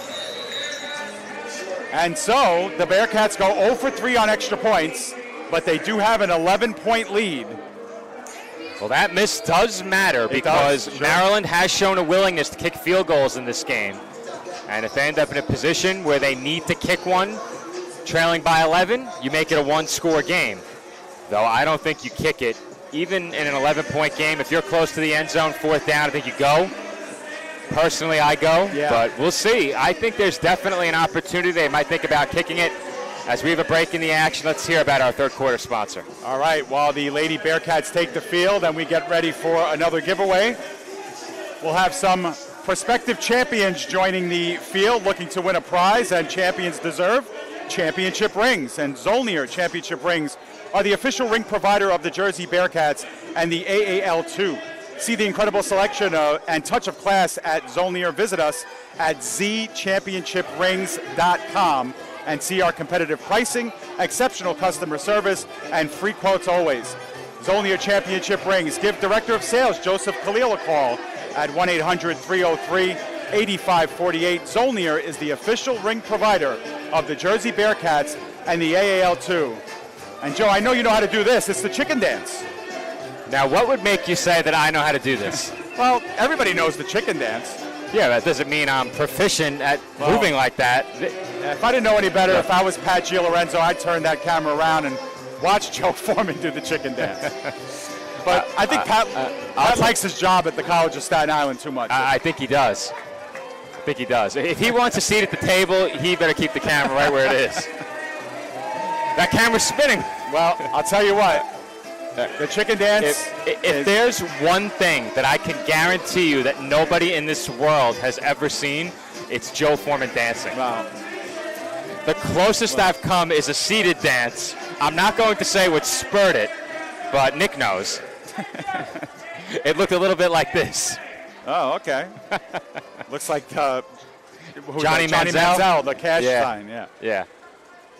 And so the Bearcats go 0 for 3 on extra points, but they do have an 11-point lead. Well, that miss does matter because Maryland has shown a willingness to kick field goals in this game. And if they end up in a position where they need to kick one, trailing by 11, you make it a one-score game. Though I don't think you kick it even in an 11-point game, if you're close to the end zone, 4th down, I think you go. Personally, I go, but we'll see. I think there's definitely an opportunity. They might think about kicking it. As we have a break in the action, let's hear about our third quarter sponsor. All right, while the Lady Bearcats take the field and we get ready for another giveaway, we'll have some prospective champions joining the field looking to win a prize, and champions deserve championship rings. And Zolnir championship rings are the official ring provider of the Jersey Bearcats and the AAL2. See the incredible selection and touch of class at Zolnir. Visit us at zchampionship.rings.com and see our competitive pricing, exceptional customer service, and free quotes always. Zolnir Championship Rings. Give Director of Sales Joseph Khalil a call at 1-800-303-8548. Zolnir is the official ring provider of the Jersey Bearcats and the AAL2. And Joe, I know you know how to do this. It's the chicken dance. Now, what would make you say that I know how to do this? Well, everybody knows the chicken dance. Yeah, that doesn't mean I'm proficient at moving like that. If I didn't know any better, if I was Pat Gianlorenzo, I'd turn that camera around and watch Joe Foreman do the chicken dance. But I think Pat likes his job at the College of Staten Island too much. I think he does. I think he does. If he wants a seat at the table, he better keep the camera right where it is. That camera's spinning. Well, I'll tell you what. The chicken dance. If there's one thing that I can guarantee you that nobody in this world has ever seen, it's Joe Foreman dancing. Wow. The closest I've come is a seated dance. I'm not going to say what spurred it, but Nick knows. It looked a little bit like this. Oh, okay. Looks like Johnny Manziel, the cash sign. Yeah.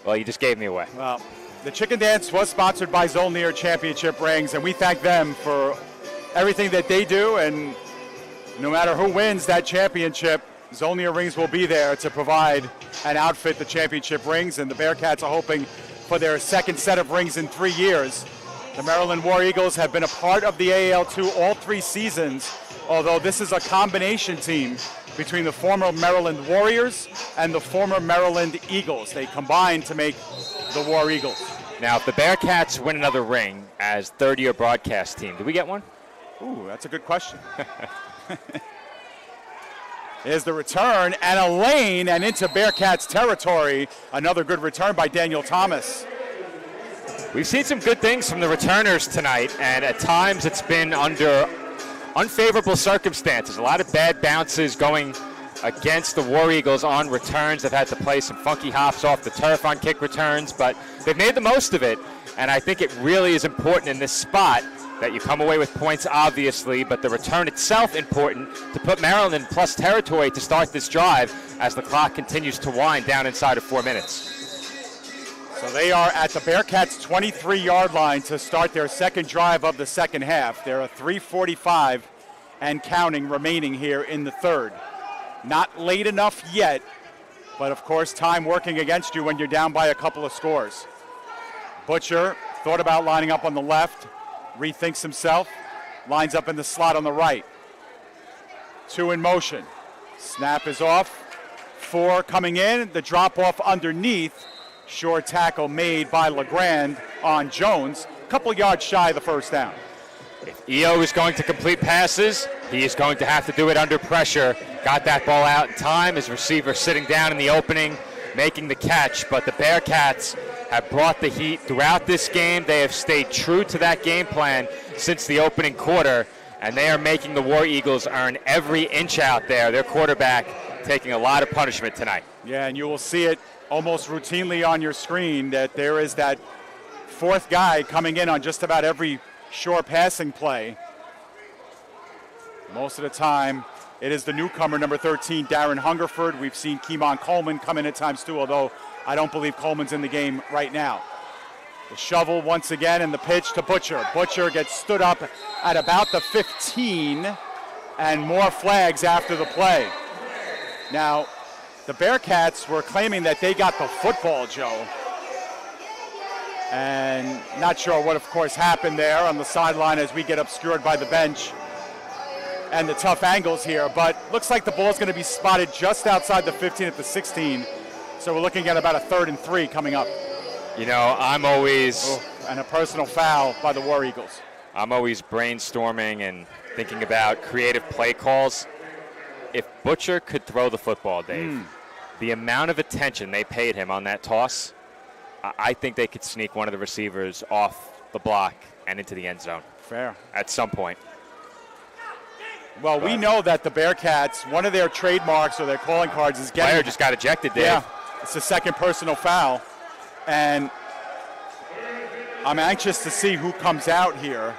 Well, you just gave me away. Well, the chicken dance was sponsored by Zolnir Championship Rings, and we thank them for everything that they do. And no matter who wins that championship, Zolnir Rings will be there to provide and outfit the championship rings. And the Bearcats are hoping for their second set of rings in 3 years. The Maryland War Eagles have been a part of the AAL2 all 3 seasons, although this is a combination team between the former Maryland Warriors and the former Maryland Eagles. They combined to make the War Eagles. Now, if the Bearcats win another ring as third-year broadcast team, do we get one? Ooh, that's a good question. Here's the return, and a lane and into Bearcats territory. Another good return by Daniel Thomas. We've seen some good things from the returners tonight, and at times it's been under unfavorable circumstances. A lot of bad bounces going against the War Eagles on returns. They've had to play some funky hops off the turf on kick returns, but they've made the most of it, and I think it really is important in this spot that you come away with points, obviously, but the return itself important to put Maryland in plus territory to start this drive as the clock continues to wind down inside of 4 minutes. So they are at the Bearcats' 23-yard line to start their second drive of the second half. There are 3:45 and counting remaining here in the third. Not late enough yet, but of course time working against you when you're down by a couple of scores. Butcher thought about lining up on the left, rethinks himself, lines up in the slot on the right. 2 in motion. Snap is off. 4 coming in. The drop off underneath. Short tackle made by LeGrand on Jones. A couple yards shy of the first down. If EO is going to complete passes, he is going to have to do it under pressure. Got that ball out in time. His receiver sitting down in the opening, making the catch. But the Bearcats have brought the heat throughout this game. They have stayed true to that game plan since the opening quarter, and they are making the War Eagles earn every inch out there. Their quarterback taking a lot of punishment tonight. Yeah, and you will see it almost routinely on your screen that there is that 4th guy coming in on just about every short passing play. Most of the time, it is the newcomer, number 13, Darren Hungerford. We've seen Keemon Coleman come in at times too, although I don't believe Coleman's in the game right now. The shovel once again and the pitch to Butcher. Butcher gets stood up at about the 15 and more flags after the play. Now, the Bearcats were claiming that they got the football, Joe. And not sure what, of course, happened there on the sideline as we get obscured by the bench and the tough angles here. But looks like the ball's going to be spotted just outside the 15 at the 16. So we're looking at about a 3rd and 3 coming up. You know, I'm always... Oh, and a personal foul by the War Eagles. I'm always brainstorming and thinking about creative play calls. If Butcher could throw the football, Dave, the amount of attention they paid him on that toss, I think they could sneak one of the receivers off the block and into the end zone. Fair. At some point. Well, we know that the Bearcats, one of their trademarks or their calling cards is getting... Player just got ejected, Dave. Yeah, it's the second personal foul. And I'm anxious to see who comes out here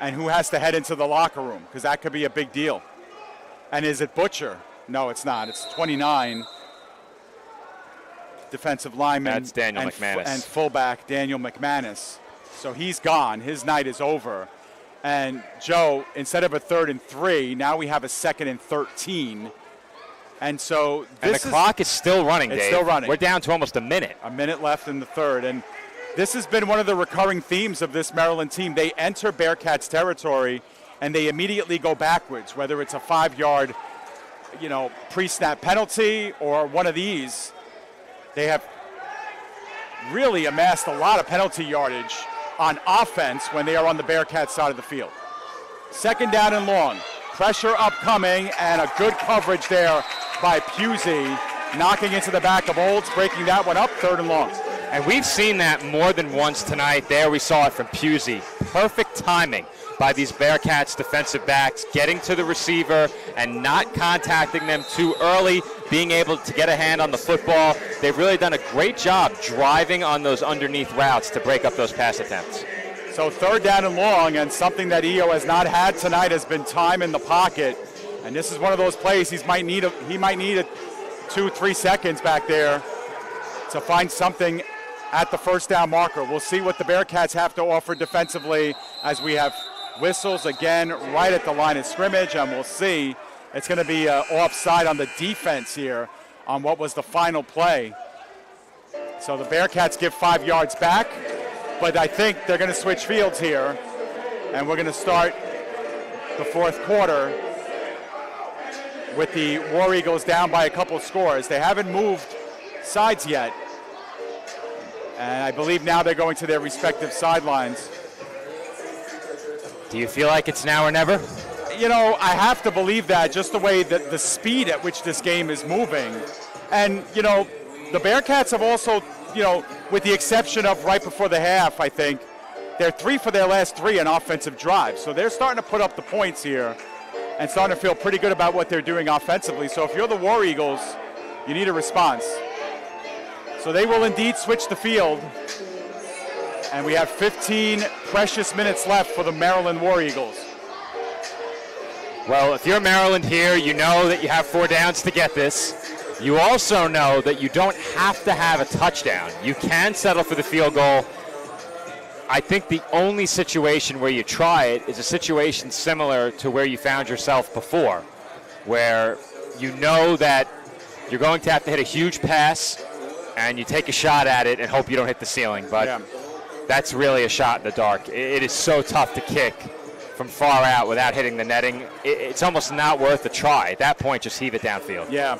and who has to head into the locker room, because that could be a big deal. And is it Butcher? No, it's not. It's 29. Defensive lineman. That's Daniel McManus. And fullback Daniel McManus. So he's gone. His night is over. And Joe, instead of a 3rd and 3, now we have a 2nd and 13. And so the clock is still running, Dave. It's still running. We're down to almost a minute. A minute left in the 3rd. And this has been one of the recurring themes of this Maryland team. They enter Bearcats territory and they immediately go backwards, whether it's a 5-yard, pre-snap penalty or one of these. They have really amassed a lot of penalty yardage on offense when they are on the Bearcat side of the field. 2nd down and long. Pressure upcoming and a good coverage there by Pusey, knocking into the back of Olds, breaking that one up, 3rd and long. And we've seen that more than once tonight. There we saw it from Pusey. Perfect timing by these Bearcats defensive backs, getting to the receiver and not contacting them too early, being able to get a hand on the football. They've really done a great job driving on those underneath routes to break up those pass attempts. So 3rd down and long, and something that EO has not had tonight has been time in the pocket. And this is one of those plays he might need 2-3 seconds back there to find something at the 1st down marker. We'll see what the Bearcats have to offer defensively as we have whistles again right at the line of scrimmage, and we'll see. It's going to be offside on the defense here on what was the final play. So the Bearcats give 5 yards back, but I think they're going to switch fields here, and we're going to start the 4th quarter with the War Eagles down by a couple scores. They haven't moved sides yet, and I believe now they're going to their respective sidelines. Do you feel like it's now or never? I have to believe that, just the way that the speed at which this game is moving. And, the Bearcats have also, with the exception of right before the half, I think, they're 3 for their last 3 in offensive drives. So they're starting to put up the points here and starting to feel pretty good about what they're doing offensively. So if you're the War Eagles, you need a response. So they will indeed switch the field. And we have 15 precious minutes left for the Maryland War Eagles. Well, if you're Maryland here, you know that you have 4 downs to get this. You also know that you don't have to have a touchdown. You can settle for the field goal. I think the only situation where you try it is a situation similar to where you found yourself before, where you know that you're going to have to hit a huge pass and you take a shot at it and hope you don't hit the ceiling. But that's really a shot in the dark. It is so tough to kick from far out without hitting the netting. It's almost not worth a try. At that point, just heave it downfield. Yeah,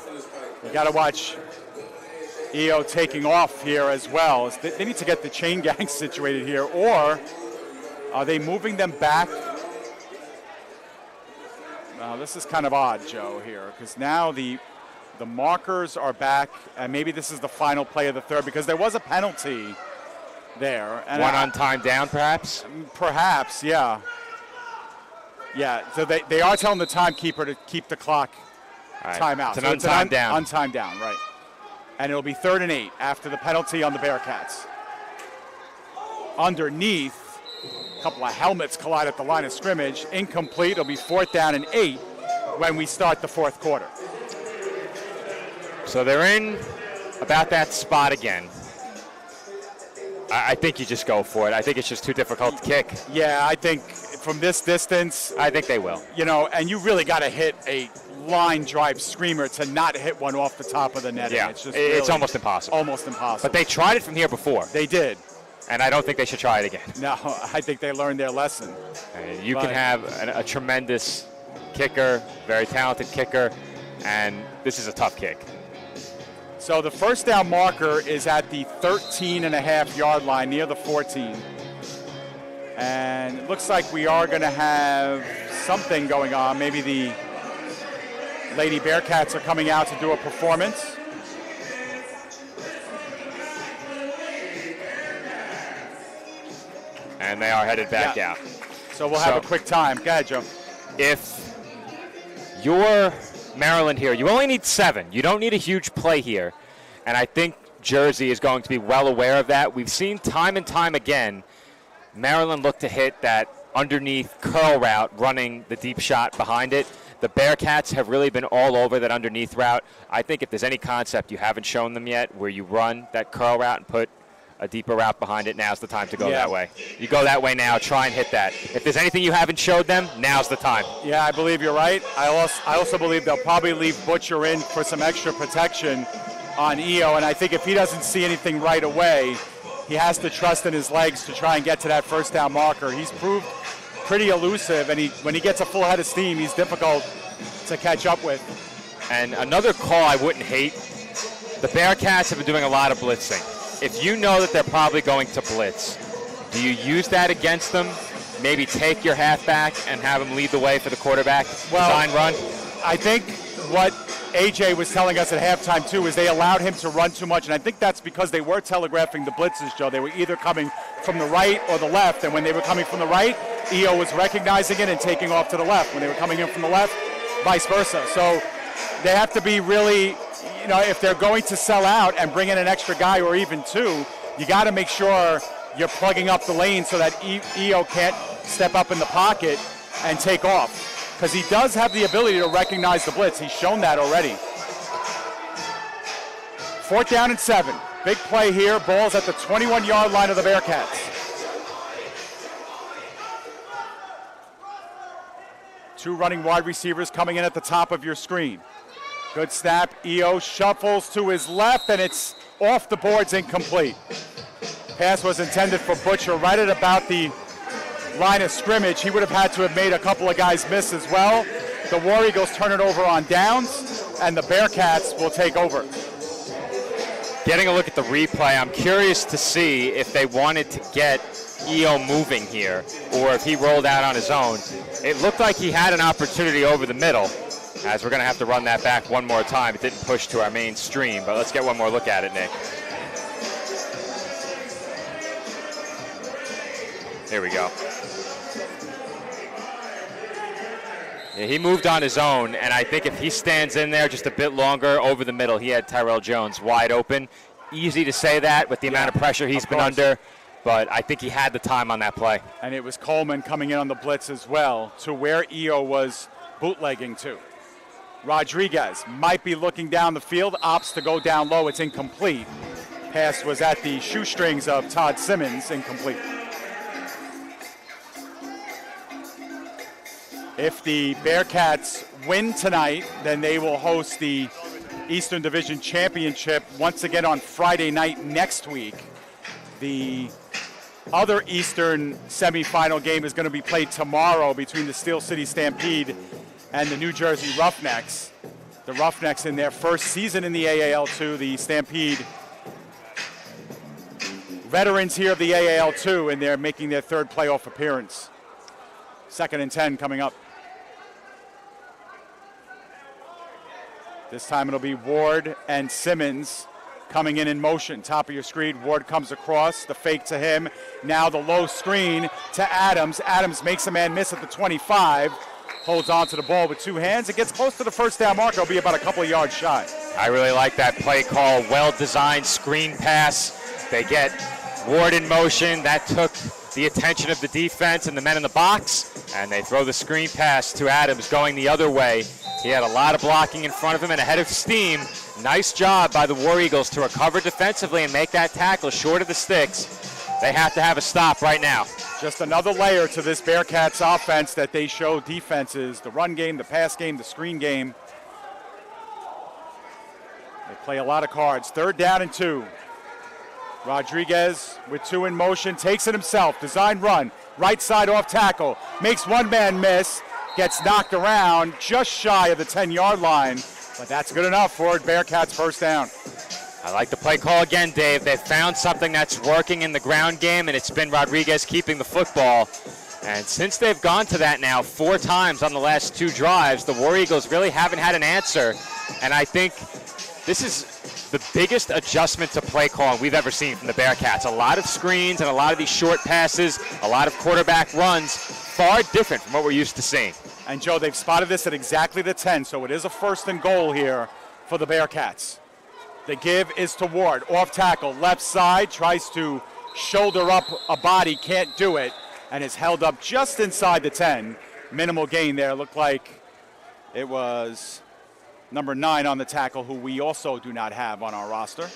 you got to watch EO taking off here as well. They need to get the chain gang situated here, or are they moving them back? This is kind of odd, Joe, here, because now the markers are back, and maybe this is the final play of the 3rd, because there was a penalty there. And one on time down, perhaps? Perhaps, yeah. Yeah, so they are telling the timekeeper to keep the clock timeout. It's an untimed down. Untimed down, right. And it'll be 3rd and 8 after the penalty on the Bearcats. Underneath, a couple of helmets collide at the line of scrimmage. Incomplete. It'll be 4th down and 8 when we start the 4th quarter. So they're in about that spot again. I think you just go for it. I think it's just too difficult to kick. Yeah, I think from this distance, I think they will. And you really got to hit a line drive screamer to not hit one off the top of the netting. Yeah, it's it's almost impossible. Almost impossible. But they tried it from here before. They did. And I don't think they should try it again. No, I think they learned their lesson. You can have a tremendous kicker, very talented kicker, and this is a tough kick. So the 1st down marker is at the 13.5 yard line near the 14. And it looks like we are going to have something going on. Maybe the Lady Bearcats are coming out to do a performance. And they are headed back out. So we'll have a quick time. Go ahead, Joe. If you're Maryland here, you only need 7. You don't need a huge play here. And I think Jersey is going to be well aware of that. We've seen time and time again Maryland look to hit that underneath curl route, running the deep shot behind it. The Bearcats have really been all over that underneath route. I think if there's any concept you haven't shown them yet where you run that curl route and put a deeper route behind it, now's the time to go that way. You go that way now, try and hit that. If there's anything you haven't showed them, now's the time. Yeah, I believe you're right. I also believe they'll probably leave Butcher in for some extra protection on EO, and I think if he doesn't see anything right away, he has to trust in his legs to try and get to that first down marker. He's proved pretty elusive, and when he gets a full head of steam, he's difficult to catch up with. And another call I wouldn't hate, the Bearcats have been doing a lot of blitzing. If you know that they're probably going to blitz, do you use that against them? Maybe take your halfback and have him lead the way for the quarterback, design run? I think what AJ was telling us at halftime, too, is they allowed him to run too much, and I think that's because they were telegraphing the blitzes, Joe. They were either coming from the right or the left, and when they were coming from the right, EO was recognizing it and taking off to the left. When they were coming in from the left, vice versa. So they have to be really, if they're going to sell out and bring in an extra guy or even 2, you got to make sure you're plugging up the lane so that EO can't step up in the pocket and take off. Because he does have the ability to recognize the blitz. He's shown that already. 4th down and 7. Big play here. Ball's at the 21-yard line of the Bearcats. 2 running wide receivers coming in at the top of your screen. Good snap. EO shuffles to his left, and it's off the boards, incomplete. Pass was intended for Butcher right at about the line of scrimmage. He would have had to have made a couple of guys miss as well. The War Eagles turn it over on downs, and the Bearcats will take over. Getting a look at the replay, I'm curious to see if they wanted to get EO moving here or if he rolled out on his own. It looked like he had an opportunity over the middle, as we're going to have to run that back one more time. It didn't push to our main stream, but let's get one more look at it, Nick. Here we go. Yeah, he moved on his own, and I think if he stands in there just a bit longer over the middle, he had Tyrell Jones wide open. Easy to say that with the amount of pressure he's been under, but I think he had the time on that play. And it was Coleman coming in on the blitz as well to where EO was bootlegging to. Rodriguez might be looking down the field, opts to go down low. It's incomplete. Pass was at the shoestrings of Todd Simmons, incomplete. If the Bearcats win tonight, then they will host the Eastern Division Championship once again on Friday night next week. The other Eastern semifinal game is going to be played tomorrow between the Steel City Stampede and the New Jersey Roughnecks. The Roughnecks in their first season in the AAL2, the Stampede veterans here of the AAL2, and they're making their 3rd playoff appearance. 2nd and 10 coming up. This time it'll be Ward and Simmons coming in motion. Top of your screen, Ward comes across, the fake to him. Now the low screen to Adams. Adams makes a man miss at the 25. Holds on to the ball with 2 hands. It gets close to the first down mark. It'll be about a couple of yards shy. I really like that play call. Well-designed screen pass. They get Ward in motion. That took the attention of the defense and the men in the box, and they throw the screen pass to Adams going the other way. He had a lot of blocking in front of him and ahead of steam. Nice job by the War Eagles to recover defensively and make that tackle short of the sticks. They have to have a stop right now. Just another layer to this Bearcats offense that they show defenses, the run game, the pass game, the screen game. They play a lot of cards. 3rd down and 2. Rodriguez with 2 in motion, takes it himself, design run, right side off tackle, makes one man miss, gets knocked around just shy of the 10-yard line, but that's good enough for Bearcats' first down. I like the play call again, Dave. They've found something that's working in the ground game, and it's been Rodriguez keeping the football. And since they've gone to that now 4 times on the last 2 drives, the War Eagles really haven't had an answer. And I think this is the biggest adjustment to play calling we've ever seen from the Bearcats. A lot of screens and a lot of these short passes, a lot of quarterback runs, far different from what we're used to seeing. And Joe, they've spotted this at exactly the 10, so it is a 1st and goal here for the Bearcats. The give is to Ward, off tackle, left side, tries to shoulder up a body, can't do it, and is held up just inside the 10. Minimal gain there, looked like it was number 9 on the tackle, who we also do not have on our roster.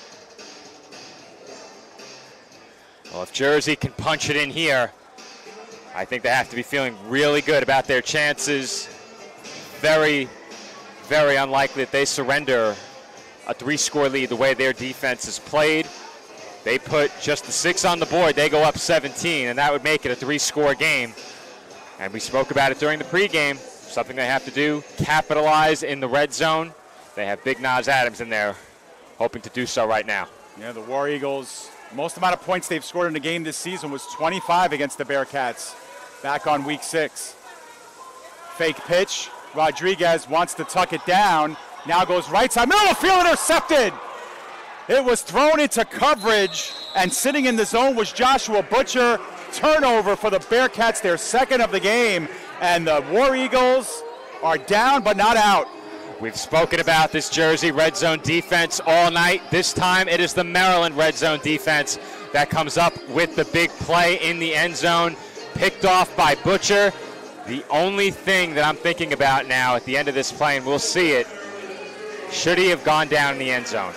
Well, if Jersey can punch it in here, I think they have to be feeling really good about their chances. Very, very unlikely that they surrender a 3-score lead the way their defense is played. They put just the 6 on the board, they go up 17, and that would make it a 3-score game. And we spoke about it during the pregame, something they have to do, capitalize in the red zone. They have Big Nas Adams in there, hoping to do so right now. Yeah, the War Eagles, most amount of points they've scored in a game this season was 25 against the Bearcats back on week 6. Fake pitch, Rodriguez wants to tuck it down, now goes right side, middle of the field, intercepted! It was thrown into coverage, and sitting in the zone was Joshua Butcher. Turnover for the Bearcats, their 2nd of the game, and the War Eagles are down but not out. We've spoken about this Jersey red zone defense all night. This time it is the Maryland red zone defense that comes up with the big play in the end zone, picked off by Butcher. The only thing that I'm thinking about now at the end of this play, and we'll see it, should he have gone down in the end zone?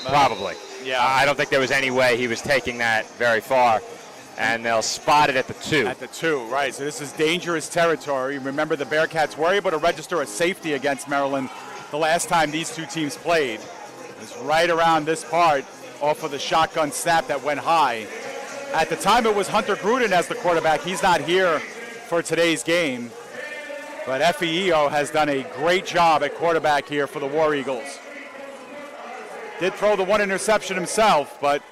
Probably. Yeah. I don't think there was any way he was taking that very far. And they'll spot it at the 2. At the 2, right. So this is dangerous territory. Remember, the Bearcats were able to register a safety against Maryland the last time these 2 teams played. It was right around this part off of the shotgun snap that went high. At the time, it was Hunter Gruden as the quarterback. He's not here for today's game. But FEEO has done a great job at quarterback here for the War Eagles. Did throw the 1 interception himself, but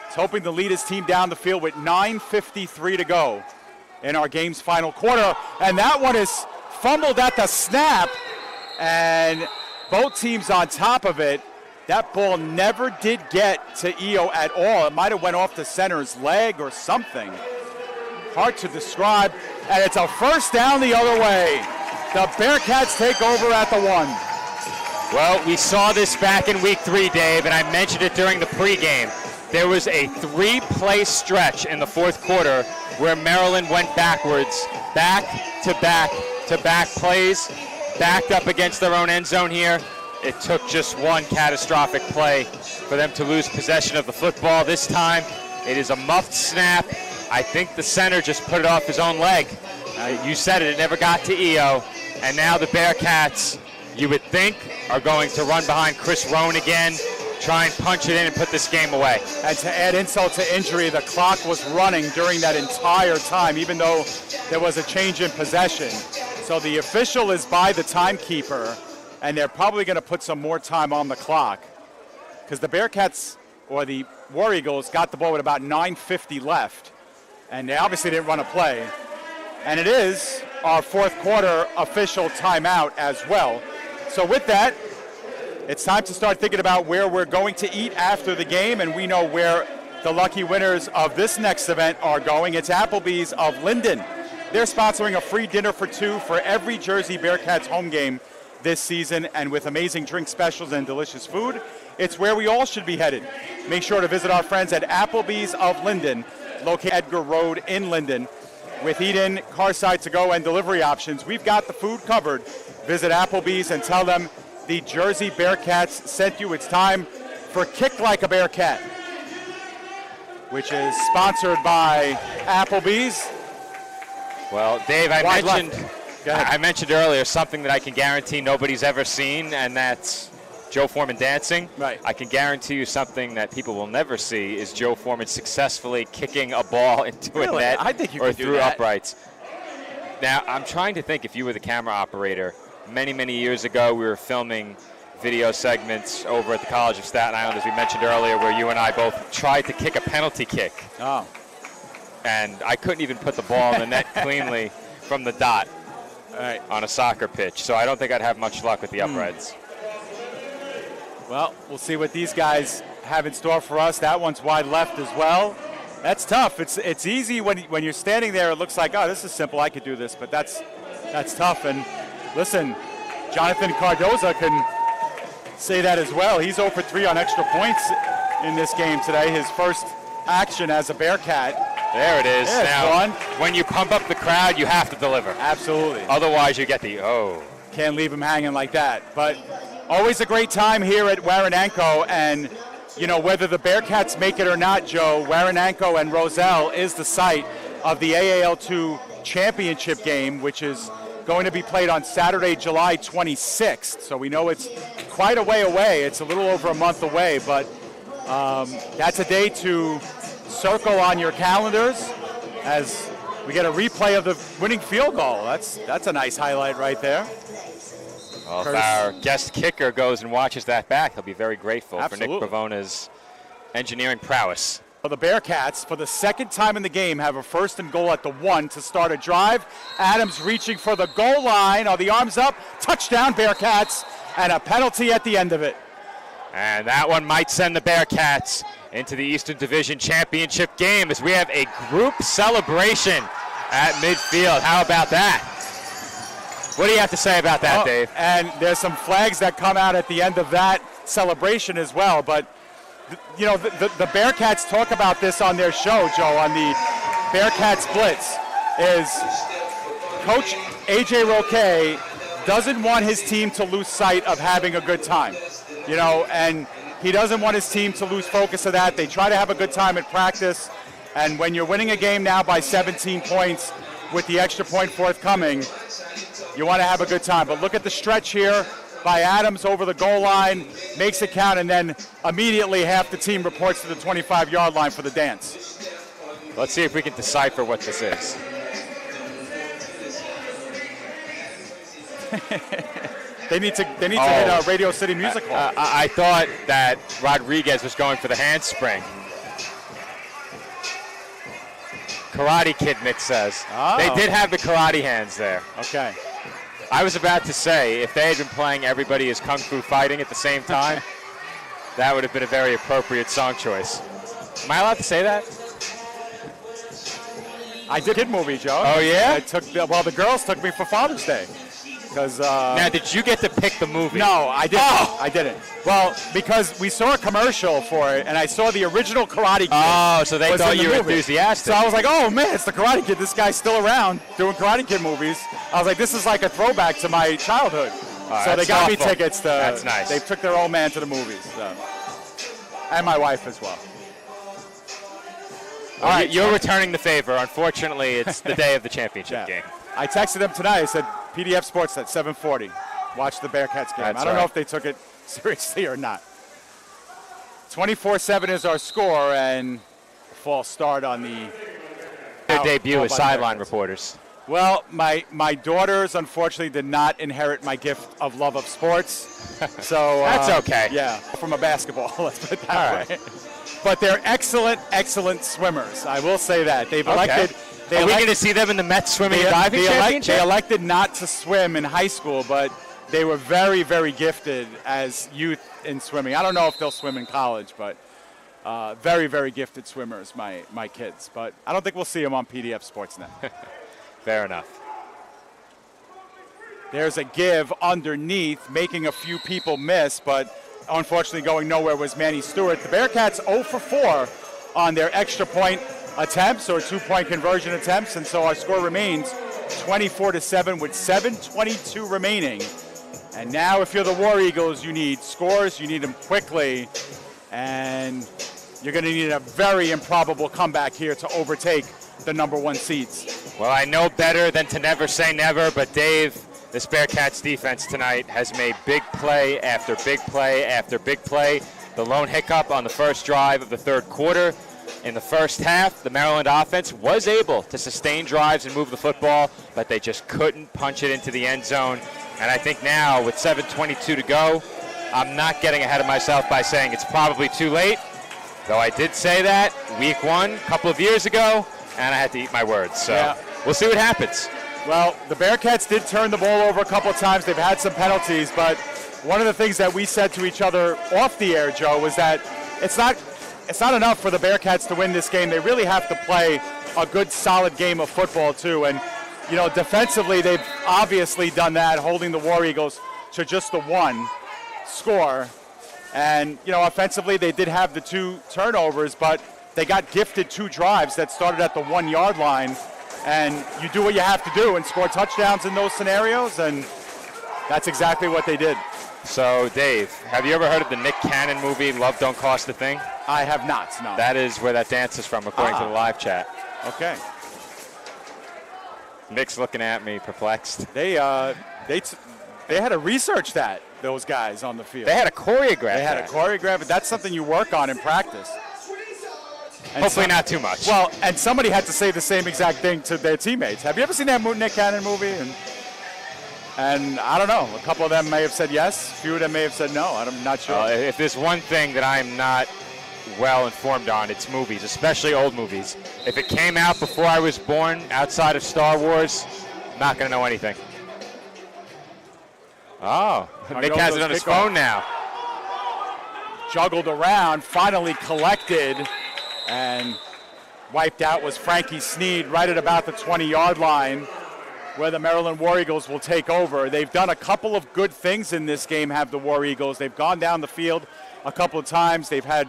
is hoping to lead his team down the field with 9:53 to go in our game's final quarter. And that one is fumbled at the snap, and both teams on top of it. That ball never did get to EO at all. It might have went off the center's leg or something. Hard to describe, and it's a 1st down the other way. The Bearcats take over at the 1. Well, we saw this back in week 3, Dave, and I mentioned it during the pregame. There was a 3-play stretch in the 4th quarter where Maryland went backwards, back-to-back-to-back plays, backed up against their own end zone here. It took just one catastrophic play for them to lose possession of the football. This time, it is a muffed snap. I think the center just put it off his own leg. You said it never got to EO. And now the Bearcats, you would think, are going to run behind Chris Rohn again, try and punch it in and put this game away. And to add insult to injury, the clock was running during that entire time, even though there was a change in possession. So the official is by the timekeeper, and they're probably going to put some more time on the clock, because the Bearcats, or the War Eagles, got the ball with about 9:50 left, and they obviously didn't run a play. And it is our 4th quarter official timeout as well. So with that, it's time to start thinking about where we're going to eat after the game, and we know where the lucky winners of this next event are going. It's Applebee's of Linden. They're sponsoring a free dinner for 2 for every Jersey Bearcats home game this season, and with amazing drink specials and delicious food, it's where we all should be headed. Make sure to visit our friends at Applebee's of Linden, located Edgar Road in Linden. With eat-in, car-side to-go, and delivery options, we've got the food covered. Visit Applebee's and tell them the Jersey Bearcats sent you. It's time for Kick Like a Bearcat, which is sponsored by Applebee's. Well, Dave, I mentioned earlier something that I can guarantee nobody's ever seen, and that's Joe Foreman dancing. Right. I can guarantee you something that people will never see is Joe Foreman successfully kicking a ball into a net I think you or could do through that. uprights. Now, I'm trying to think, if you were the camera operator, many, many years ago we were filming video segments over at the College of Staten Island, as we mentioned earlier, where you and I both tried to kick a penalty kick. Oh. And I couldn't even put the ball in the net cleanly from the dot on a soccer pitch. So I don't think I'd have much luck with the uprights. Well, we'll see what these guys have in store for us. That one's wide left as well. That's tough. It's easy when you're standing there. It looks like, oh, this is simple. I could do this, but that's tough. And listen, Jonathan Cardoza can say that as well. He's 0 for 3 on extra points in this game today. His first action as a Bearcat. There it is. Yeah, now, when you pump up the crowd, you have to deliver. Absolutely. Otherwise, you get the oh. Can't leave him hanging like that. But always a great time here at Warananko, and you know, whether the Bearcats make it or not, Joe, Warananko and Roselle is the site of the AAL2 championship game, which is going to be played on Saturday, July 26th. So we know it's quite a way away. It's a little over a month away, but that's a day to circle on your calendars as we get a replay of the winning field goal. That's a nice highlight right there. Well, if our guest kicker goes and watches that back, he'll be very grateful Absolutely. for Nick Bravona's engineering prowess. Well, the Bearcats, for the second time in the game, have a 1st and goal at the 1 to start a drive. Adams reaching for the goal line. Oh, the arms up. Touchdown, Bearcats, and a penalty at the end of it. And that one might send the Bearcats into the Eastern Division Championship game as we have a group celebration at midfield. How about that? What do you have to say about that, Dave? And there's some flags that come out at the end of that celebration as well. But, you know, the Bearcats talk about this on their show, Joe, on the Bearcats Blitz, is Coach A.J. Roque doesn't want his team to lose sight of having a good time, you know, and he doesn't want his team to lose focus of that. They try to have a good time at practice, and when you're winning a game now by 17 points with the extra point forthcoming, you want to have a good time. But look at the stretch here by Adams over the goal line, makes it count, and then immediately half the team reports to the 25-yard line for the dance. Let's see if we can decipher what this is. They need to hit Radio City Music Hall. I thought that Rodriguez was going for the handspring. Karate Kid, Nick says. Oh. They did have the karate hands there. Okay. I was about to say, if they had been playing Everybody is Kung Fu Fighting at the same time, that would have been a very appropriate song choice. Am I allowed to say that? I did a kid movie, Joe. Oh, yeah? The girls took me for Father's Day. Now, did you get to pick the movie? No, I didn't. Oh. I didn't. Well, because we saw a commercial for it, and I saw the original Karate Kid. Oh, so they thought you were enthusiastic. So I was like, oh, man, it's the Karate Kid. This guy's still around doing Karate Kid movies. I was like, this is like a throwback to my childhood. So they got me tickets. That's nice. They took their old man to the movies. So. And my wife as well. All right, you're returning the favor. Unfortunately, it's the day of the championship game. I texted them tonight. I said, PDF Sports at 7:40. Watch the Bearcats game. That's I don't know if they took it seriously or not. 24-7 is our score, and a false start on the their debut as sideline reporters. Well, my daughters unfortunately did not inherit my gift of love of sports. So that's okay. Yeah, from a basketball, let's put it that way. But they're excellent swimmers. I will say that. They've elected. Are we going to see them in the Mets swimming and diving championship? They elected not to swim in high school, but they were very, very gifted as youth in swimming. I don't know if they'll swim in college, but very, very gifted swimmers, my kids. But I don't think we'll see them on PDF Sportsnet. Fair enough. There's a give underneath, making a few people miss, but unfortunately going nowhere was Manny Stewart. The Bearcats 0 for 4 on their extra point attempts or 2-point conversion attempts, and so our score remains 24-7 with 7:22 remaining. And now if you're the War Eagles, you need scores, you need them quickly, and you're going to need a very improbable comeback here to overtake the number 1 seeds. Well, I know better than to never say never, but Dave, this Bearcats defense tonight has made big play after big play after big play. The lone hiccup on the first drive of the third quarter. In the first half, the Maryland offense was able to sustain drives and move the football, but they just couldn't punch it into the end zone. And I think now, with 7:22 to go, I'm not getting ahead of myself by saying it's probably too late, though I did say that week 1 a couple of years ago, and I had to eat my words. So we'll see what happens. Well, the Bearcats did turn the ball over a couple of times. They've had some penalties, but one of the things that we said to each other off the air, Joe, was that it's not enough for the Bearcats to win this game. They really have to play a good, solid game of football, too. And, you know, defensively, they've obviously done that, holding the War Eagles to just the 1 score. And, you know, offensively, they did have the 2 turnovers, but they got gifted 2 drives that started at the 1-yard line. And you do what you have to do and score touchdowns in those scenarios, and that's exactly what they did. So, Dave, have you ever heard of the Nick Cannon movie, Love Don't Cost a Thing? I have not, no. That is where that dance is from, according to the live chat. Okay. Nick's looking at me, perplexed. They had to research that, those guys on the field. They had to choreograph They had to choreograph it. That's something you work on in practice. And hopefully not too much. Well, and somebody had to say the same exact thing to their teammates. Have you ever seen that Nick Cannon movie? And I don't know. A couple of them may have said yes. A few of them may have said no. I'm not sure. If there's one thing that I'm not well informed on, it's movies, especially old movies. If it came out before I was born, outside of Star Wars, I'm not going to know anything. Oh, Nick has it on his phone now. Juggled around, finally collected, and wiped out was Frankie Sneed right at about the 20-yard line, where the Maryland War Eagles will take over. They've done a couple of good things in this game, have the War Eagles. They've gone down the field a couple of times. They've had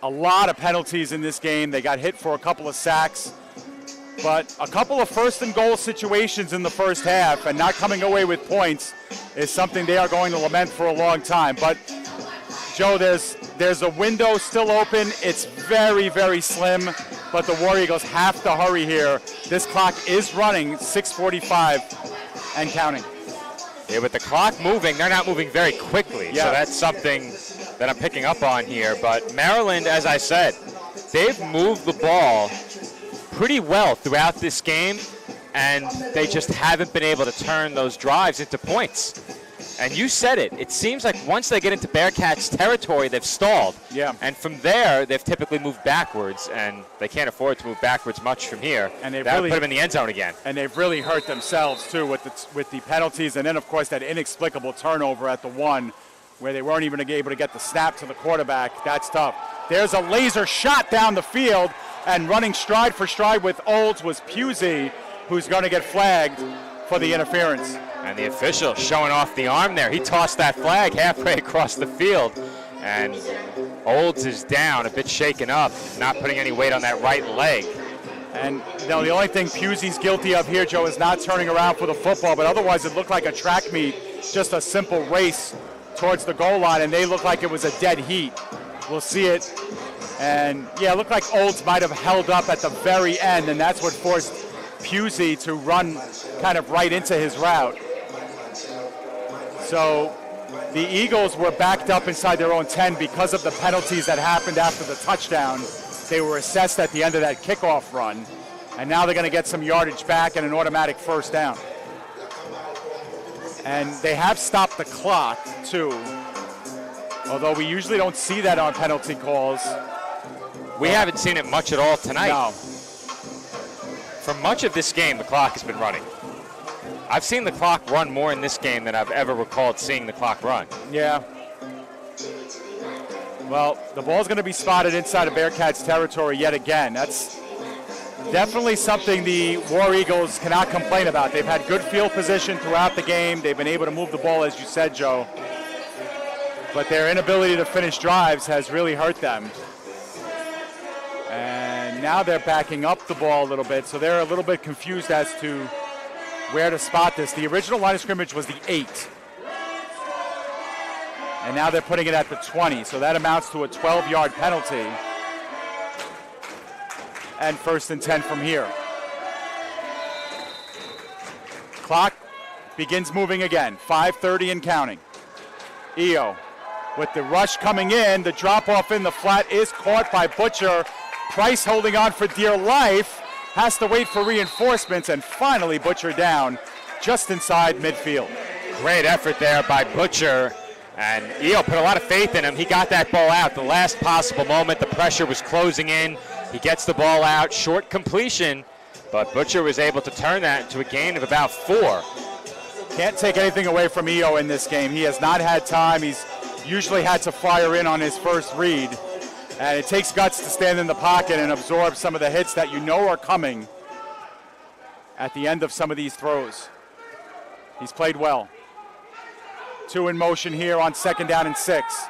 a lot of penalties in this game. They got hit for a couple of sacks. But a couple of first and goal situations in the first half and not coming away with points is something they are going to lament for a long time. But, Joe, there's a window still open. It's very, very slim, but the War Eagles have to hurry here. This clock is running, 6:45 and counting. Yeah, with the clock moving, they're not moving very quickly. Yeah. So that's something that I'm picking up on here. But Maryland, as I said, they've moved the ball pretty well throughout this game, and they just haven't been able to turn those drives into points. And you said it. It seems like once they get into Bearcats territory, they've stalled. Yeah. And from there, they've typically moved backwards, and they can't afford to move backwards much from here. And that would put them in the end zone again. And they've really hurt themselves, too, with the penalties. And then, of course, that inexplicable turnover at the 1 where they weren't even able to get the snap to the quarterback. That's tough. There's a laser shot down the field, and running stride for stride with Olds was Pusey, who's going to get flagged for the interference. And the official showing off the arm there. He tossed that flag halfway across the field. And Olds is down, a bit shaken up, not putting any weight on that right leg. And the only thing Pusey's guilty of here, Joe, is not turning around for the football, but otherwise it looked like a track meet, just a simple race towards the goal line, and they looked like it was a dead heat. We'll see it. And, yeah, it looked like Olds might have held up at the very end, and that's what forced Pusey to run kind of right into his route. So the Eagles were backed up inside their own 10 because of the penalties that happened after the touchdown. They were assessed at the end of that kickoff run, and now they're going to get some yardage back and an automatic first down. And they have stopped the clock, too, although we usually don't see that on penalty calls. We haven't seen it much at all tonight. No. For much of this game, the clock has been running. I've seen the clock run more in this game than I've ever recalled seeing the clock run. Yeah. Well, the ball's going to be spotted inside of Bearcats territory yet again. That's definitely something the War Eagles cannot complain about. They've had good field position throughout the game. They've been able to move the ball, as you said, Joe. But their inability to finish drives has really hurt them. And now they're backing up the ball a little bit, so they're a little bit confused as to where to spot this. The original line of scrimmage was the 8. And now they're putting it at the 20, so that amounts to a 12-yard penalty. And 1st and 10 from here. Clock begins moving again, 5:30 and counting. Eo with the rush coming in, the drop-off in the flat is caught by Butcher. Price holding on for dear life, has to wait for reinforcements, and finally Butcher down just inside midfield. Great effort there by Butcher, And EO put a lot of faith in him. He got that ball out the last possible moment. The pressure was closing in. He gets the ball out, short completion, but Butcher was able to turn that into a gain of about 4. Can't take anything away from EO in this game. He has not had time. He's usually had to fire in on his first read. And it takes guts to stand in the pocket and absorb some of the hits that you know are coming at the end of some of these throws. He's played well. 2 in motion here on 2nd down and 6.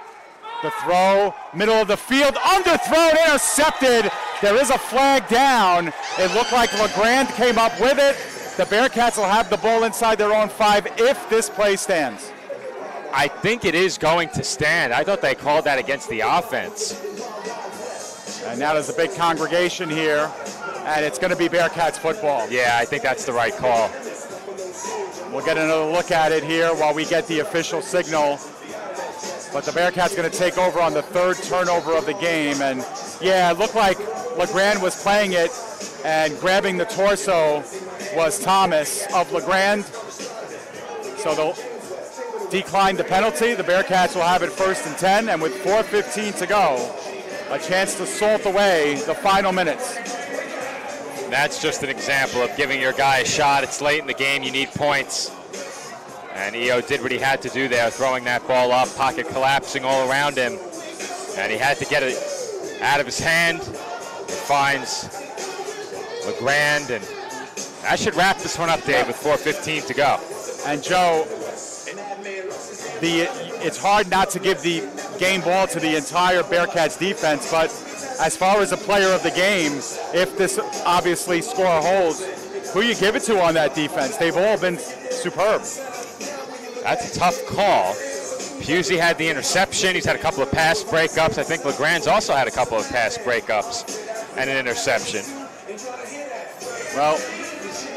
The throw, middle of the field, underthrown, intercepted. There is a flag down. It looked like LeGrand came up with it. The Bearcats will have the ball inside their own 5 if this play stands. I think it is going to stand. I thought they called that against the offense. And now there's a big congregation here, and it's going to be Bearcats football. Yeah, I think that's the right call. We'll get another look at it here while we get the official signal. But the Bearcats going to take over on the 3rd turnover of the game. And yeah, it looked like LeGrand was playing it, and grabbing the torso was Thomas of LeGrand. So they'll decline the penalty. The Bearcats will have it 1st and 10, and with 4:15 to go, a chance to salt away the final minutes. That's just an example of giving your guy a shot. It's late in the game, you need points. And EO did what he had to do there, throwing that ball up, pocket collapsing all around him. And he had to get it out of his hand. It finds LeGrand, and that should wrap this one up, Dave, with 4:15 to go. And Joe, it's hard not to give the game ball to the entire Bearcats defense, but as far as a player of the game, if this obviously score holds, who you give it to on that defense? They've all been superb. That's a tough call. Pusey had the interception. He's had a couple of pass breakups. I think LeGrand's also had a couple of pass breakups and an interception. Well,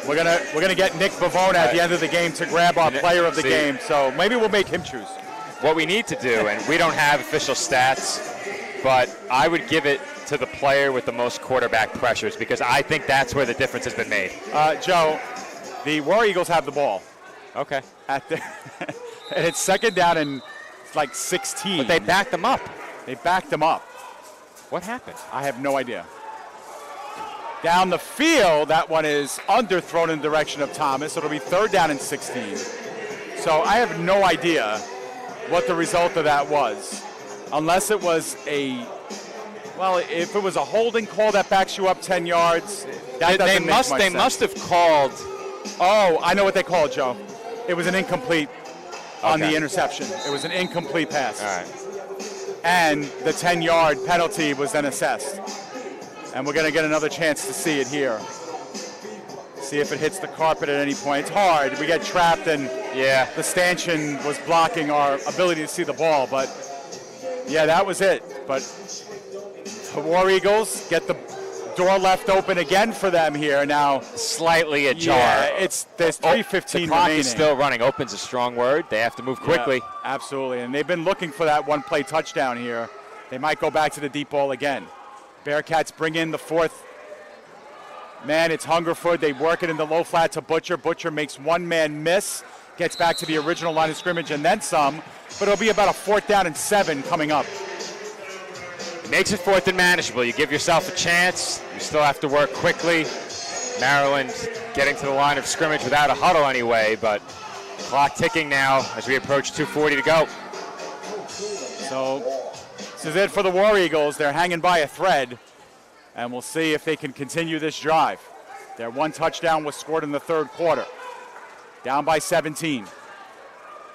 we're gonna get Nick Bavone at the end of the game to grab our player of the game. So maybe we'll make him choose. What we need to do, and we don't have official stats, but I would give it to the player with the most quarterback pressures, because I think that's where the difference has been made. Joe, the War Eagles have the ball. Okay. And it's 2nd down and like 16. But they backed them up. They backed them up. What happened? I have no idea. Down the field, that one is underthrown in the direction of Thomas. It'll be 3rd down and 16. So I have no idea what the result of that was. Unless it was if it was a holding call that backs you up 10 yards, that doesn't make much sense. They must have called. Oh, I know what they called, Joe. It was an incomplete on the interception. It was an incomplete pass. All right. And the 10-yard penalty was then assessed. And we're going to get another chance to see it here. See if it hits the carpet at any point. It's hard. We get trapped, and the stanchion was blocking our ability to see the ball. But, yeah, that was it. But the War Eagles get the door left open again for them here now. Slightly ajar. Yeah, there's 3:15 the clock remaining. is still running. Open's a strong word. They have to move quickly. Yeah, absolutely, and they've been looking for that one-play touchdown here. They might go back to the deep ball again. Bearcats bring in the 4th man. It's Hungerford. They work it in the low flat to Butcher. Butcher makes one man miss, gets back to the original line of scrimmage and then some, but it'll be about a 4th down and 7 coming up. It makes it 4th and manageable. You give yourself a chance. You still have to work quickly. Maryland getting to the line of scrimmage without a huddle anyway, but clock ticking now as we approach 2:40 to go. So this is it for the War Eagles. They're hanging by a thread, and we'll see if they can continue this drive. Their one touchdown was scored in the 3rd quarter. Down by 17.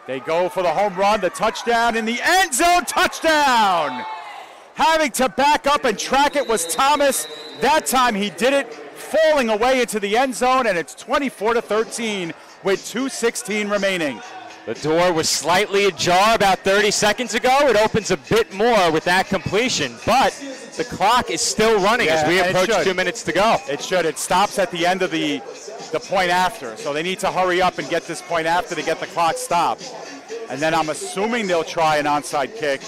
They go for the home run, the touchdown in the end zone, touchdown! Having to back up and track it was Thomas. That time he did it, falling away into the end zone, and it's 24-13 with 2:16 remaining. The door was slightly ajar about 30 seconds ago. It opens a bit more with that completion, but the clock is still running as we approach 2 minutes to go. It should. It stops at the end of the point after, so they need to hurry up and get this point after to get the clock stopped. And then I'm assuming they'll try an onside kick.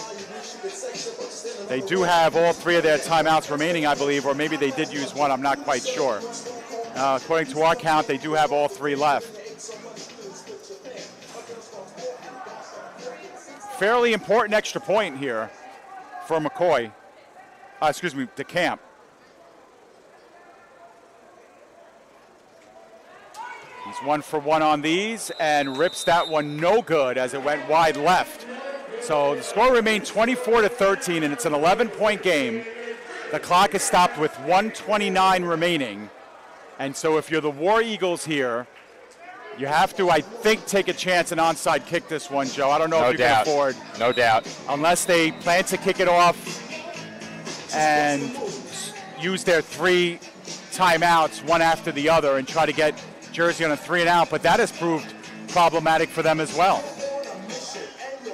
They do have all 3 of their timeouts remaining, I believe, or maybe they did use one. I'm not quite sure. According to our count, they do have all 3 left. fairly important extra point here for McCoy. DeCamp. He's 1 for 1 on these and rips that one no good as it went wide left. So the score remained 24-13, and it's an 11-point game. The clock is stopped with 1:29 remaining. And so if you're the War Eagles here, you have to, I think, take a chance and onside kick this one, Joe. I don't know if you can afford. No doubt. Unless they plan to kick it off and use their 3 timeouts, one after the other, and try to get Jersey on a 3-and-out. But that has proved problematic for them as well.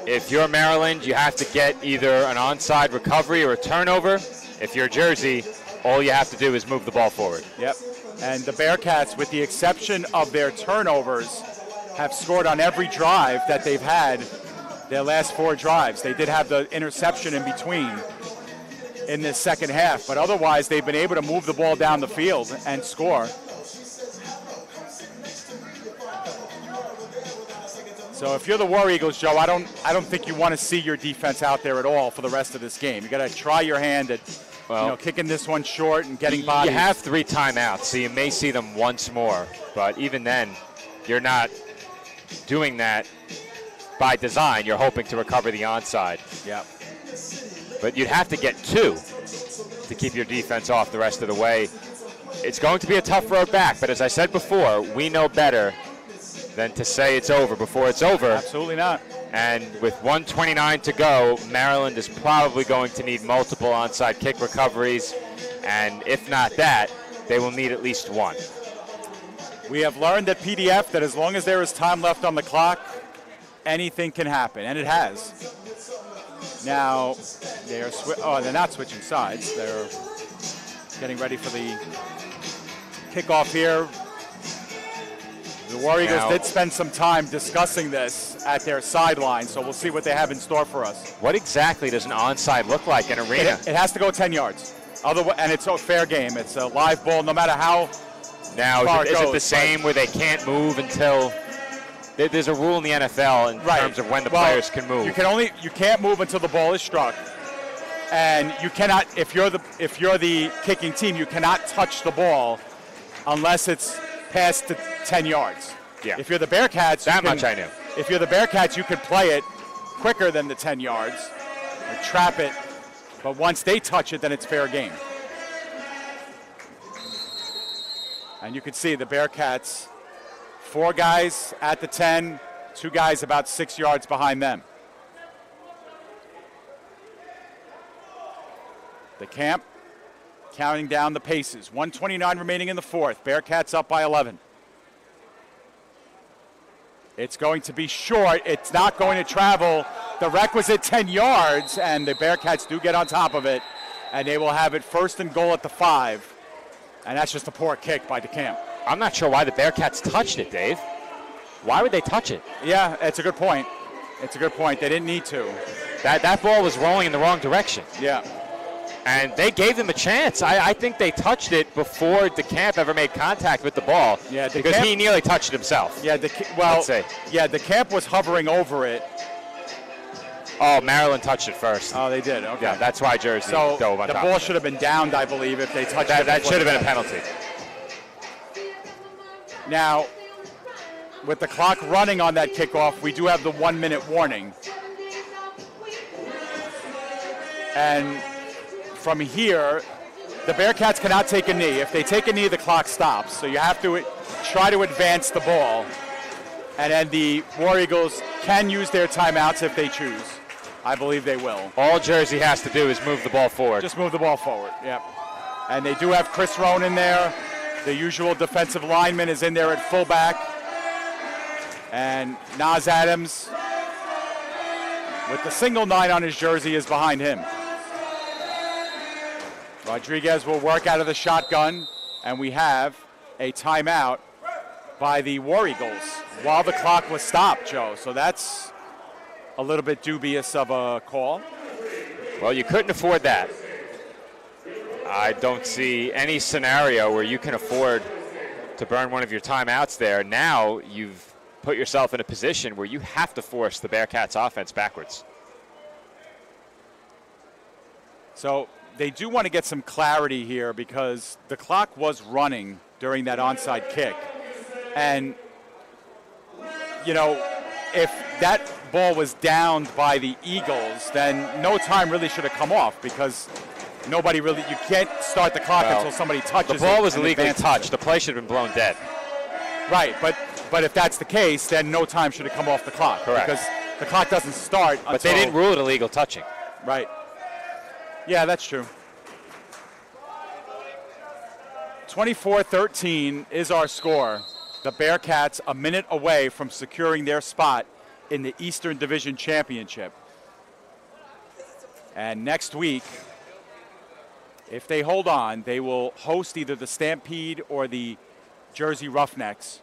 If you're Maryland, you have to get either an onside recovery or a turnover. If you're Jersey, all you have to do is move the ball forward. Yep. And the Bearcats, with the exception of their turnovers, have scored on every drive that they've had their last 4 drives. They did have the interception in between in this second half, but otherwise they've been able to move the ball down the field and score. So if you're the War Eagles, Joe, I don't think you want to see your defense out there at all for the rest of this game. You got to try your hand at kicking this one short and getting bodies. You have 3 timeouts, so you may see them once more. But even then, you're not doing that by design. You're hoping to recover the onside. Yeah. But you'd have to get 2 to keep your defense off the rest of the way. It's going to be a tough road back, but as I said before, we know better than to say it's over before it's over. Absolutely not. And with 1:29 to go, Maryland is probably going to need multiple onside kick recoveries, and if not that, they will need at least 1. We have learned at PDF that as long as there is time left on the clock, anything can happen, and it has. Now, they're not switching sides. They're getting ready for the kickoff here. The War Eagles did spend some time discussing this at their sideline, so we'll see what they have in store for us. What exactly does an onside look like in arena? It has to go 10 yards. And it's a fair game. It's a live ball no matter how far it goes. Is it the same where they can't move until there's a rule in the NFL in terms of when the players can move? You can't move until the ball is struck. And you cannot, if you're the kicking team, you cannot touch the ball unless it's past the 10 yards. Yeah. If you're the Bearcats, much I knew. If you're the Bearcats, you could play it quicker than the 10 yards or trap it. But once they touch it, then it's fair game. And you can see the Bearcats, 4 guys at the 10, 2 guys about 6 yards behind them. The camp counting down the paces. 1:29 remaining in the 4th. Bearcats up by 11. It's going to be short. It's not going to travel the requisite 10 yards, and the Bearcats do get on top of it, and they will have it 1st and goal at the 5. And that's just a poor kick by DeCamp. I'm not sure why the Bearcats touched it, Dave. Why would they touch it? Yeah, it's a good point. It's a good point. They didn't need to. That ball was rolling in the wrong direction. Yeah. And they gave them a chance. I think they touched it before DeCamp ever made contact with the ball. Yeah, because he nearly touched it himself. Yeah, DeCamp was hovering over it. Oh, Maryland touched it first. Oh, they did. Okay. Yeah, that's why Jersey dove on top. The ball should have been downed, I believe, if they touched it. That should have been a penalty. Now, with the clock running on that kickoff, we do have the 1-minute warning. And from here, the Bearcats cannot take a knee. If they take a knee, the clock stops. So you have to try to advance the ball. And then the War Eagles can use their timeouts if they choose. I believe they will. All Jersey has to do is move the ball forward. Just move the ball forward, yep. And they do have Chris Roan in there. The usual defensive lineman is in there at fullback. And Nas Adams, with the single 9 on his jersey, is behind him. Rodriguez will work out of the shotgun, and we have a timeout by the War Eagles while the clock was stopped, Joe. So that's a little bit dubious of a call. Well, you couldn't afford that. I don't see any scenario where you can afford to burn one of your timeouts there. Now you've put yourself in a position where you have to force the Bearcats offense backwards. So they do want to get some clarity here because the clock was running during that onside kick. And, you know, if that ball was downed by the Eagles, then no time really should have come off because nobody really, you can't start the clock until somebody touches it. The ball was illegally touched. The play should have been blown dead. Right, but if that's the case, then no time should have come off the clock. Correct. Because the clock doesn't start until... But they didn't rule it illegal touching. Right. Yeah, that's true. 24-13 is our score. The Bearcats a minute away from securing their spot in the Eastern Division Championship. And next week, if they hold on, they will host either the Stampede or the Jersey Roughnecks.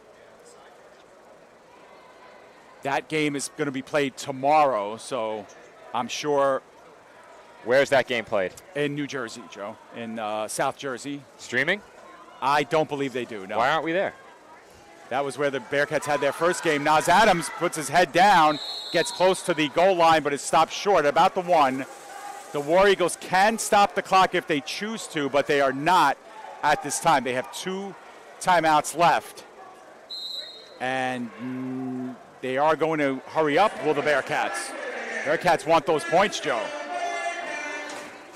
That game is going to be played tomorrow, so I'm sure. Where's that game played? In New Jersey, Joe, in South Jersey. Streaming? I don't believe they do, no. Why aren't we there? That was where the Bearcats had their first game. Nas Adams puts his head down, gets close to the goal line, but is stopped short, about the 1. The War Eagles can stop the clock if they choose to, but they are not at this time. They have 2 timeouts left. And they are going to hurry up, will the Bearcats. Bearcats want those points, Joe.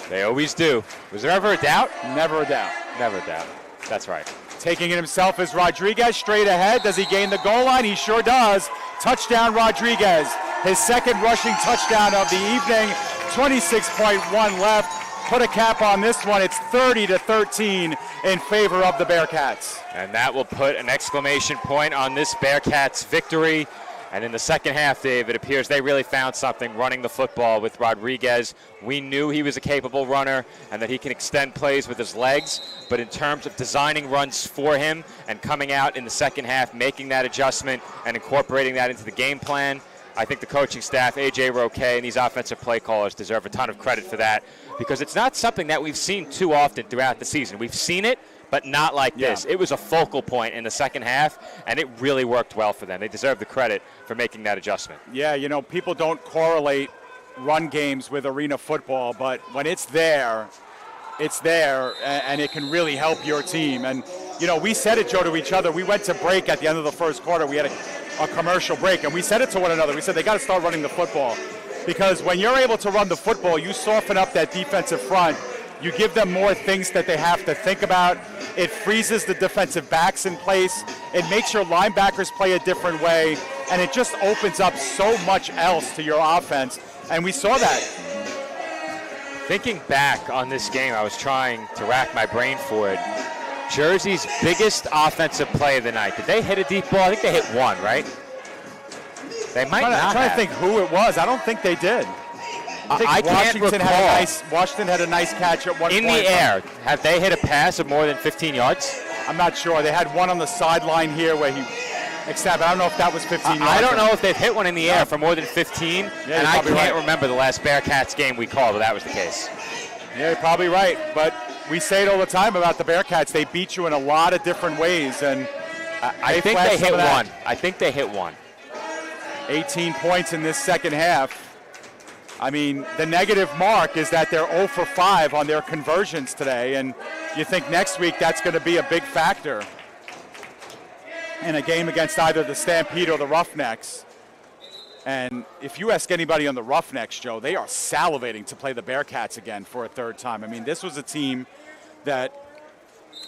They always do. Was there ever a doubt? Never a doubt. Never a doubt. That's right. Taking it himself is Rodriguez, straight ahead. Does he gain the goal line? He sure does. Touchdown, Rodriguez. His second rushing touchdown of the evening. 26.1 left. Put a cap on this one. It's 30-13 in favor of the Bearcats. And that will put an exclamation point on this Bearcats victory. And in the second half, Dave, it appears they really found something running the football with Rodriguez. We knew he was a capable runner and that he can extend plays with his legs. But in terms of designing runs for him and coming out in the second half, making that adjustment and incorporating that into the game plan, I think the coaching staff, A.J. Roque, and these offensive play callers deserve a ton of credit for that because it's not something that we've seen too often throughout the season. We've seen it, but not like this. It was a focal point in the second half, and it really worked well for them. They deserve the credit for making that adjustment. Yeah, you know, people don't correlate run games with arena football, but when it's there, and it can really help your team. And, you know, we said it, Joe, to each other. We went to break at the end of the first quarter. We had a commercial break, and we said it to one another. We said they got to start running the football because when you're able to run the football, you soften up that defensive front. You give them more things that they have to think about. It freezes the defensive backs in place. It makes your linebackers play a different way, and it just opens up so much else to your offense, and we saw that. Thinking back on this game, I was trying to rack my brain for it. Jersey's biggest offensive play of the night. Did they hit a deep ball? I think they hit one, right? They might not have. I'm trying to think who it was. I don't think they did. I can't recall. Washington had a nice catch at one point. In the air, have they hit a pass of more than 15 yards? I'm not sure. They had one on the sideline here where he extended. I don't know if that was 15 yards. I don't know if they've hit one in the air for more than 15, and I can't remember the last Bearcats game we called if that was the case. Yeah, you're probably right. But we say it all the time about the Bearcats. They beat you in a lot of different ways, and I think they hit one. I think they hit one. 18 points in this second half. I mean, the negative mark is that they're 0 for 5 on their conversions today, and you think next week that's going to be a big factor in a game against either the Stampede or the Roughnecks. And if you ask anybody on the Roughnecks, Joe, they are salivating to play the Bearcats again for a third time. I mean, this was a team that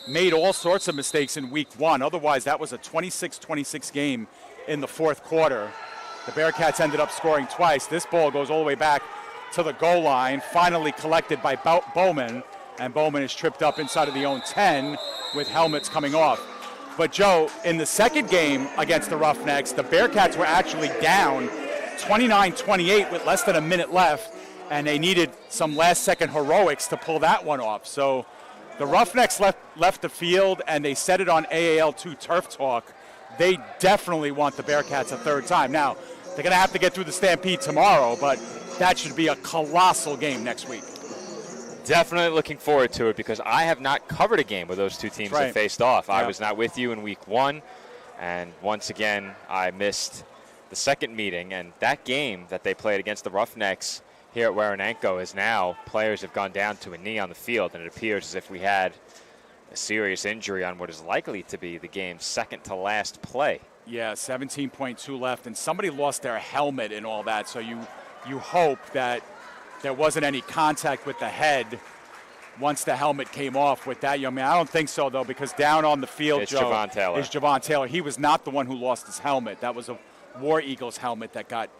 made all sorts of mistakes in week 1. Otherwise, that was a 26-26 game in the fourth quarter. The Bearcats ended up scoring twice. This ball goes all the way back to the goal line, finally collected by Bowman, and Bowman is tripped up inside of the own 10 with helmets coming off. But, Joe, in the second game against the Roughnecks, the Bearcats were actually down 29-28 with less than a minute left, and they needed some last-second heroics to pull that one off. So the Roughnecks left the field, and they said it on AAL2 Turf Talk. They definitely want the Bearcats a third time. Now, they're going to have to get through the Stampede tomorrow, but that should be a colossal game next week. Definitely looking forward to it because I have not covered a game where those two teams have faced off. I was not with you in week 1, and once again, I missed the second meeting. And that game that they played against the Roughnecks, here at Waranenko is now players have gone down to a knee on the field, and it appears as if we had a serious injury on what is likely to be the game's second to last play. Yeah, 17.2 left, and somebody lost their helmet and all that, so you hope that there wasn't any contact with the head once the helmet came off with that young man. I don't think so, though, because down on the field, It's Joe, Javon Taylor. is Javon Taylor. He was not the one who lost his helmet. That was a War Eagles helmet that got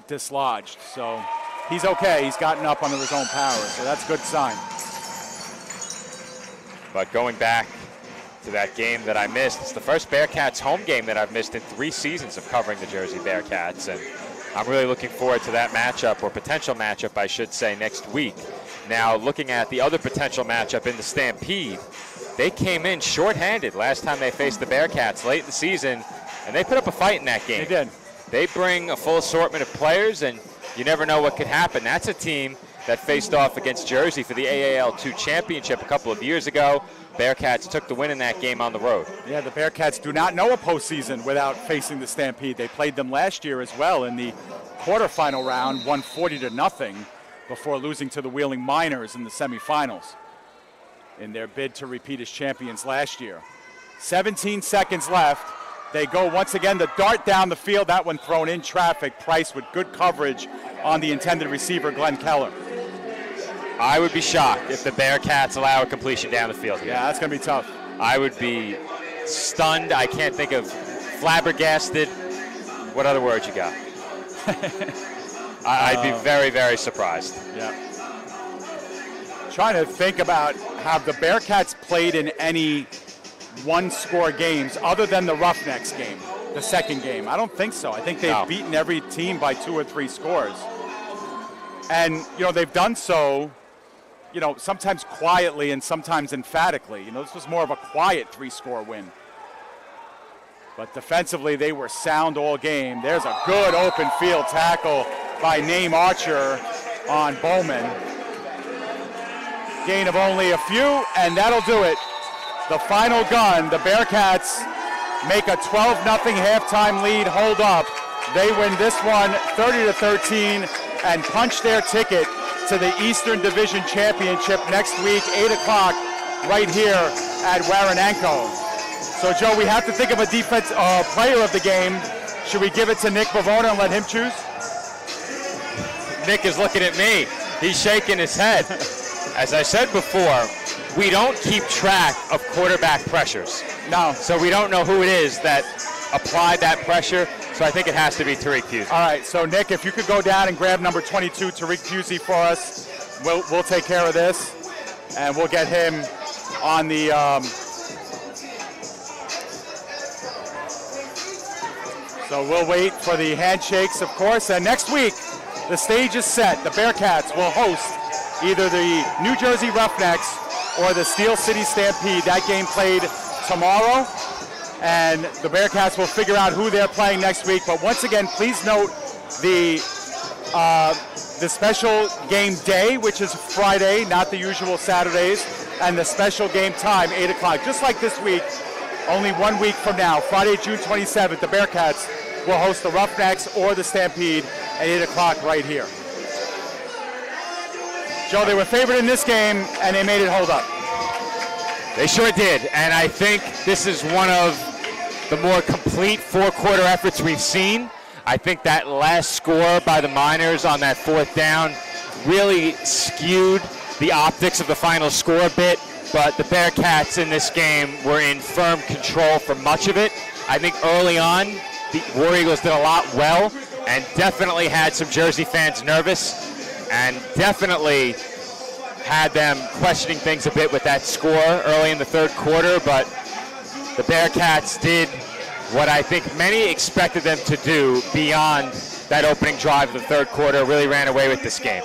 dislodged. So he's okay. He's gotten up under his own power, so that's a good sign. But going back to that game that I missed, it's the first Bearcats home game that I've missed in 3 seasons of covering the Jersey Bearcats, and I'm really looking forward to that matchup, or potential matchup, I should say, next week. Now, looking at the other potential matchup in the Stampede, they came in shorthanded last time they faced the Bearcats late in the season, and they put up a fight in that game. They did. They bring a full assortment of players, and you never know what could happen. That's a team that faced off against Jersey for the AAL2 championship a couple of years ago. Bearcats took the win in that game on the road. Yeah, the Bearcats do not know a postseason without facing the Stampede. They played them last year as well in the quarterfinal round, won 40-0 before losing to the Wheeling Miners in the semifinals in their bid to repeat as champions last year. 17 seconds left. They go once again, the dart down the field, that one thrown in traffic. Price with good coverage on the intended receiver, Glenn Keller. I would be shocked if the Bearcats allow a completion down the field here. Yeah, that's going to be tough. I would be stunned. I can't think of flabbergasted. What other words you got? I'd be very, very surprised. Yeah. Trying to think about, have the Bearcats played in any one-score games other than the Roughnecks game, the second game? I don't think so. I think they've beaten every team by 2 or 3 scores. And, you know, they've done so, you know, sometimes quietly and sometimes emphatically. You know, this was more of a quiet 3-score win. But defensively, they were sound all game. There's a good open field tackle by Name Archer on Bowman. Gain of only a few, and that'll do it. The final gun, the Bearcats make a 12-0 halftime lead, hold up. They win this one 30-13 and punch their ticket to the Eastern Division Championship next week, 8 o'clock, right here at Waranenko. So, Joe, we have to think of a defense player of the game. Should we give it to Nick Bavona and let him choose? Nick is looking at me. He's shaking his head. As I said before, we don't keep track of quarterback pressures. No. So we don't know who it is that applied that pressure. So I think it has to be Tariq Pusey. All right, so Nick, if you could go down and grab number 22, Tariq Pusey, for us, we'll take care of this, and we'll get him on the so we'll wait for the handshakes, of course, and next week the stage is set. The Bearcats will host either the New Jersey Roughnecks or the Steel City Stampede. That game played tomorrow, and the Bearcats will figure out who they're playing next week. But once again, please note the special game day, which is Friday, not the usual Saturdays, and the special game time, 8 o'clock. Just like this week, only 1 week from now, Friday, June 27th, the Bearcats will host the Roughnecks or the Stampede at 8 o'clock right here. Joe, they were favored in this game, and they made it hold up. They sure did, and I think this is one of the more complete 4-quarter efforts we've seen. I think that last score by the Miners on that 4th down really skewed the optics of the final score a bit, but the Bearcats in this game were in firm control for much of it. I think early on, the War Eagles did a lot well and definitely had some Jersey fans nervous and definitely had them questioning things a bit with that score early in the 3rd quarter, but the Bearcats did what I think many expected them to do beyond that opening drive of the 3rd quarter, really ran away with this game.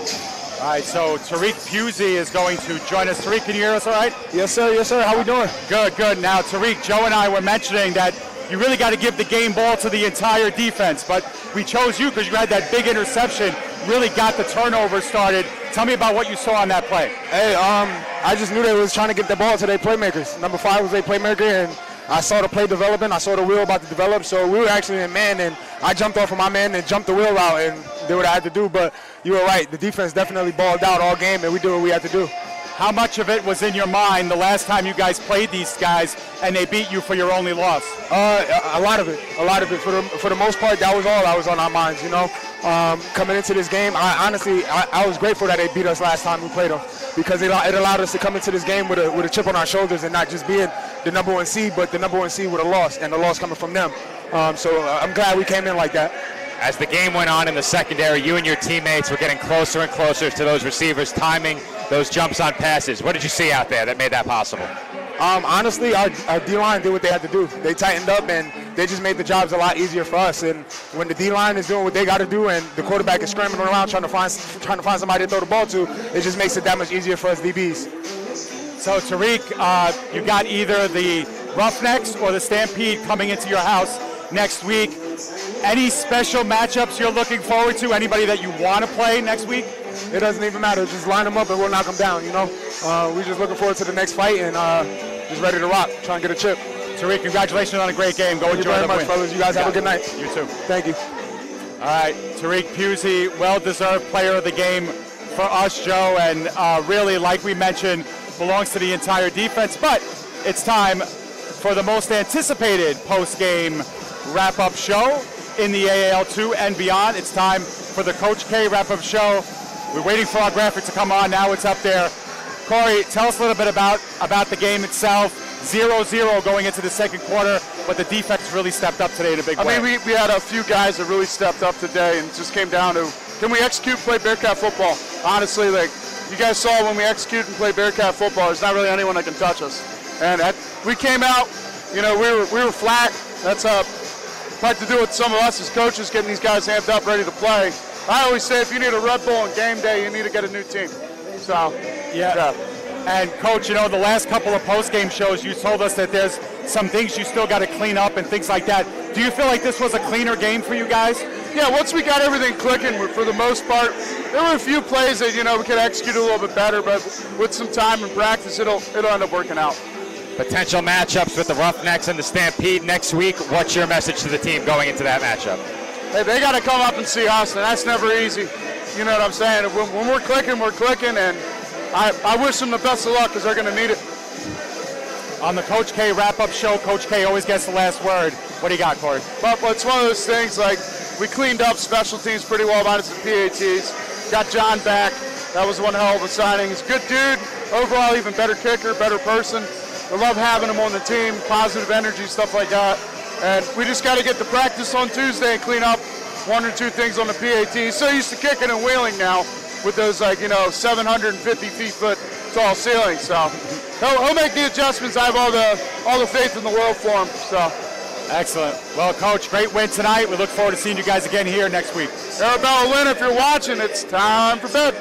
All right, so Tariq Pusey is going to join us. Tariq, can you hear us all right? Yes, sir. Yes, sir. How we doing? Good, good. Now, Tariq, Joe and I were mentioning that you really got to give the game ball to the entire defense, but we chose you because you had that big interception, really got the turnover started. Tell me about what you saw on that play. Hey, I just knew they was trying to get the ball to their playmakers. Number 5 was their playmaker, and I saw the play development. I saw the wheel about to develop. So we were actually in man, and I jumped off of my man and jumped the wheel out and did what I had to do. But you were right. The defense definitely balled out all game, and we did what we had to do. How much of it was in your mind the last time you guys played these guys and they beat you for your only loss? A lot of it. For the most part, that was all that was on our minds, you know. Coming into this game, I was grateful that they beat us last time we played them, because it allowed us to come into this game with a chip on our shoulders and not just being the number 1 seed, but the number 1 seed with a loss, and the loss coming from them. So I'm glad we came in like that. As the game went on in the secondary, you and your teammates were getting closer and closer to those receivers, timing those jumps on passes. What did you see out there that made that possible? Honestly, our D-line did what they had to do. They tightened up, and they just made the jobs a lot easier for us. And when the D-line is doing what they got to do, and the quarterback is scrambling around trying to find somebody to throw the ball to, it just makes it that much easier for us DBs. So, Tariq, you got either the Roughnecks or the Stampede coming into your house next week. Any special matchups you're looking forward to? Anybody that you want to play next week? It doesn't even matter. Just line them up and we'll knock them down, you know. We're just looking forward to the next fight and just ready to rock, try and get a chip. Tariq, congratulations on a great game. Go enjoy the win. Thank you very much, fellas. You guys have a good night. You too. Thank you. All right, Tariq Pusey, well-deserved player of the game for us, Joe, and really, like we mentioned, belongs to the entire defense. But it's time for the most anticipated post-game wrap-up show in the AAL2 and beyond. It's time for the Coach K wrap-up show. We're waiting for our graphic to come on. Now it's up there. Corey, tell us a little bit about the game itself. 0-0 going into the second quarter, but the defense really stepped up today in a big way. I mean, we had a few guys that really stepped up today, and it just came down to, can we execute and play Bearcat football? Honestly, like you guys saw when we execute and play Bearcat football, there's not really anyone that can touch us. And we came out, you know, we were flat. That's like to do with some of us as coaches, getting these guys amped up, ready to play. I always say if you need a Red Bull on game day, you need to get a new team. So, yeah. And Coach, you know, the last couple of post-game shows, you told us that there's some things you still got to clean up and things like that. Do you feel like this was a cleaner game for you guys? Yeah, once we got everything clicking, for the most part, there were a few plays that, you know, we could execute a little bit better, but with some time and practice, it'll end up working out. Potential matchups with the Roughnecks and the Stampede next week. What's your message to the team going into that matchup? Hey, they got to come up and see us, and that's never easy. You know what I'm saying? When we're clicking, and I wish them the best of luck because they're going to need it. On the Coach K wrap-up show, Coach K always gets the last word. What do you got, Corey? Well, it's one of those things, like, we cleaned up special teams pretty well, minus the PATs. Got John back. That was one hell of a signing. He's a good dude. Overall, even better kicker, better person. I love having him on the team, positive energy, stuff like that. And we just got to get the practice on Tuesday and clean up one or two things on the PAT. He's so used to kicking and wheeling now with those, like, you know, 750 foot tall ceilings. So he'll make the adjustments. I have all the faith in the world for him. So. Excellent. Well, Coach, great win tonight. We look forward to seeing you guys again here next week. Arabella Lynn, if you're watching, it's time for bed.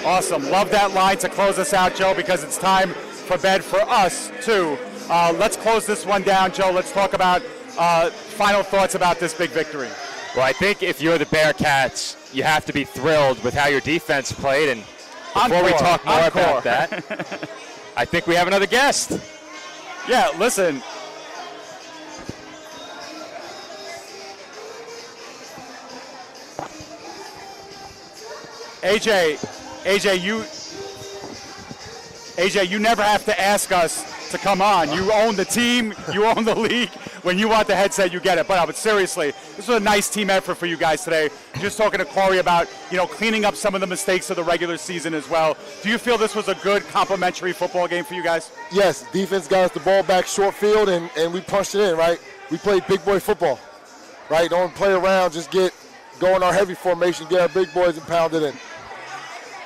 Awesome. Love that line to close us out, Joe, because it's time for bed for us, too. Let's close this one down, Joe. Let's talk about final thoughts about this big victory. Well, I think if you're the Bearcats, you have to be thrilled with how your defense played. And before we talk more about that, I think we have another guest. Yeah, listen. AJ, you never have to ask us to come on. You own the team, you own the league. When you want the headset, you get it. But seriously, this was a nice team effort for you guys today. Just talking to Corey about, you know, cleaning up some of the mistakes of the regular season as well. Do you feel this was a good complimentary football game for you guys? Yes, defense got us the ball back short field, and we punched it in, right? We played big boy football, right? Don't play around, just go in our heavy formation, get our big boys and pound it in.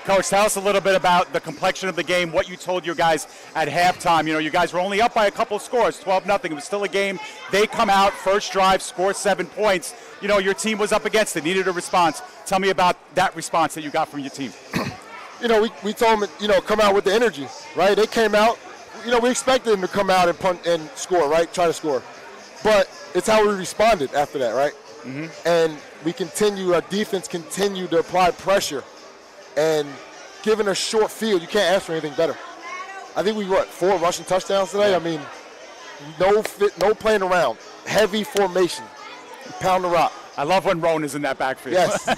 Coach, tell us a little bit about the complexion of the game, what you told your guys at halftime. You know, you guys were only up by a couple of scores, 12-0. It was still a game. They come out, first drive, score 7 points. You know, your team was up against it, needed a response. Tell me about that response that you got from your team. You know, we told them, you know, come out with the energy, right? They came out. You know, we expected them to come out and punt and score, right? Try to score. But it's how we responded after that, right? Mm-hmm. And our defense continued to apply pressure. And given a short field, you can't ask for anything better. I think we 4 rushing touchdowns today. I mean, no playing around. Heavy formation. Pound the rock. I love when Roan is in that backfield. Yes.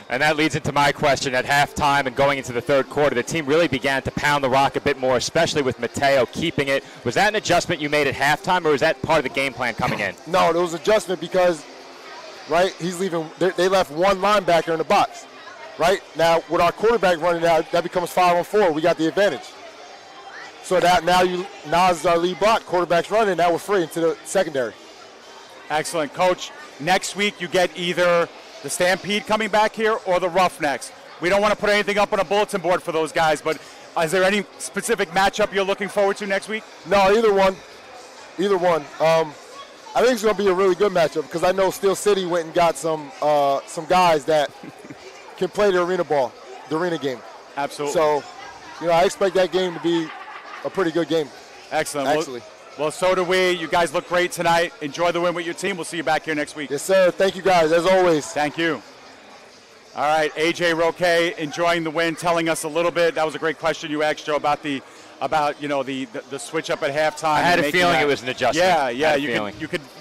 And that leads into my question. At halftime and going into the third quarter, the team really began to pound the rock a bit more, especially with Mateo keeping it. Was that an adjustment you made at halftime, or was that part of the game plan coming in? No, there was an adjustment because, right, he's leaving. They left one linebacker in the box. Right? Now, with our quarterback running out, that becomes 5-on-4. We got the advantage. So that now is our lead block. Quarterback's running. Now we're free into the secondary. Excellent. Coach, next week you get either the Stampede coming back here or the Roughnecks. We don't want to put anything up on a bulletin board for those guys, but is there any specific matchup you're looking forward to next week? No, either one. Either one. I think it's going to be a really good matchup because I know Steel City went and got some guys that can play the arena ball, the arena game. Absolutely. So, I expect that game to be a pretty good game. Excellent. Actually. Well, so do we. You guys look great tonight. Enjoy the win with your team. We'll see you back here next week. Yes, sir. Thank you, guys, as always. Thank you. All right, A.J. Roque enjoying the win, telling us a little bit. That was a great question you asked, Joe, about the switch up at halftime. I had a feeling it was an adjustment. Yeah.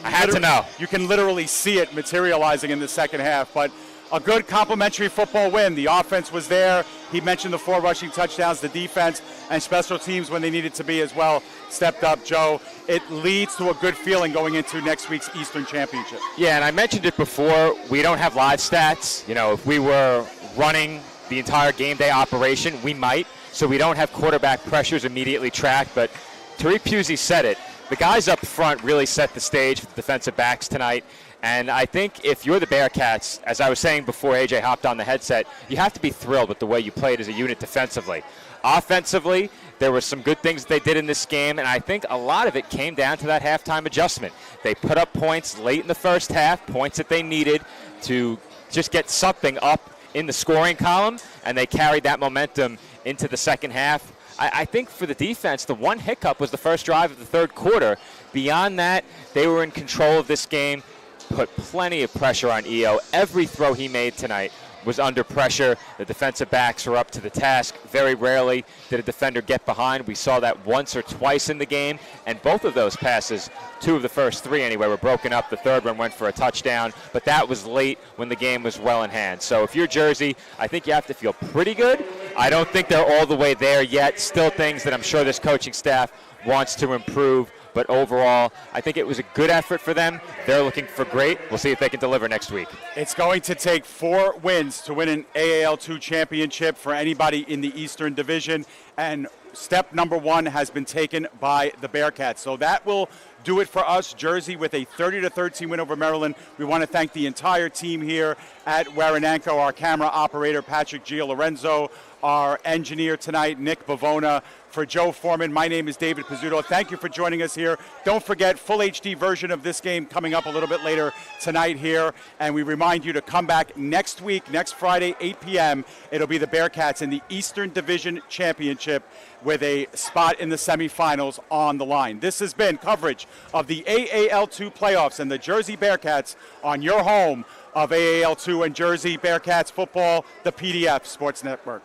I had to know. You can literally see it materializing in the second half, but a good complimentary football win. The offense was there. He mentioned the 4 rushing touchdowns. The defense and special teams, when they needed to be as well, stepped up, Joe. It leads to a good feeling going into next week's Eastern Championship. Yeah, and I mentioned it before. We don't have live stats. If we were running the entire game day operation, we might. So we don't have quarterback pressures immediately tracked. But Tariq Pusey said it. The guys up front really set the stage for the defensive backs tonight. And I think if you're the Bearcats, as I was saying before AJ hopped on the headset, you have to be thrilled with the way you played as a unit defensively. Offensively, there were some good things they did in this game, and I think a lot of it came down to that halftime adjustment. They put up points late in the first half, points that they needed to just get something up in the scoring column, and they carried that momentum into the second half. I think for the defense, the one hiccup was the first drive of the third quarter. Beyond that, they were in control of this game. Put plenty of pressure on EO. Every throw he made tonight was under pressure. The defensive backs were up to the task. Very rarely did a defender get behind. We saw that once or twice in the game, and both of those passes, 2 of the first 3 anyway, were broken up. The third one went for a touchdown, but that was late when the game was well in hand. So if you're Jersey, I think you have to feel pretty good. I don't think they're all the way there yet. Still things that I'm sure this coaching staff wants to improve. But overall, I think it was a good effort for them. They're looking for great. We'll see if they can deliver next week. It's going to take 4 wins to win an AAL2 championship for anybody in the Eastern Division. And step number 1 has been taken by the Bearcats. So that will do it for us, Jersey, with a 30-13 win over Maryland. We want to thank the entire team here at Warananko, our camera operator, Patrick Gialorenzo, our engineer tonight, Nick Bavona. For Joe Foreman, my name is David Pizzuto. Thank you for joining us here. Don't forget, full HD version of this game coming up a little bit later tonight here. And we remind you to come back next week, next Friday, 8 p.m. It'll be the Bearcats in the Eastern Division Championship with a spot in the semifinals on the line. This has been coverage of the AAL2 playoffs and the Jersey Bearcats on your home of AAL2 and Jersey Bearcats football, the PDF Sports Network.